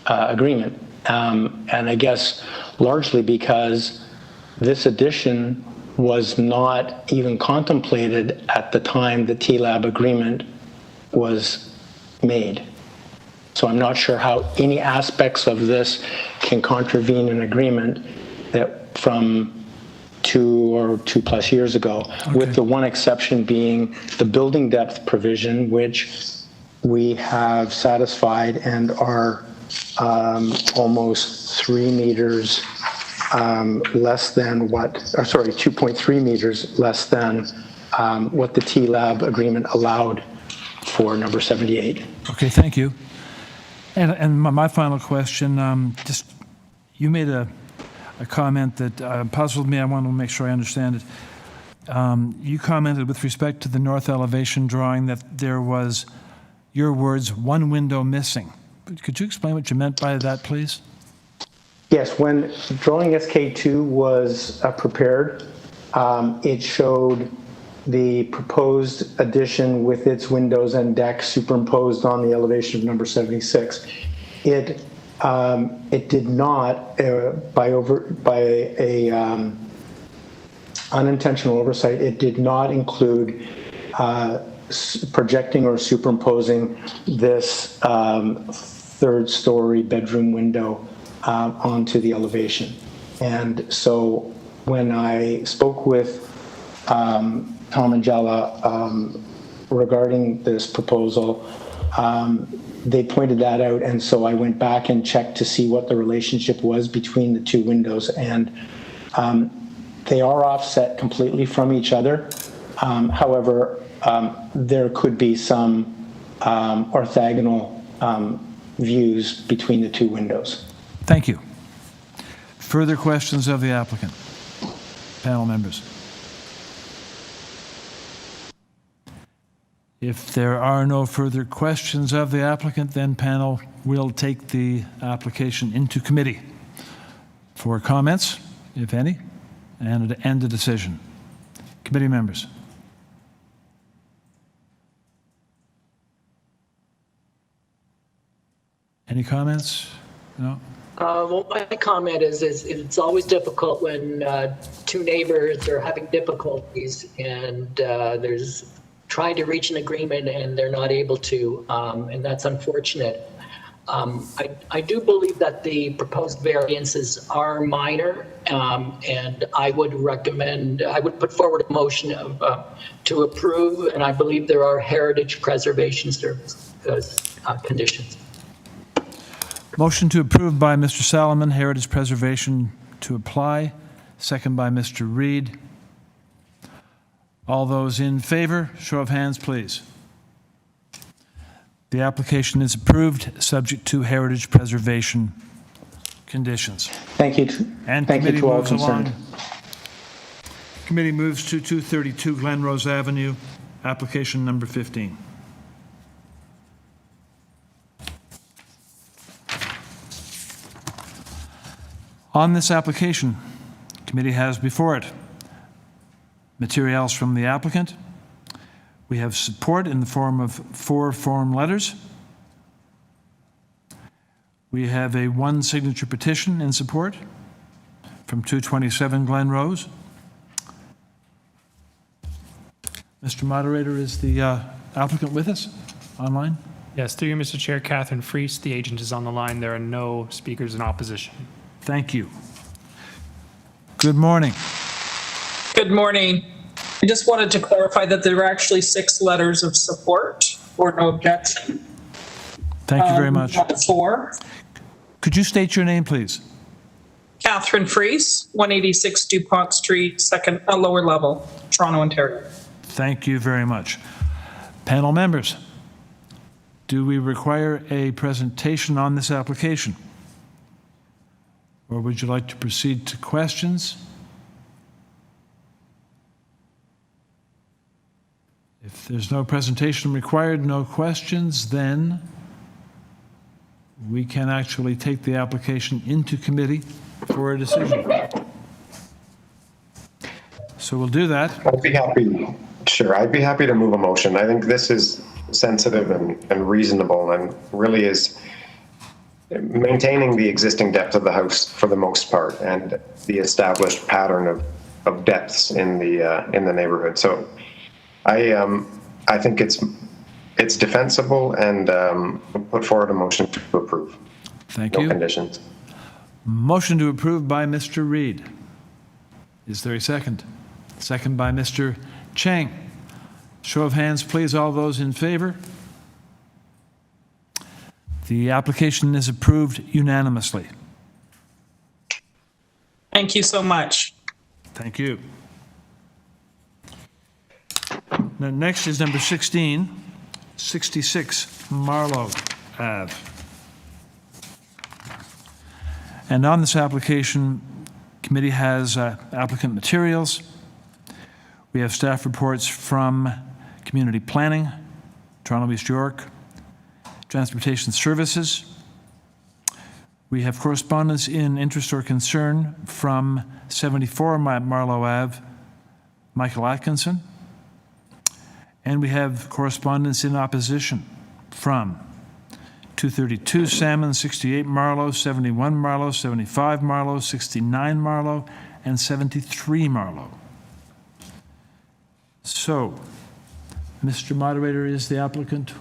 agreement. And I guess largely because this addition was not even contemplated at the time the T-Lab agreement was made. So I'm not sure how any aspects of this can contravene an agreement that from 2 or 2+ years ago, with the one exception being the building depth provision, which we have satisfied and are almost 3 meters less than what, 2.3 meters less than what the T-Lab agreement allowed for number 78. Okay, thank you. And my final question, just you made a comment that puzzled me. I want to make sure I understand it. You commented with respect to the north elevation drawing that there was, your words, one window missing. Could you explain what you meant by that, please? Yes, when drawing SK2 was prepared, it showed the proposed addition with its windows and deck superimposed on the elevation of number 76. It did not, by unintentional oversight. It did not include projecting or superimposing this third-story bedroom window onto the elevation. And so when I spoke with Tom and Jella regarding this proposal, they pointed that out, and so I went back and checked to see what the relationship was between the two windows, and they are offset completely from each other. However, there could be some orthogonal views between the two windows. Thank you. Further questions of the applicant? Panel members? If there are no further questions of the applicant, then panel will take the application into committee for comments, if any, and a decision. Committee members? Any comments? No? Well, my comment is it's always difficult when two neighbors are having difficulties and there's trying to reach an agreement and they're not able to, and that's unfortunate. I do believe that the proposed variances are minor, and I would put forward a motion to approve, and I believe there are heritage preservation service conditions. Motion to approve by Mr. Salomon, heritage preservation to apply. Second by Mr. Reid. All those in favor, show of hands, please. The application is approved, subject to heritage preservation conditions. Thank you. And thank you to all moves along. concerned. Committee moves to 232 GLENROSE Avenue, application number 15. On this application, committee has before it materials from the applicant. We have support in the form of 4 form letters. We have a 1 signature petition in support from 227 GLENROSE. Mr. Moderator, is the applicant with us online? Yes, through you, Mr. Chair, Catherine Fries, the agent, is on the line. There are no speakers in opposition. Thank you. Good morning. Good morning. I just wanted to clarify that there are actually 6 letters of support or no objection. Thank you very much. Not 4. Could you state your name, please? Catherine Fries, 186 DuPont Street, lower level, Toronto, Ontario. Thank you very much. Panel members, do we require a presentation on this application? Or would you like to proceed to questions? If there's no presentation required, no questions, then we can actually take the application into committee for a decision. So we'll do that. I'd be happy, sure, I'd be happy to move a motion. I think this is sensitive and reasonable and really is maintaining the existing depth of the house for the most part and the established pattern of depths in the neighborhood. So I think it's defensible and put forward a motion to approve. Thank you. No conditions. Motion to approve by Mr. Reid. Is there a second? Second by Mr. Chang. Show of hands, please. All those in favor? The application is approved unanimously. Thank you so much. Thank you. Now, next is number 16, 66 Marlow Ave. And on this application, committee has applicant materials. We have staff reports from Community Planning, Toronto East York, Transportation Services. We have correspondence in interest or concern from 74 Marlow Ave, Michael Atkinson. And we have correspondence in opposition from 232 Salmon, 68 Marlow, 71 Marlow, 75 Marlow, 69 Marlow, and 73 Marlow. So, Mr. Moderator, is the applicant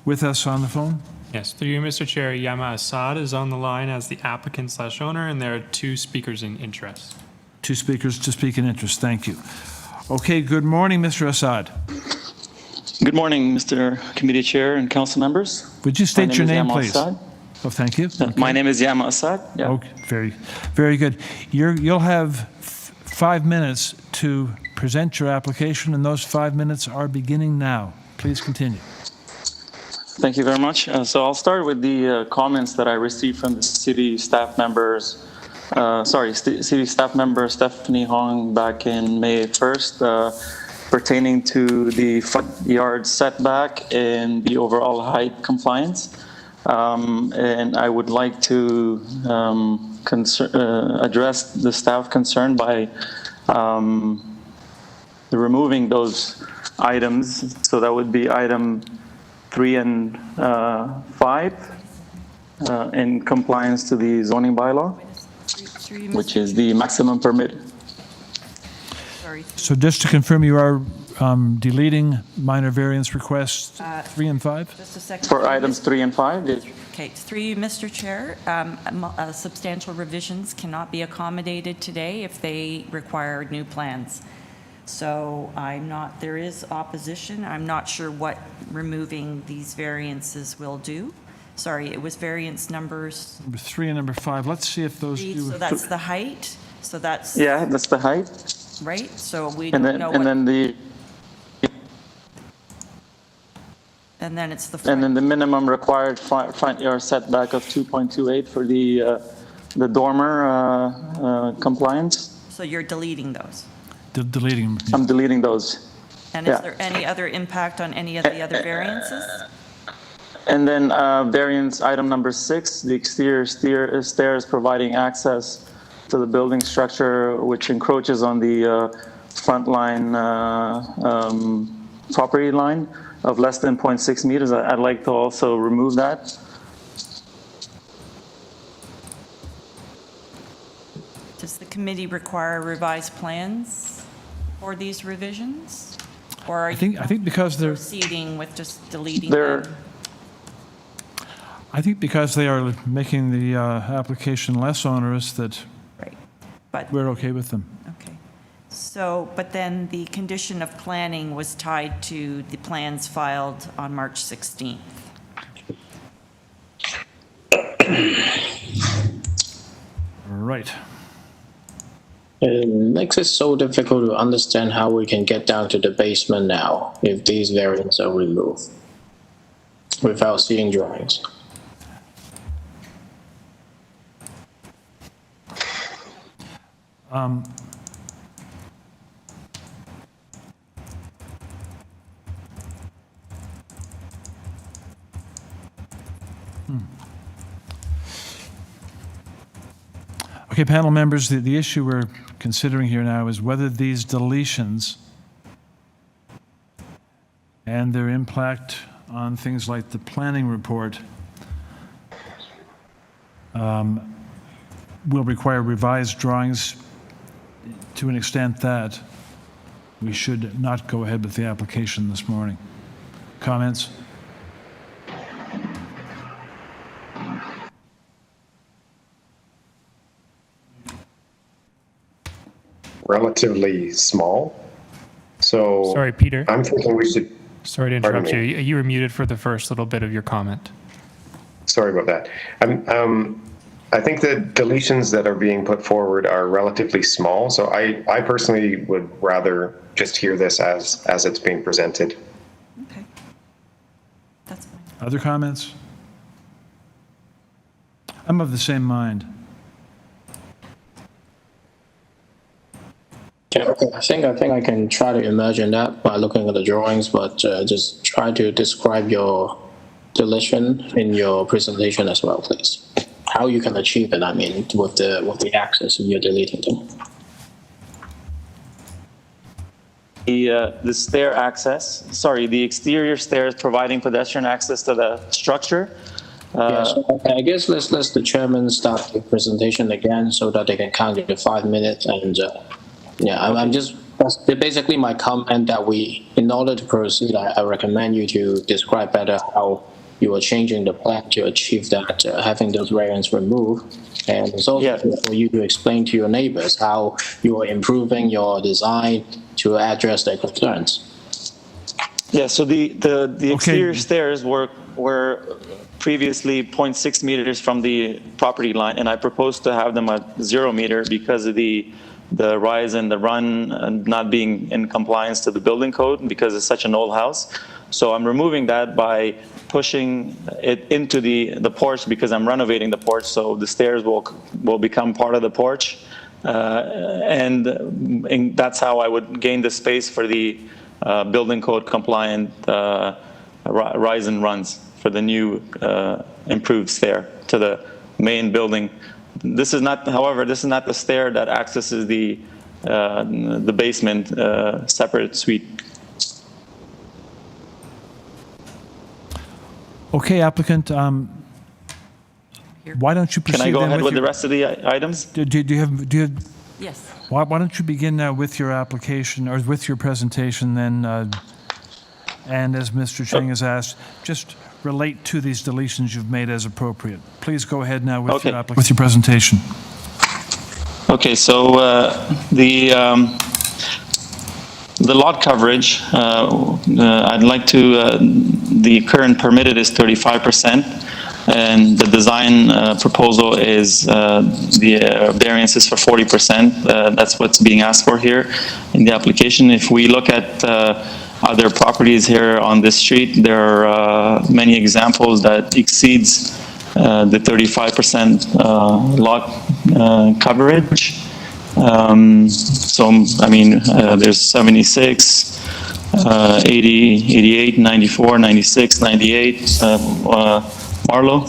with us on the phone? Yes, through you, Mr. Chair, Yama Assad is on the line as the applicant/owner, and there are 2 speakers in interest. 2 speakers to speak in interest. Thank you. Okay, good morning, Mr. Assad. Good morning, Mr. Committee Chair and council members. Would you state your name, please? Assad. Oh, thank you. Okay. My name is Yama Assad. Yeah. Okay, very good. You'll have 5 minutes to present your application, and those 5 minutes are beginning now. Please continue. Thank you very much. So I'll start with the comments that I received from the city staff members. City staff member Stephanie Hong back in May 1st, pertaining to the front yard setback and the overall height compliance. And I would like to address the staff concern by removing those items. So that would be item 3 and 5 in compliance to the zoning bylaw, which is the maximum permitted. So just to confirm, you are deleting minor variance requests 3 and 5? Just a second. For items 3 and 5? Okay, through you, Mr. Chair, substantial revisions cannot be accommodated today if they require new plans. So there is opposition. I'm not sure what removing these variances will do. Sorry, it was variance numbers. Number 3 and number 5. Let's see if those do. So that's the height. So that's. Yeah, that's the height. Right, so we And don't then, know and what. then the. And then it's the. And then the minimum required front yard setback of 2.28 for the dormer compliance. So you're deleting those. Deleting them. I'm deleting those. And is there any other impact on any of the other variances? And then variance item number 6, the exterior stairs providing access to the building structure, which encroaches on the front line property line of less than 0.6 meters. I'd like to also remove that. Does the committee require revised plans for these revisions? Or are you I think because they're proceeding with just deleting them? I think because they are making the application less onerous that we're okay with them. Okay. So, but then the condition of planning was tied to the plans filed on March 16th. Right. It makes it so difficult to understand how we can get down to the basement now if these variants are removed without seeing drawings. Okay, panel members, the issue we're considering here now is whether these deletions and their impact on things like the planning report will require revised drawings to an extent that we should not go ahead with the application this morning. Comments? Relatively small. So Sorry, Peter. I'm thinking we should. Sorry to interrupt you. You were muted for the first little bit of your comment. Sorry about that. I think the deletions that are being put forward are relatively small. So I personally would rather just hear this as it's being presented. Okay. That's fine. Other comments? I'm of the same mind. Yeah, okay. I think I can try to imagine that by looking at the drawings, but just try to describe your deletion in your presentation as well, please. How you can achieve it, I mean, with the access you're deleting them. The stair access, the exterior stairs providing pedestrian access to the structure. Yes, I guess let's the chairman start the presentation again so that they can count it to 5 minutes. And yeah, I'm just basically my comment that in order to proceed, I recommend you to describe better how you are changing the plan to achieve that, having those variants removed. And it's also for you to explain to your neighbors how you are improving your design to address their concerns. Yeah, so the exterior stairs were previously 0.6 meters from the property line, and I proposed to have them at 0 meter because of the rise and the run not being in compliance to the building code because it's such an old house. So I'm removing that by pushing it into the porch because I'm renovating the porch, so the stairs will become part of the porch. And that's how I would gain the space for the building code compliant rise and runs for the new improved stair to the main building. This is not, however, this is not the stair that accesses the basement separate suite. Okay, applicant, why don't you proceed? Can I go then ahead with your, the rest of the items? Do you have? Yes. Why don't you begin with your application or with your presentation then? And as Mr. Cheng has asked, just relate to these deletions you've made as appropriate. Please go ahead now with your presentation. Okay, so the lot coverage, I'd like to, the current permitted is 35%, and the design proposal is the variance is for 40%. That's what's being asked for here in the application. If we look at other properties here on this street, there are many examples that exceeds the 35% lot coverage. So, I mean, there's 76, 80, 88, 94, 96, 98, Marlow,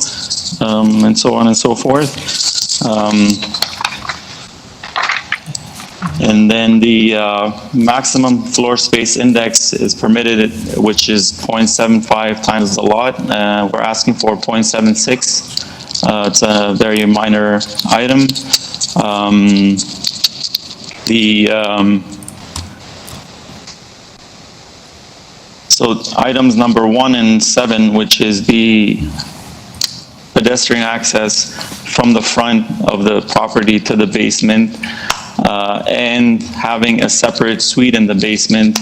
and so on and so forth. And then the maximum floor space index is permitted, which is 0.75 times the lot. We're asking for 0.76. It's a very minor item. So items number 1 and 7, which is the pedestrian access from the front of the property to the basement, and having a separate suite in the basement.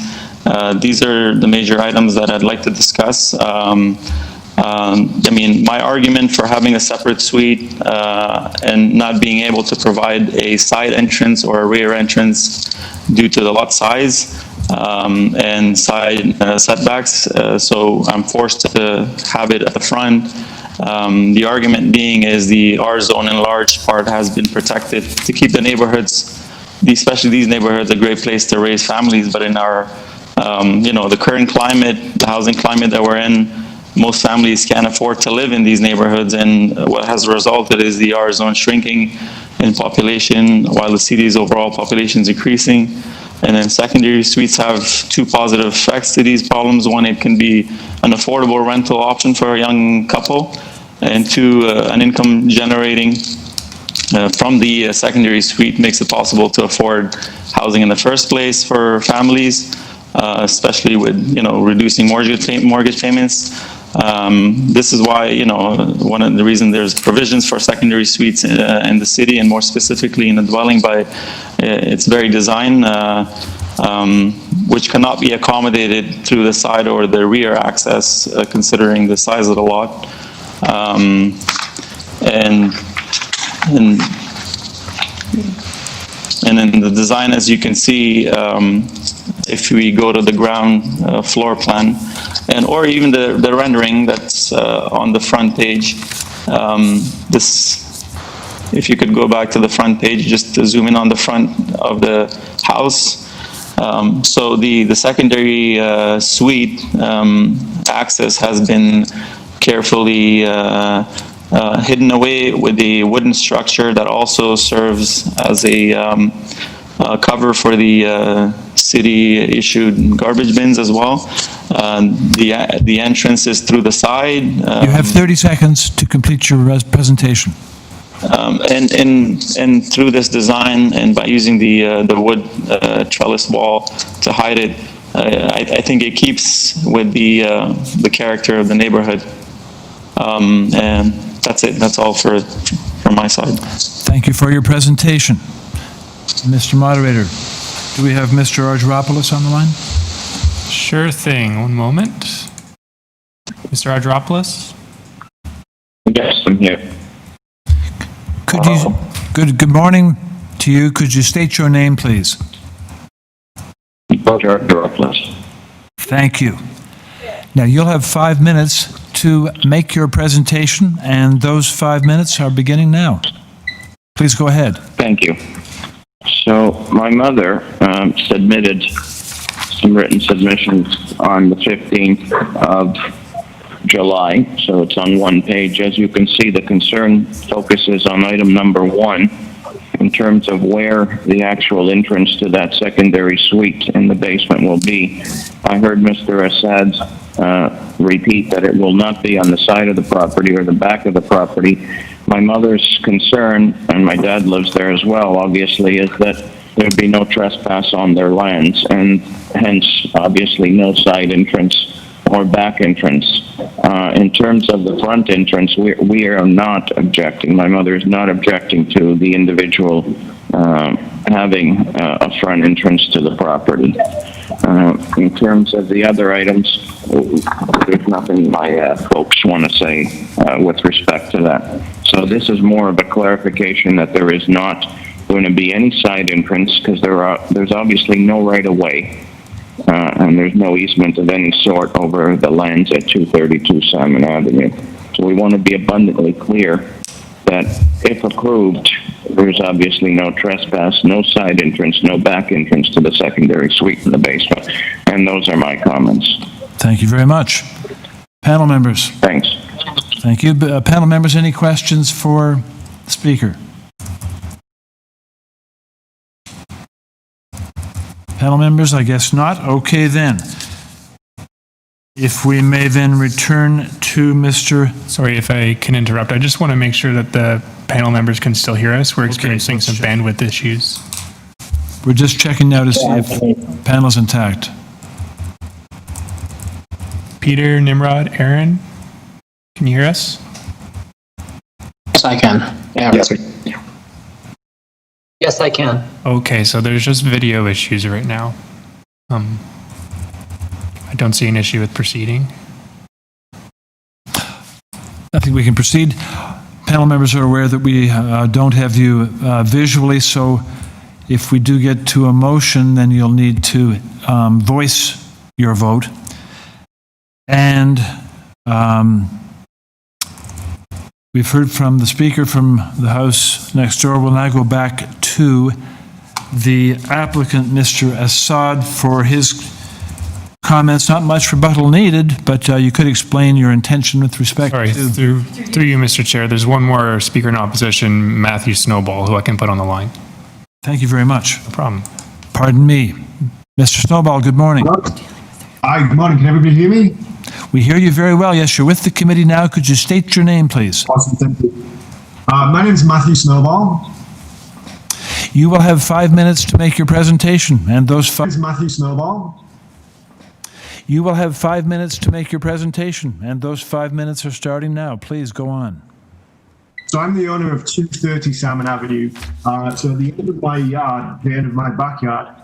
These are the major items that I'd like to discuss. I mean, my argument for having a separate suite and not being able to provide a side entrance or a rear entrance due to the lot size and side setbacks, so I'm forced to have it at the front. The argument being is the R zone in large part has been protected to keep the neighborhoods, especially these neighborhoods, a great place to raise families. But in our, you know, the current climate, the housing climate that we're in, most families can't afford to live in these neighborhoods, and what has resulted is the R zone shrinking in population while the city's overall population is increasing. And then secondary suites have two positive effects to these problems. One, it can be an affordable rental option for a young couple, and two, an income generating from the secondary suite makes it possible to afford housing in the first place for families, especially with, you know, reducing mortgage payments. This is why, you know, one of the reasons there's provisions for secondary suites in the city, and more specifically in the dwelling by its very design, which cannot be accommodated through the side or the rear access, considering the size of the lot. And in the design, as you can see, if we go to the ground floor plan, and or even the rendering that's on the front page, this, if you could go back to the front page, just to zoom in on the front of the house. So the secondary suite access has been carefully hidden away with the wooden structure that also serves as a cover for the city-issued garbage bins as well. The entrance is through the side. You have 30 seconds to complete your presentation. And through this design and by using the wood trellis wall to hide it, I think it keeps with the character of the neighborhood. And that's it. That's all from my side. Thank you for your presentation. Mr. Moderator, do we have Mr. Argyropoulos on the line? Sure thing. One moment. Mr. Argyropoulos? Yes, I'm here. Could you, good morning to you. Could you state your name, please? Roger Argyropoulos. Thank you. Now, you'll have 5 minutes to make your presentation, and those 5 minutes are beginning now. Please go ahead. Thank you. So my mother submitted some written submissions on the 15th of July, so it's on one page. As you can see, the concern focuses on item number 1 in terms of where the actual entrance to that secondary suite in the basement will be. I heard Mr. Assad's repeat that it will not be on the side of the property or the back of the property. My mother's concern, and my dad lives there as well, obviously, is that there'd be no trespass on their lands, and hence, obviously, no side entrance or back entrance. In terms of the front entrance, we are not objecting. My mother is not objecting to the individual having a front entrance to the property. In terms of the other items, there's nothing my folks want to say with respect to that. So this is more of a clarification that there is not going to be any side entrance because there's obviously no right-of-way. And there's no easement of any sort over the lands at 232 Salmon Avenue. So we want to be abundantly clear that if approved, there's obviously no trespass, no side entrance, no back entrance to the secondary suite in the basement. And those are my comments. Thank you very much. Panel members. Thanks. Thank you. Panel members, any questions for the speaker? Panel members, I guess not. Okay, then. If we may then return to Mr. Sorry if I can interrupt. I just want to make sure that the panel members can still hear us. We're experiencing some bandwidth issues. We're just checking now to see if the panel's intact. Peter, Nimrod, Aaron, can you hear us? Yes, I can. Yeah. Yes, I can. Okay, so there's just video issues right now. I don't see an issue with proceeding. I think we can proceed. Panel members are aware that we don't have you visually, so if we do get to a motion, then you'll need to voice your vote. And we've heard from the speaker from the house next door. We'll now go back to the applicant, Mr. Assad, for his comments. Not much rebuttal needed, but you could explain your intention with respect to... Through you, Mr. Chair, there's one more speaker in opposition, Matthew Snowball, who I can put on the line. Thank you very much. No problem. Pardon me. Mr. Snowball, good morning. Hi, good morning. Can everybody hear me? We hear you very well. Yes, you're with the committee now. Could you state your name, please? Awesome, thank you. My name is Matthew Snowball. You will have 5 minutes to make your presentation, and those 5... My name is Matthew Snowball. You will have 5 minutes to make your presentation, and those 5 minutes are starting now. Please go on. So I'm the owner of 230 Salmon Avenue. So the end of my yard, the end of my backyard,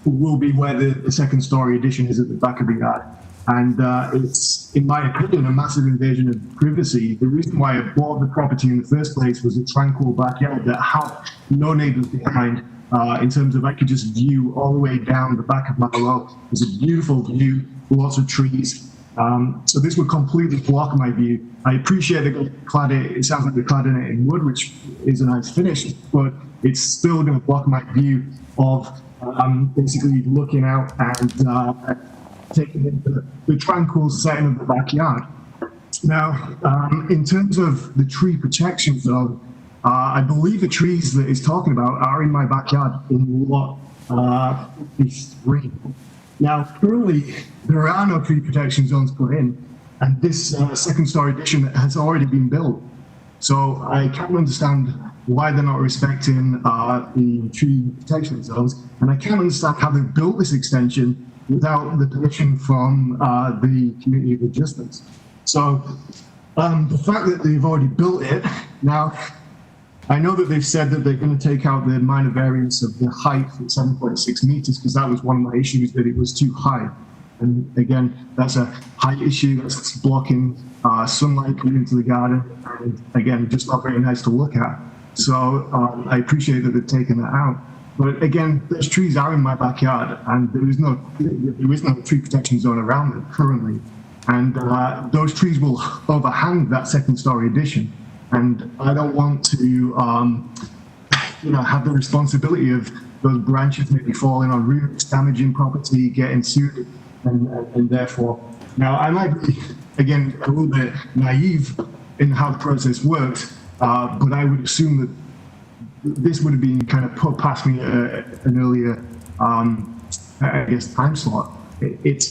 will be where the second story addition is at the back of the yard. And it's, in my opinion, a massive invasion of privacy. The reason why I bought the property in the first place was a tranquil backyard that had no neighbors behind. In terms of I could just view all the way down the back of MARLOW. It was a beautiful view, lots of trees. So this would completely block my view. I appreciate it sounds like they're cladding it in wood, which is a nice finish, but it's still going to block my view of basically looking out and taking in the tranquil setting of the backyard. Now, in terms of the tree protection zone, I believe the trees that he's talking about are in my backyard in lot 53. Now, currently, there are no tree protection zones put in, and this second story addition has already been built. So I can't understand why they're not respecting the tree protection zones, and I can't understand how they've built this extension without the permission from the Community of Adjustments. So the fact that they've already built it, now I know that they've said that they're going to take out the minor variance of the height at 7.6 meters, because that was one of my issues, that it was too high. And again, that's a height issue that's blocking sunlight coming into the garden, and again, just not very nice to look at. So I appreciate that they've taken that out. But again, those trees are in my backyard, and there is no tree protection zone around them currently. And those trees will overhang that second-story addition. And I don't want to, have the responsibility of those branches maybe falling on roofs, damaging property, getting sued, and therefore, now I might be, again, a little bit naive in how the process works, but I would assume that this would have been kind of put past me an earlier, I guess, time slot. It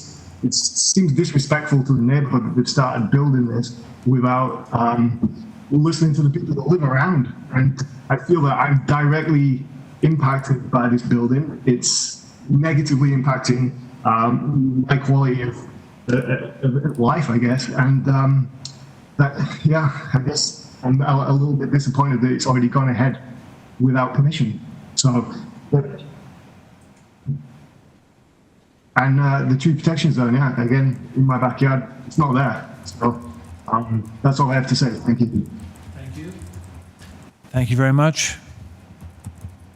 seems disrespectful to the neighborhood that they've started building this without listening to the people that live around. And I feel that I'm directly impacted by this building. It's negatively impacting my quality of life, I guess. And I guess I'm a little bit disappointed that it's already gone ahead without permission. So, and the tree protection zone, again, in my backyard, it's not there. So that's all I have to say. Thank you. Thank you. Thank you very much.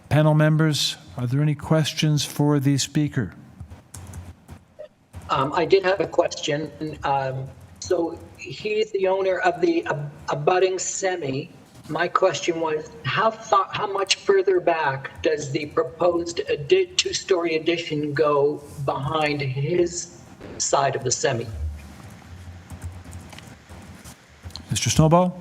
Panel members, are there any questions for the speaker? I did have a question. So he's the owner of the abutting semi. My question was, how much further back does the proposed two-story addition go behind his side of the semi? Mr. Snowball?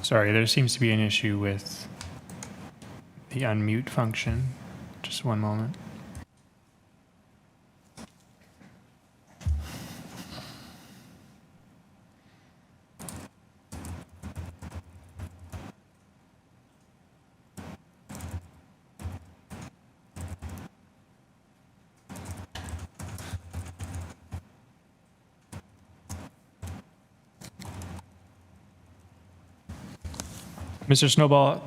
Sorry, there seems to be an issue with the unmute function. Just one moment. Mr. Snowball,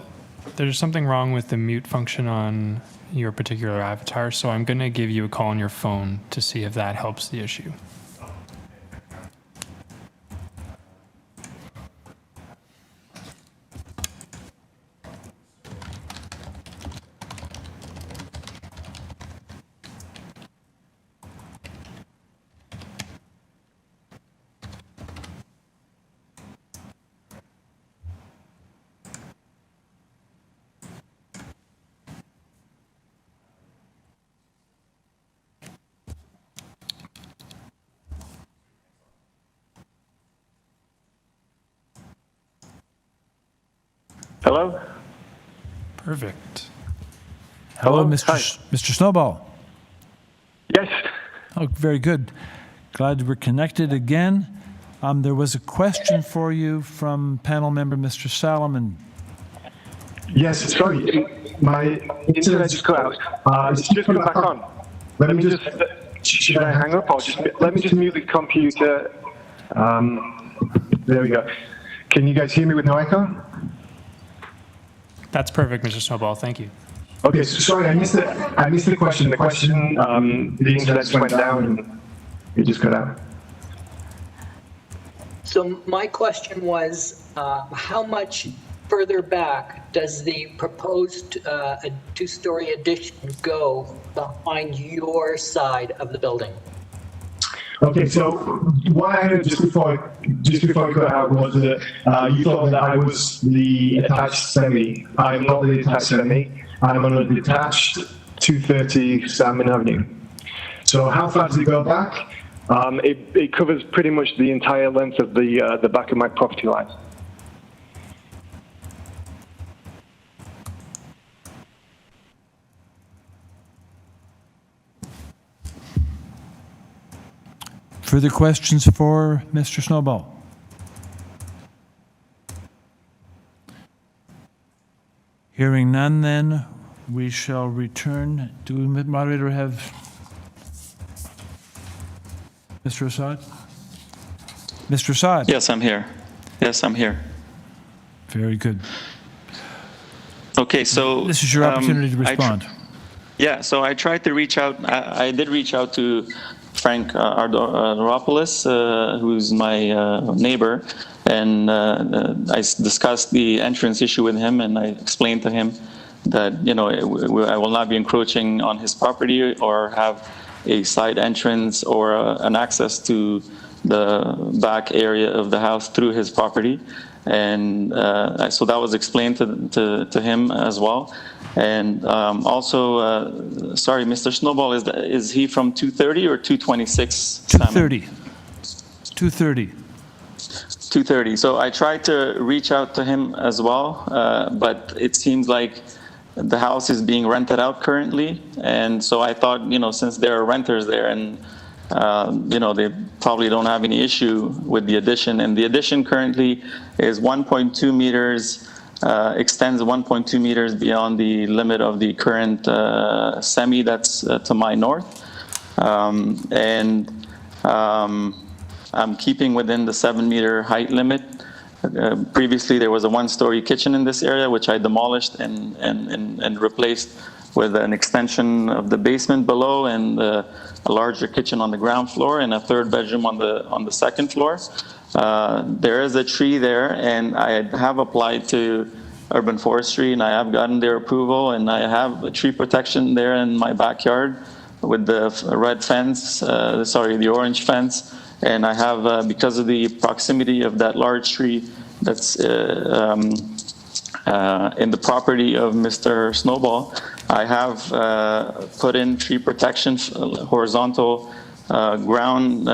there's something wrong with the mute function on your particular avatar, so I'm going to give you a call on your phone to see if that helps the issue. Hello? Perfect. Hello, Mr. Snowball. Yes. Oh, very good. Glad we're connected again. There was a question for you from panel member Mr. Salomon. Yes, sorry. My internet just cut out. It's just put back on. Let me just, should I hang up or let me just mute the computer. There we go. Can you guys hear me with no echo? That's perfect, Mr. Snowball. Thank you. Okay, so sorry, I missed the question. The internet just went down and it just cut out. So my question was, how much further back does the proposed two-story addition go behind your side of the building? Okay, so what I heard just before I got out was that you thought that I was the attached semi. I am not the attached semi. I'm on a detached 230 Salmon Avenue. So how far does it go back? It covers pretty much the entire length of the back of my property line. Further questions for Mr. Snowball? Hearing none, then, we shall return. Do we, moderator, have Mr. Assad? Mr. Assad? Yes, I'm here. Yes, I'm here. Very good. Okay, so this is your opportunity to respond. So I tried to reach out. I did reach out to Frank Ardoropoulos, who's my neighbor, and I discussed the entrance issue with him, and I explained to him that I will not be encroaching on his property or have a side entrance or an access to the back area of the house through his property. And so that was explained to him as well. And also, sorry, Mr. Snowball, is he from 230 or 226? 230. 230. 230. So I tried to reach out to him as well, but it seems like the house is being rented out currently. And so I thought, since there are renters there and they probably don't have any issue with the addition. And the addition currently is 1.2 meters, extends 1.2 meters beyond the limit of the current semi that's to my north. I'm keeping within the 7-meter height limit. Previously, there was a 1-story kitchen in this area, which I demolished and replaced with an extension of the basement below and a larger kitchen on the ground floor and a 3rd bedroom on the 2nd floor. There is a tree there, and I have applied to Urban Forestry, and I have gotten their approval, and I have a tree protection there in my backyard with the red fence, the orange fence, and I have, because of the proximity of that large tree that's in the property of Mr. Snowball, I have put in tree protection, horizontal ground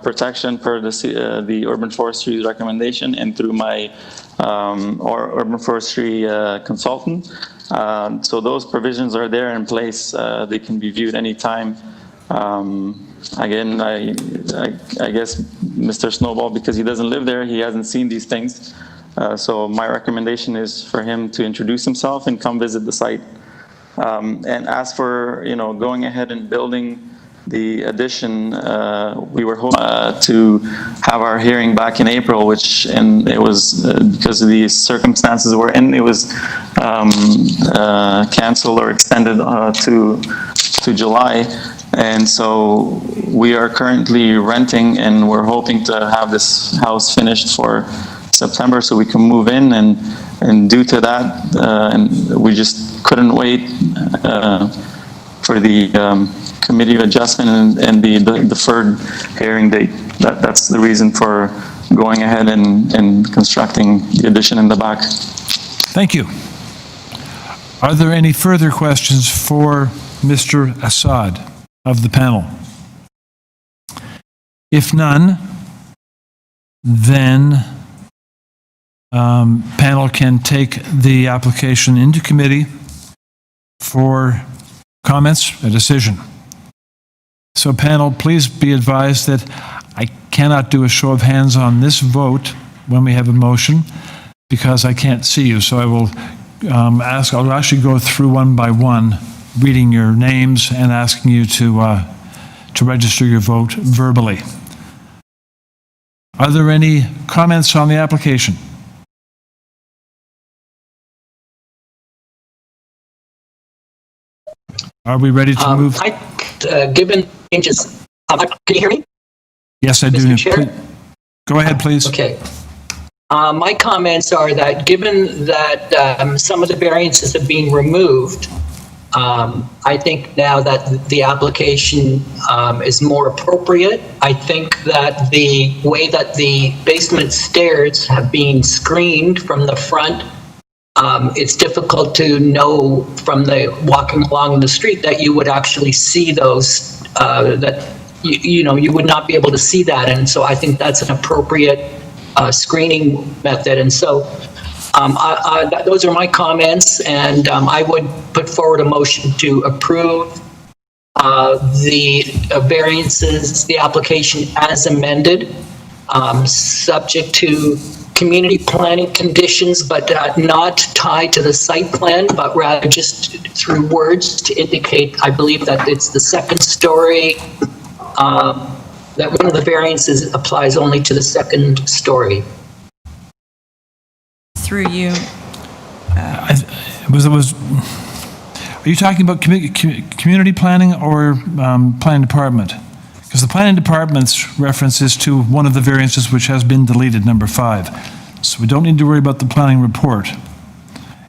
protection per the Urban Forestry's recommendation and through my Urban Forestry consultant. So those provisions are there in place. They can be viewed anytime. Again, I guess Mr. Snowball, because he doesn't live there, he hasn't seen these things. So my recommendation is for him to introduce himself and come visit the site. And as for going ahead and building the addition, we were hoping to have our hearing back in April, and it was because of the circumstances we're in, it was canceled or extended to July. And so we are currently renting, and we're hoping to have this house finished for September so we can move in. And due to that, and we just couldn't wait for the committee of adjustment and the deferred hearing date. That's the reason for going ahead and constructing the addition in the back. Thank you. Are there any further questions for Mr. Assad of the panel? If none, then panel can take the application into committee for comments, a decision. So panel, please be advised that I cannot do a show of hands on this vote when we have a motion because I can't see you. So I will I'll actually go through one by one, reading your names and asking you to register your vote verbally. Are there any comments on the application? Are we ready to move? Given changes, can you hear me? Yes, I do. Mr. Chair? Go ahead, please. Okay. My comments are that given that some of the variances have been removed, I think now that the application is more appropriate. I think that the way that the basement stairs have been screened from the front, it's difficult to know from the walking along the street that you would actually see those, that you would not be able to see that. And so I think that's an appropriate screening method. And so those are my comments, and I would put forward a motion to approve the variances, the application as amended, subject to community planning conditions, but not tied to the site plan, but rather just through words to indicate, I believe that it's the second story, that one of the variances applies only to the second story. Through you. Are you talking about community planning or planning department? Because the planning department's reference is to one of the variances which has been deleted, number 5. So we don't need to worry about the planning report,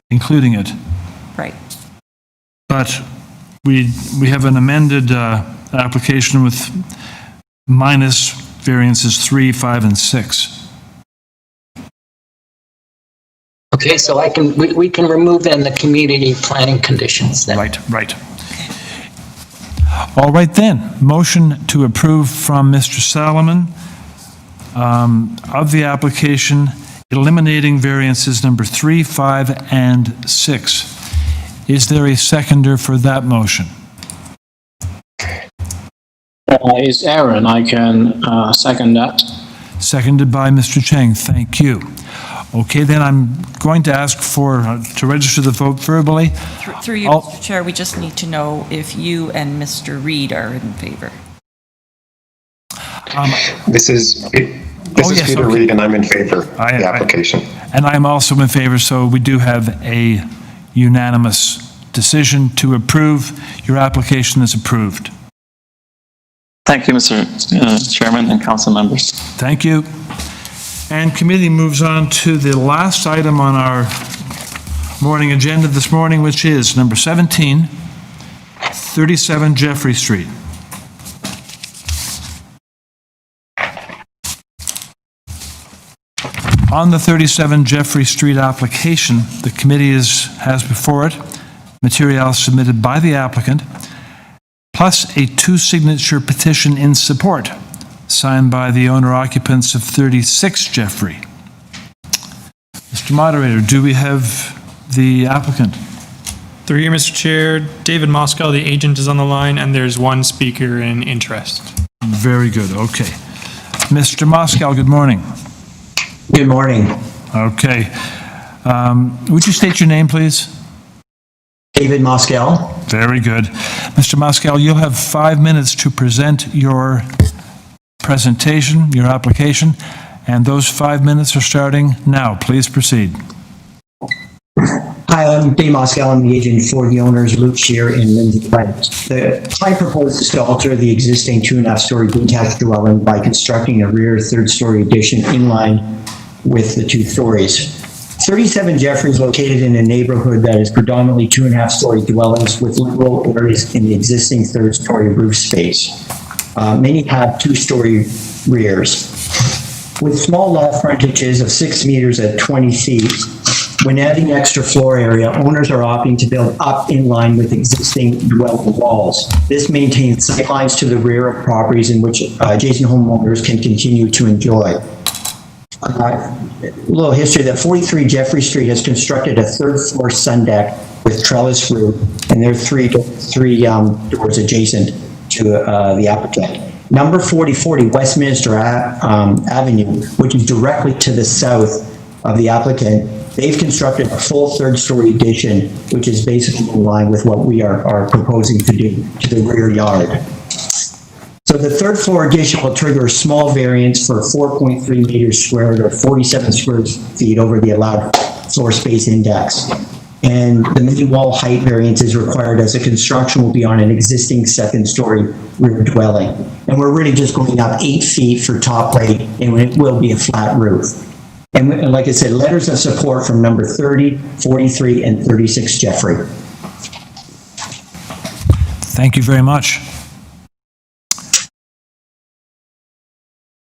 including it. Right. But we have an amended application with minus variances 3, 5, and 6. Okay, so we can remove then the community planning conditions then. Right. All right then, motion to approve from Mr. Salomon of the application eliminating variances number 3, 5, and 6. Is there a seconder for that motion? It's Aaron. I can second that. Seconded by Mr. Cheng. Thank you. Okay, then I'm going to ask to register the vote verbally. Through you, Mr. Chair, we just need to know if you and Mr. Reid are in favor. This is Peter Reid, and I'm in favor of the application. And I'm also in favor, so we do have a unanimous decision to approve. Your application is approved. Thank you, Mr. Chairman and council members. Thank you. And committee moves on to the last item on our morning agenda this morning, which is number 17, 37 Jeffrey Street. On the 37 Jeffrey Street application, the committee has before it materials submitted by the applicant, plus a 2-signature petition in support, signed by the owner-occupants of 36 Jeffrey. Mr. Moderator, do we have the applicant? Through you, Mr. Chair, David Moscow, the agent, is on the line, and there's one speaker in interest. Very good, okay. Mr. Moscow, good morning. Good morning. Okay. Would you state your name, please? David Moscow. Very good. Mr. Moscow, you'll have 5 minutes to present your presentation, your application, and those 5 minutes are starting now. Please proceed. Hi, I'm Dave Moscow. I'm the agent for the owners, Luke Shear and Lindsay Clement. The client proposes to alter the existing 2.5-story detached dwelling by constructing a rear 3rd-story addition in line with the 2 stories. 37 Jeffrey is located in a neighborhood that is predominantly 2.5-story dwellings with liberal areas in the existing 3rd-story roof space. Many have 2-story rears. With small lot frontages of 6 meters at 20 feet, when adding extra floor area, owners are opting to build up in line with existing dwelling walls. This maintains sightlines to the rear of properties in which adjacent homeowners can continue to enjoy. A little history that 43 Jeffrey Street has constructed a 3rd-floor sun deck with trellis roof, and there are three doors adjacent to the applicant. Number 4040 Westminster Avenue, which is directly to the south of the applicant, they've constructed a full 3rd-story addition, which is basically in line with what we are proposing to do to the rear yard. So the 3rd-floor addition will trigger a small variance for 4.3 meters squared or 47 square feet over the allowed floor space index. And the main wall height variance is required as the construction will be on an existing 2nd-story rear dwelling. And we're really just going up 8 feet for top height, and it will be a flat roof. And like I said, letters of support from number 30, 43, and 36 Jeffrey. Thank you very much.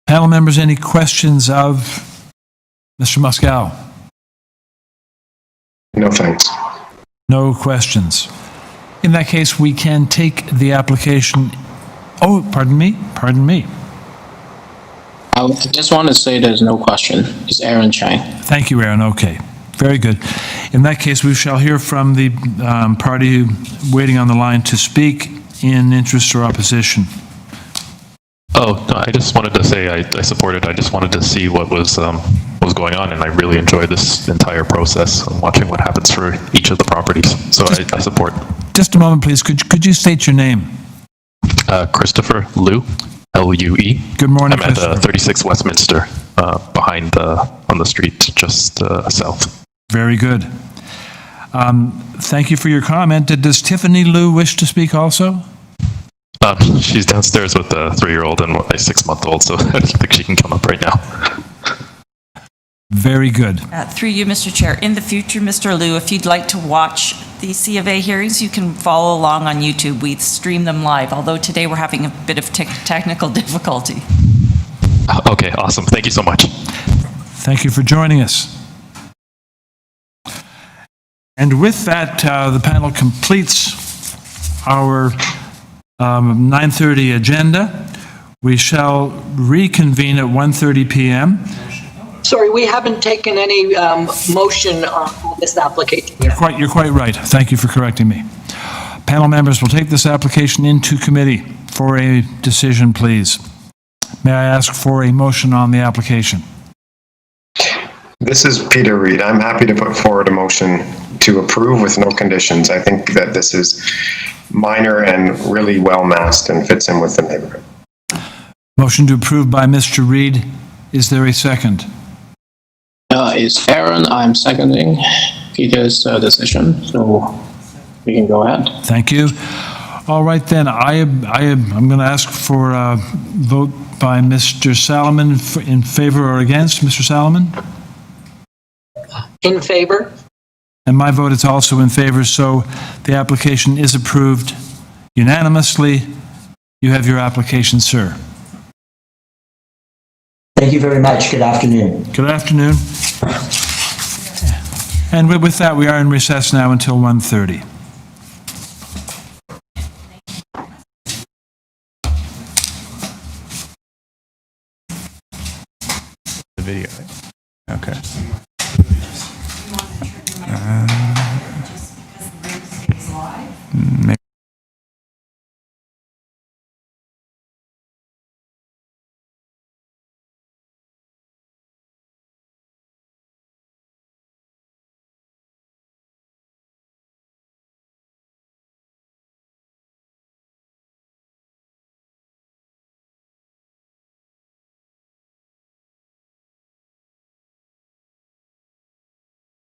Panel members, any questions of Mr. Moscow? No thanks. No questions. In that case, we can take the application. Oh, pardon me. I just want to say there's no question. It's Aaron Chang. Thank you, Aaron. Okay. Very good. In that case, we shall hear from the party waiting on the line to speak. in interest or opposition? Oh, no, I just wanted to say I support it. I just wanted to see what was going on, and I really enjoyed this entire process and watching what happens for each of the properties. So I support. Just a moment, please. Could you state your name? Christopher Liu, L-U-E. Good morning, I'm at 36 Westminster, behind on the street just south. Very good. Thank you for your comment. Does Tiffany Liu wish to speak also? She's downstairs with a 3-year-old and a 6-month-old, so I don't think she can come up right now. Very good. Through you, Mr. Chair, in the future, Mr. Liu, if you'd like to watch the C of A hearings, you can follow along on YouTube. We stream them live, although today we're having a bit of technical difficulty. Okay, awesome. Thank you so much. Thank you for joining us. And with that, the panel completes our 9:30 agenda. We shall reconvene at 1:30 p.m. Sorry, we haven't taken any motion on this application yet. You're quite right. Thank you for correcting me. Panel members will take this application into committee for a decision, please. May I ask for a motion on the application? This is Peter Reid. I'm happy to put forward a motion to approve with no conditions. I think that this is minor and really well masked and fits in with the neighborhood. Motion to approve by Mr. Reid. Is there a second? It's Aaron. I'm seconding Peter's decision, so we can go ahead. Thank you. All right then, I'm going to ask for a vote by Mr. Salomon in favor or against. Mr. Salomon? In favor. And my vote is also in favor, so the application is approved unanimously. You have your application, sir. Thank you very much. Good afternoon. Good afternoon. And with that, we are in recess now until 1:30.